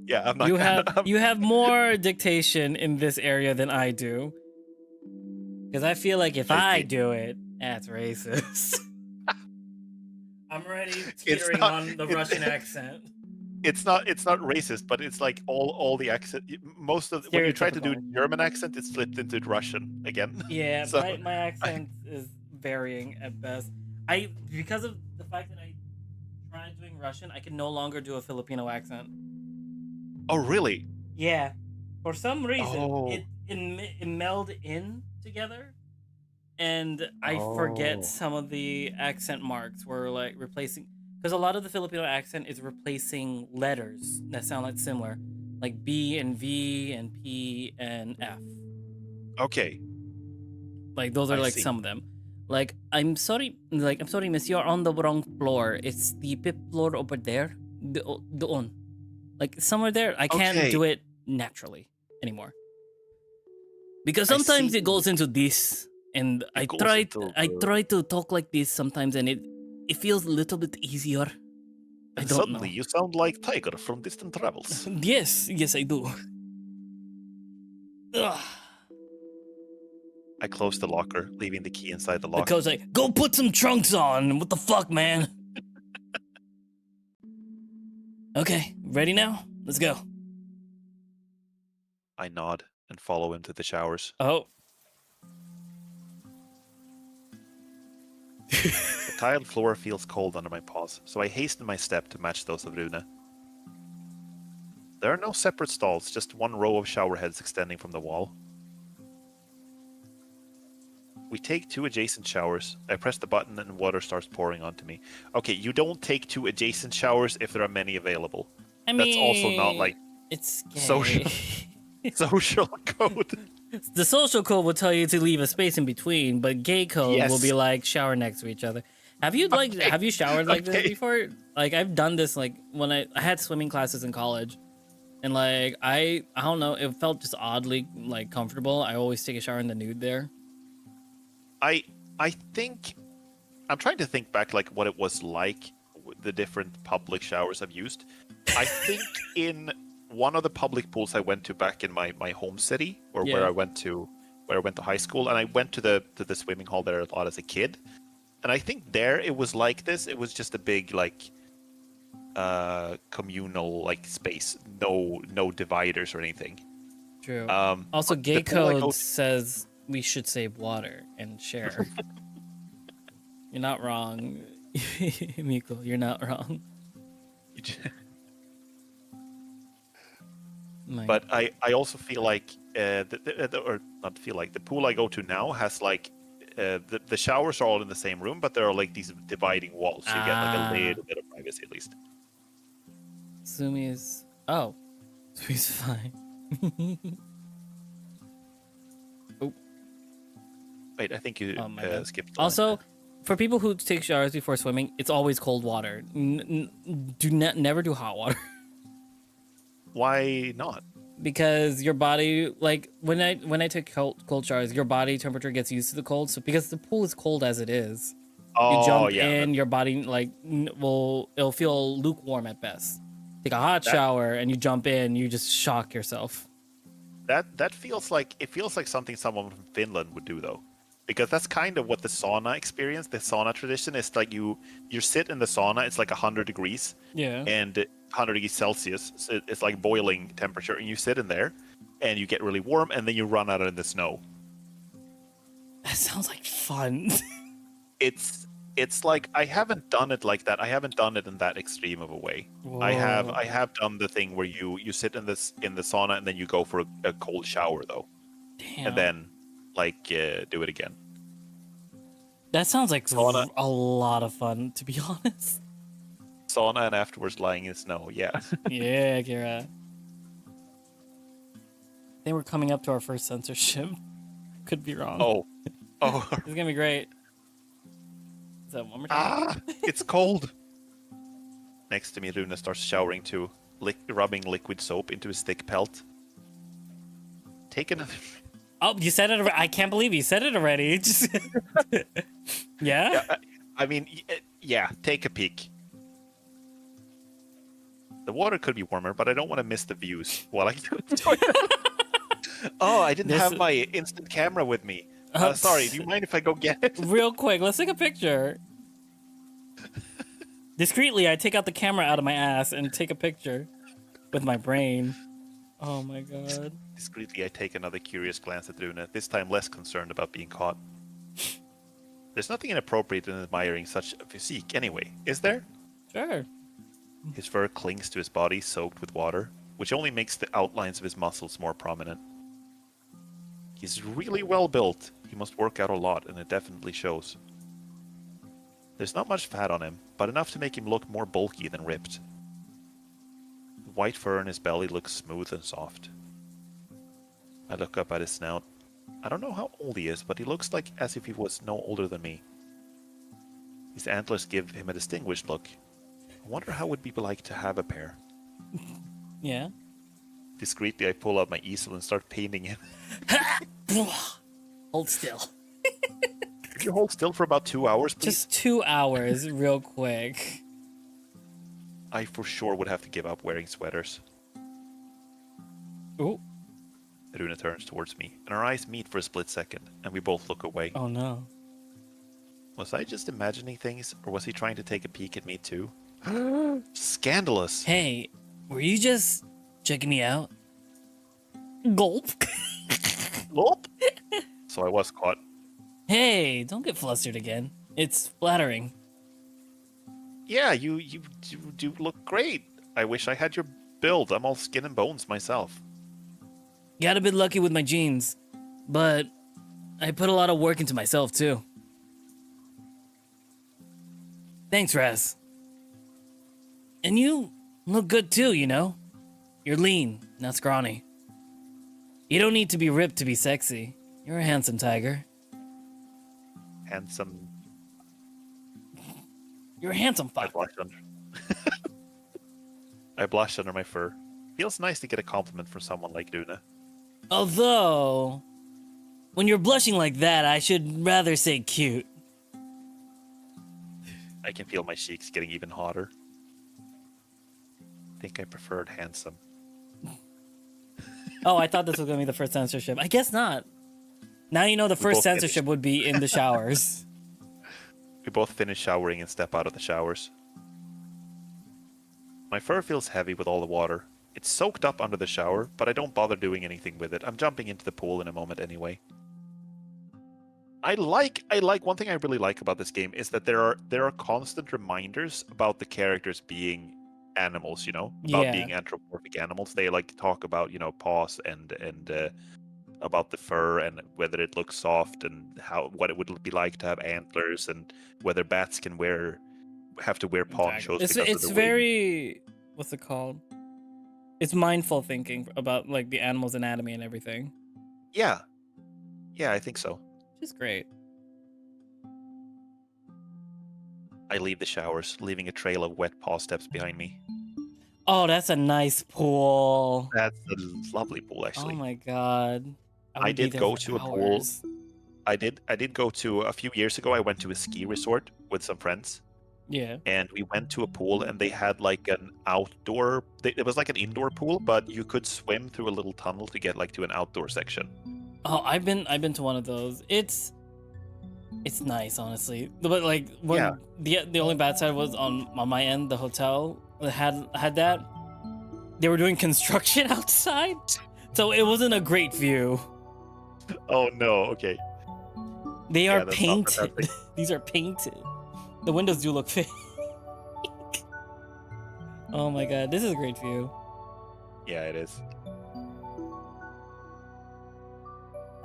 Yeah, I'm not. You have more dictation in this area than I do. Because I feel like if I do it, that's racist. I'm already teetering on the Russian accent. It's not racist, but it's like all the accent. Most of when you try to do Stereotypical. German accent, it's flipped into Russian again. Yeah, So- my accent is varying at best. Because of the fact that I tried doing Russian, I can no longer do a Filipino accent. Oh, really? Yeah, for some reason Oh. it meld in together, and I forget Oh. some of the accent marks were like replacing, because a lot of the Filipino accent is replacing letters that sound like similar, like B and V and P and F. Okay. Like those are I like see. some of them. Like I'm sorry, miss, you're on the wrong floor. It's the fifth floor over there. Doon. Like somewhere there. I can't Okay. do it naturally anymore. Because I sometimes see. it goes into this, and It goes into I try to talk like this sometimes, and it feels a little bit easier. I and don't suddenly know. you sound like Tiger from Distant Travels. Yes, I do. Ugh. I closed the locker, leaving the key inside the The lock. coach like, go put some trunks on. What the fuck, man? Okay, ready now? Let's go. I nod and follow him to the showers. Oh. The tiled floor feels cold under my paws, so I hasten my step to match those of Rune. There are no separate stalls, just one row of shower heads extending from the wall. We take 2 adjacent showers. I press the button and water starts pouring onto me. Okay, you don't take 2 adjacent showers if there are many available. I mean, That's also not like it's gay. social code. The social code will tell you to leave a space in between, but gay code will be Yes. like shower next to each other. Have you Okay. have you showered like this Okay. before? Like I've done this like when I had swimming classes in college, and like I don't know, it felt just oddly like comfortable. I always take a shower in the nude there. I think I'm trying to think back like what it was like with the different public showers I've used. I think in one of the public pools I went to back in my home city, or Yeah. where I went to high school, and I went to the swimming hall there a lot as a kid. And I think there it was like this. It was just a big like communal like space, no dividers or anything. True. Um, Also, but gay the pool I go code to- says we should save water and share. You're not wrong, Miko. You're not wrong. But I also feel like or not feel like the pool I go to now has like the showers are all in the same room, but there are like these dividing walls, so you get like a little bit of privacy at least. Sumi is Sumi's fine. Oh, Wait, I think you oh my God. skipped. the line. Also, for people who take showers before swimming, it's always cold water. Never do hot water. Why not? Because your body, like when I take cold showers, your body temperature gets used to the cold. So because the pool is cold as it is, Oh, you jump yeah, in, your body like it'll feel lukewarm at best. Take a hot shower and you jump in, you just shock yourself. That feels like something someone from Finland would do though, because that's kind of what the sauna experience, the sauna tradition is like. You sit in the sauna, it's like 100 degrees, Yeah. and 100 degrees Celsius, so it's like boiling temperature, and you sit in there, and you get really warm, and then you run out in the snow. That sounds like fun. It's like I haven't done it like that. I haven't done it in that extreme of a way. I have done the thing where you sit in the sauna and then you go for a cold shower though. Damn. And then like do it again. That sounds like Sauna. a lot of fun, to be honest. Sauna and afterwards lying in snow. Yeah. Yeah, Kira. They were coming up to our first censorship. Could be wrong. Oh. This is gonna be great. Is that one more time? It's cold. Next to me, Rune starts showering too, rubbing liquid soap into his thick pelt. Take another. Oh, you said it. I can't believe you said it already. Just... yeah? I mean, yeah. Take a peek. The water could be warmer, but I don't want to miss the views while I do it. Oh, I didn't have my instant camera with me. Sorry, do you mind if I go get it? Real quick, let's take a picture. Discreetly, I take out the camera out of my ass and take a picture with my brain. Oh my God. Discreetly, I take another curious glance at Rune, this time less concerned about being caught. There's nothing inappropriate in admiring such a physique anyway, is there? Sure. His fur clings to his body soaked with water, which only makes the outlines of his muscles more prominent. He's really well built. He must work out a lot, and it definitely shows. There's not much fat on him, but enough to make him look more bulky than ripped. The white fur on his belly looks smooth and soft. I look up at his snout. I don't know how old he is, but he looks like as if he was no older than me. His antlers give him a distinguished look. I wonder how it would be like to have a pair. Yeah. Discreetly, I pull out my easel and start painting him. Hold still. Could you hold still for about 2 hours, please? Just 2 hours, real quick. I for sure would have to give up wearing sweaters. Ooh. Runa turns towards me, and our eyes meet for a split second, and we both look away. Oh no. Was I just imagining things, or was he trying to take a peek at me too? Scandalous! Hey, were you just checking me out? Gulp. Lop! So I was caught. Hey, don't get flustered again. It's flattering. Yeah, you do look great. I wish I had your build. I'm all skin and bones myself. Got a bit lucky with my genes, but I put a lot of work into myself too. Thanks, Raz. And you look good too, you know? You're lean, not scrawny. You don't need to be ripped to be sexy. You're a handsome tiger. Handsome. You're a handsome I fuck. blushed under. I blushed under my fur. Feels nice to get a compliment from someone like Luna. Although, when you're blushing like that, I should rather say cute. I can feel my cheeks getting even hotter. I think I preferred handsome. Oh, I thought this was gonna be the first censorship. I guess not. Now you know the first both finished. censorship would be in the showers. We both finish showering and step out of the showers. My fur feels heavy with all the water. It's soaked up under the shower, but I don't bother doing anything with it. I'm jumping into the pool in a moment anyway. I like one thing I really like about this game is that there are constant reminders about the characters being animals, you know, about Yeah. being anthropomorphic animals. They like to talk about, you know, paws and about the fur and whether it looks soft and what it would be like to have antlers and whether bats can have to wear ponchos. It's because of the wing. very, what's it called? It's mindful thinking about like the animal's anatomy and everything. Yeah, I think so. Which is great. I leave the showers, leaving a trail of wet paw steps behind me. Oh, that's a nice pool. That's a lovely pool, actually. Oh my god. I would be did there go for to a pool. hours. I did go to a few years ago. I went to a ski resort with some friends, Yeah. and we went to a pool, and they had like an outdoor. It was like an indoor pool, but you could swim through a little tunnel to get like to an outdoor section. Oh, I've been to one of those. It's nice, honestly. But like when the only bad side was on my end, the hotel that had that. They were doing construction outside, so it wasn't a great view. Oh no! Okay. They are that's not painted. fantastic. These are painted. The windows do look fake. Oh my god, this is a great view. Yeah, it is.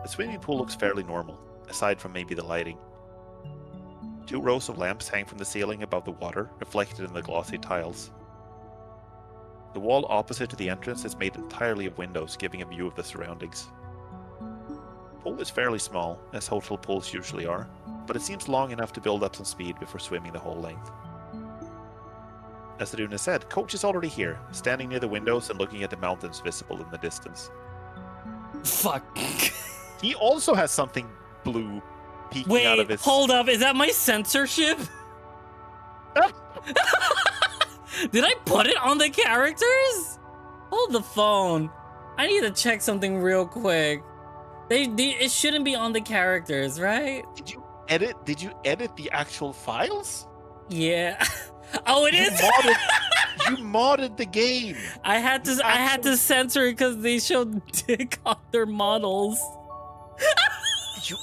The swimming pool looks fairly normal, aside from maybe the lighting. 2 rows of lamps hang from the ceiling above the water, reflected in the glossy tiles. The wall opposite to the entrance is made entirely of windows, giving a view of the surroundings. The pool is fairly small, as hotel pools usually are, but it seems long enough to build up some speed before swimming the whole length. As Runa said, Coach is already here, standing near the windows and looking at the mountains visible in the distance. Fuck. He also has something blue peeking out of Wait, his... hold up. Is that my censorship? Did I put it on the characters? Hold the phone. I need to check something real quick. It shouldn't be on the characters, right? Did you edit the actual files? Yeah. Oh, it is. You modded the game. I had to censor it because they showed dick on their models. You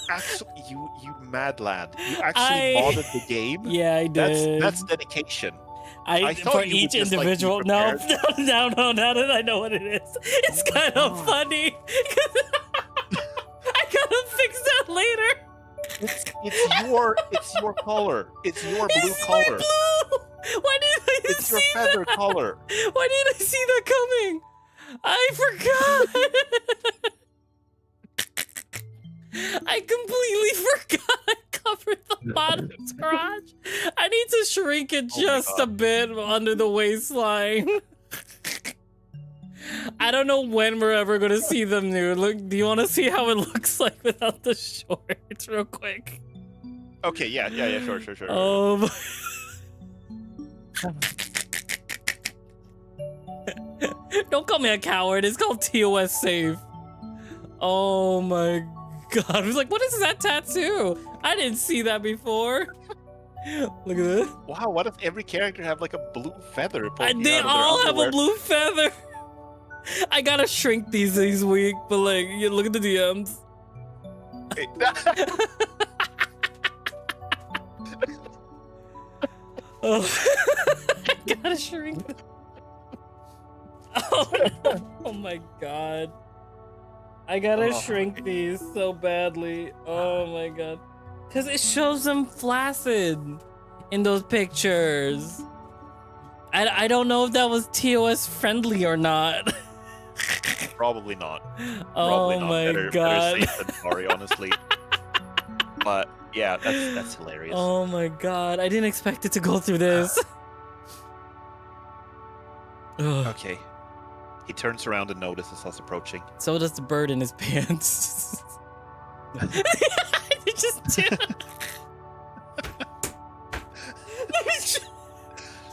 mad lad. You actually modded the game? Yeah, I did. That's dedication. I thought for you would each just, like, be individual. No, prepared. no. Now that I know what it is, it's Oh my kind of God. funny. I gotta fix that later. It's your color. It's your blue It's my color. blue. Why didn't I It's see your feather that? color. Why didn't I see that coming? I forgot. I completely forgot I covered the bottom's crotch. I need to shrink it just a bit under the waistline. I don't know when we're ever gonna see them nude. Look, do you want to see how it looks like without the shorts, real quick? Okay, yeah, sure. Don't call me a coward. It's called TOS safe. Oh my God. I was like, what is that tattoo? I didn't see that before. Look at this. Wow, what if every character have like a blue feather? They all have a blue feather. I gotta shrink these week, but like, you look at the DMs. Oh, I gotta shrink them. Oh, no. Oh my God. I gotta shrink these so badly. Oh my God. Because it shows them flaccid in those pictures. I don't know if that was TOS friendly or not. Probably not. Oh my God. Better safe than sorry, honestly. But yeah, that's hilarious. Oh my God. I didn't expect it to go through this. Okay. He turns around and notices us approaching. So does the bird in his pants. They just do.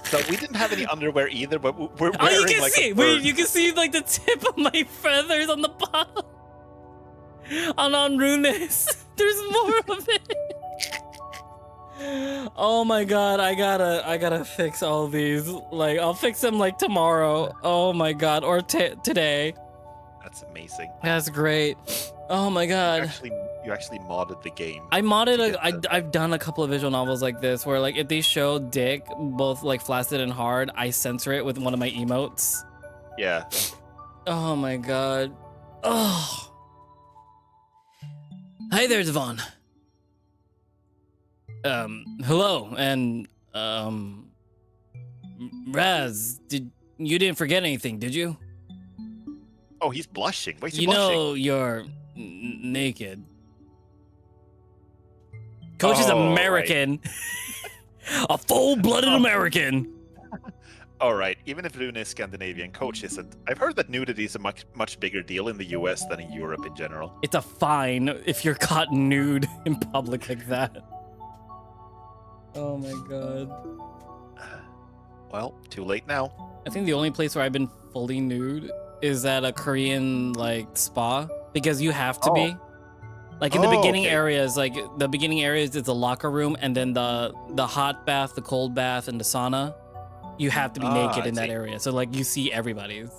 So we didn't have any underwear either, but we're wearing you can like see. a bird. Wait, you can see like the tip of my feathers on the bottom. On Runes. There's more of it. Oh my God, I gotta fix all these. Like, I'll fix them like tomorrow. Oh my God, or today. That's amazing. That's great. Oh my God. You actually modded the game. I modded I've done a couple of visual novels like this where like if they show dick both like flaccid and hard, I censor it with one of my emotes. Yeah. Oh my God. Oh. Hi there, Devon. Hello, and Raz, you didn't forget anything, did you? Oh, he's blushing. Why is he You blushing? know you're naked. Coach is American. Right. A full-blooded American. All right, even if Rune is Scandinavian, Coach isn't. I've heard that nudity is a much bigger deal in the US than in Europe in general. It's a fine if you're caught nude in public like that. Oh my God. Well, too late now. I think the only place where I've been fully nude is at a Korean like spa because you have to be. Like in the beginning areas, like the beginning areas is the locker room and then the hot bath, the cold bath, and the sauna. You have to be naked in that area. So like you see everybody's.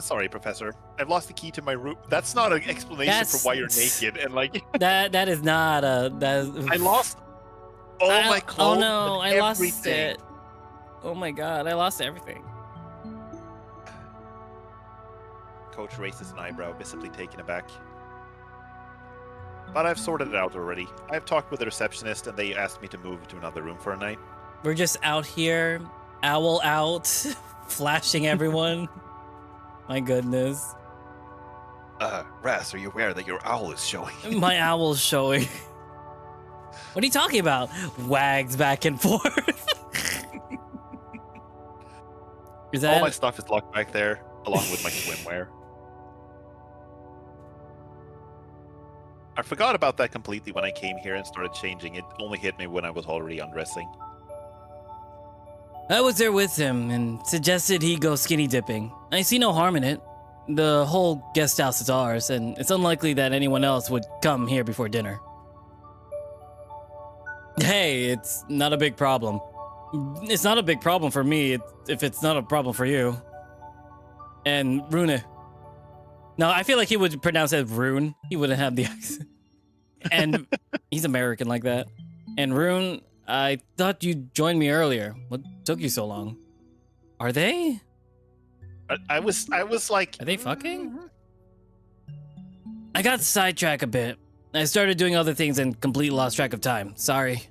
Sorry, Professor. I've lost the key to my room. That's not an explanation for why you're naked and like that is not a I lost all my clothes. Oh no, I lost everything. it. Oh my God, I lost everything. Coach raises an eyebrow, visibly taken aback. But I've sorted it out already. I've talked with the receptionist and they asked me to move to another room for a night. We're just out here, owl out, flashing everyone. My goodness. Raz, are you aware that your owl is showing? My owl's showing. What are you talking about? Wags back and forth. Is that... All my stuff is locked back there, along with my swimwear. I forgot about that completely when I came here and started changing. It only hit me when I was already undressing. I was there with him and suggested he go skinny dipping. I see no harm in it. The whole guest house is ours, and it's unlikely that anyone else would come here before dinner. Hey, it's not a big problem. It's not a big problem for me if it's not a problem for you. And Rune, No, I feel like he would pronounce it Rune. He wouldn't have the accent. And he's American like that. And Rune, I thought you joined me earlier. What took you so long? Are they? I was like, Are they fucking? I got sidetracked a bit. I started doing other things and completely lost track of time. Sorry.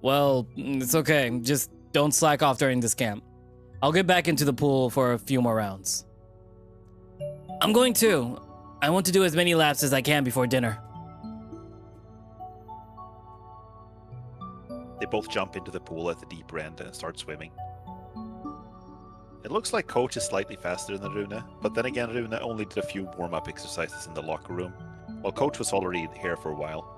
Well, it's okay. Just don't slack off during this camp. I'll get back into the pool for a few more rounds. I'm going too. I want to do as many laps as I can before dinner. They both jump into the pool at the deeper end and start swimming. It looks like Coach is slightly faster than Rune, but then again, Rune only did a few warm-up exercises in the locker room, while Coach was already here for a while.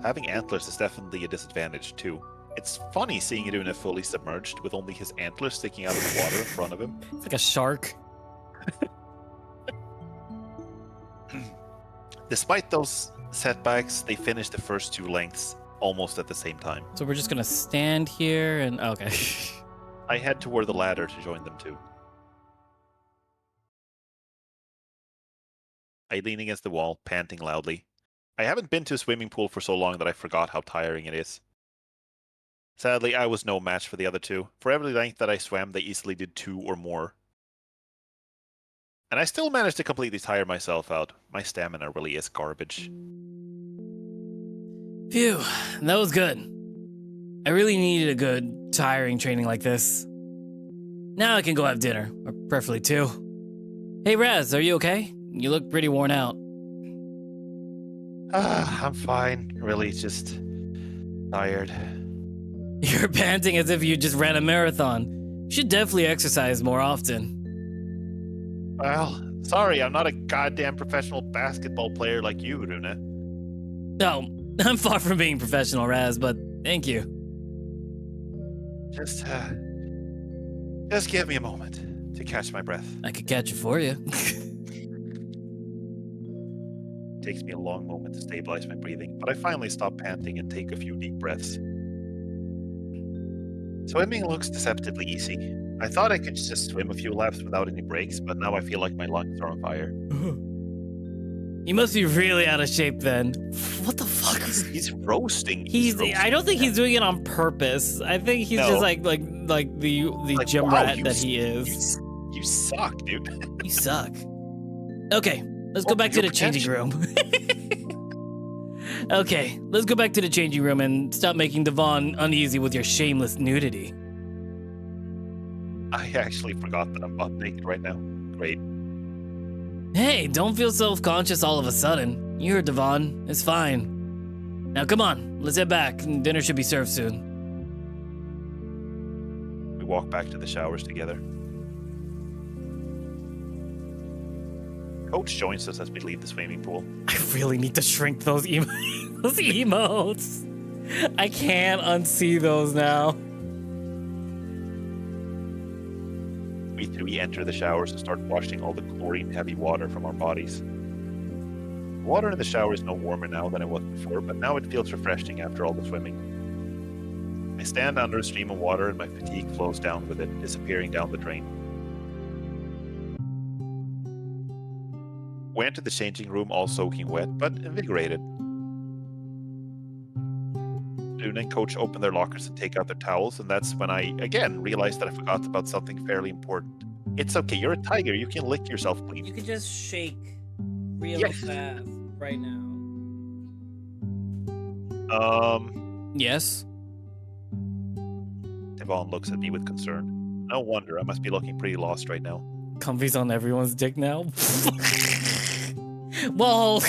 Having antlers is definitely a disadvantage too. It's funny seeing Rune fully submerged with only his antlers sticking out of the water in front of him. It's like a shark. Despite those setbacks, they finished the first 2 lengths almost at the same time. So we're just gonna stand here and okay. I head toward the ladder to join them too. I lean against the wall, panting loudly. I haven't been to a swimming pool for so long that I forgot how tiring it is. Sadly, I was no match for the other two. For every length that I swam, they easily did 2 or more. And I still managed to completely tire myself out. My stamina really is garbage. Phew, that was good. I really needed a good, tiring training like this. Now I can go have dinner, or preferably 2. Hey Raz, are you okay? You look pretty worn out. I'm fine. Really just tired. You're panting as if you just ran a marathon. You should definitely exercise more often. Well, sorry, I'm not a goddamn professional basketball player like you, Rune. No, I'm far from being professional, Raz, but thank you. Just give me a moment to catch my breath. I could catch it for you. It takes me a long moment to stabilize my breathing, but I finally stop panting and take a few deep breaths. Swimming looks deceptively easy. I thought I could just swim a few laps without any breaks, but now I feel like my lungs are on fire. You must be really out of shape then. What the fuck? He's roasting. I don't think he's doing it on purpose. I think he's just like the gym rat that he is. You suck, dude. You suck. Okay, let's go back to the changing room. Okay, let's go back to the changing room and stop making Devon uneasy with your shameless nudity. I actually forgot that I'm butt naked right now. Great. Hey, don't feel self-conscious all of a sudden. You heard Devon. It's fine. Now come on, let's head back. Dinner should be served soon. We walk back to the showers together. Coach joins us as we leave the swimming pool. I really need to shrink those those emotes. I can't unsee those now. We 3 enter the showers and start washing all the chlorine-heavy water from our bodies. The water in the shower is no warmer now than it was before, but now it feels refreshing after all the swimming. I stand under a stream of water and my fatigue flows down with it, disappearing down the drain. We enter the changing room all soaking wet, but invigorated. Rune and Coach open their lockers and take out their towels, and that's when I, again, realized that I forgot about something fairly important. It's okay, you're a tiger, you can lick yourself clean. You can just shake real fast right now. Yes? Devon looks at me with concern. No wonder, I must be looking pretty lost right now. Comfy's on everyone's dick now. Well...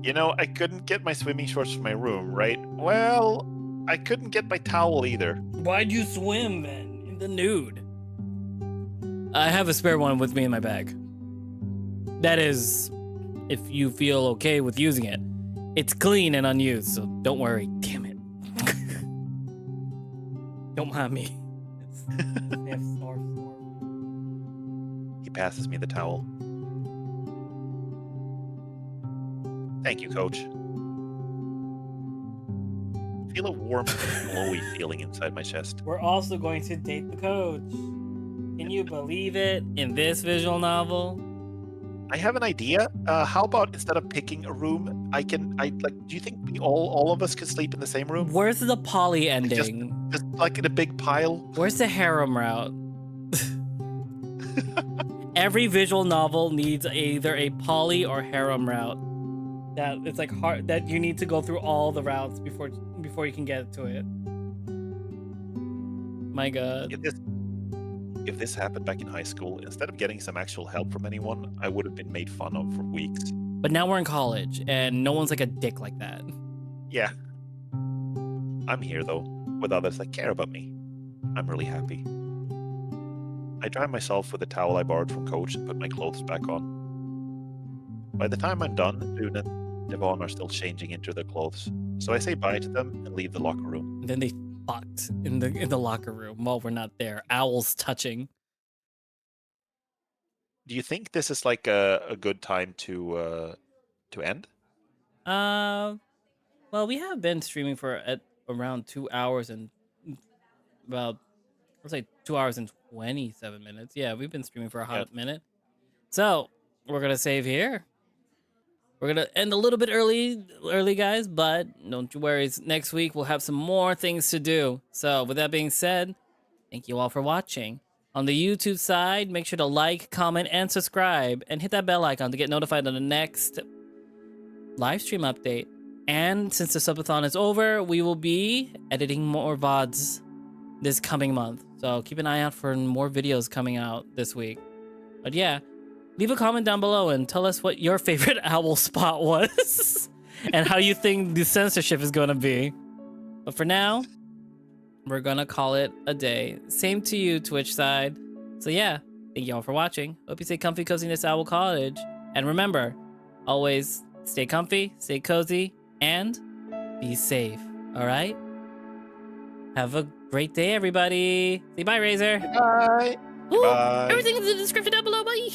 You know, I couldn't get my swimming shorts from my room, right? Well, I couldn't get my towel either. Why'd you swim then? In the nude? I have a spare one with me in my bag. That is, if you feel okay with using it. It's clean and unused, so don't worry. Damn it. Don't mind me. He passes me the towel. Thank you, Coach. I feel a warm, glowy feeling inside my chest. We're also going to date the coach. Can you believe it? In this visual novel? I have an idea. How about instead of picking a room, I like. Do you think all of us could sleep in the same room? Where's the poly Just, ending? just like in a big pile. Where's the harem route? Every visual novel needs either a poly or harem route. That it's like hard that you need to go through all the routes before you can get to it. My God. If this happened back in high school, instead of getting some actual help from anyone, I would have been made fun of for weeks. But now we're in college, and no one's like a dick like that. Yeah. I'm here, though, with others that care about me. I'm really happy. I dry myself with a towel I borrowed from Coach and put my clothes back on. By the time I'm done, June and Devon are still changing into their clothes, so I say bye to them and leave the locker room. And then they fucked in the locker room while we're not there. Owls touching. Do you think this is like a good time to end? Well, we have been streaming for at around 2 hours and about let's say 2 hours and 27 minutes. Yeah, we've been streaming for a hot minute. So we're gonna save here. We're gonna end a little bit early, guys, but don't you worry. Next week we'll have some more things to do. So with that being said, thank you all for watching. On the YouTube side, make sure to like, comment, and subscribe, and hit that bell icon to get notified on the next live stream update. And since the subathon is over, we will be editing more VODs this coming month. So keep an eye out for more videos coming out this week. But yeah, leave a comment down below and tell us what your favorite owl spot was and how you think the censorship is going to be. But for now, we're going to call it a day. Same to you, Twitch side. So yeah, thank you all for watching. Hope you stay comfy, cozy in this owl cottage. And remember, always stay comfy, stay cozy, and be safe. All right? Have a great day, everybody. Say bye, Razor. Bye. Ooh, Bye. everything is in the description down below. Bye.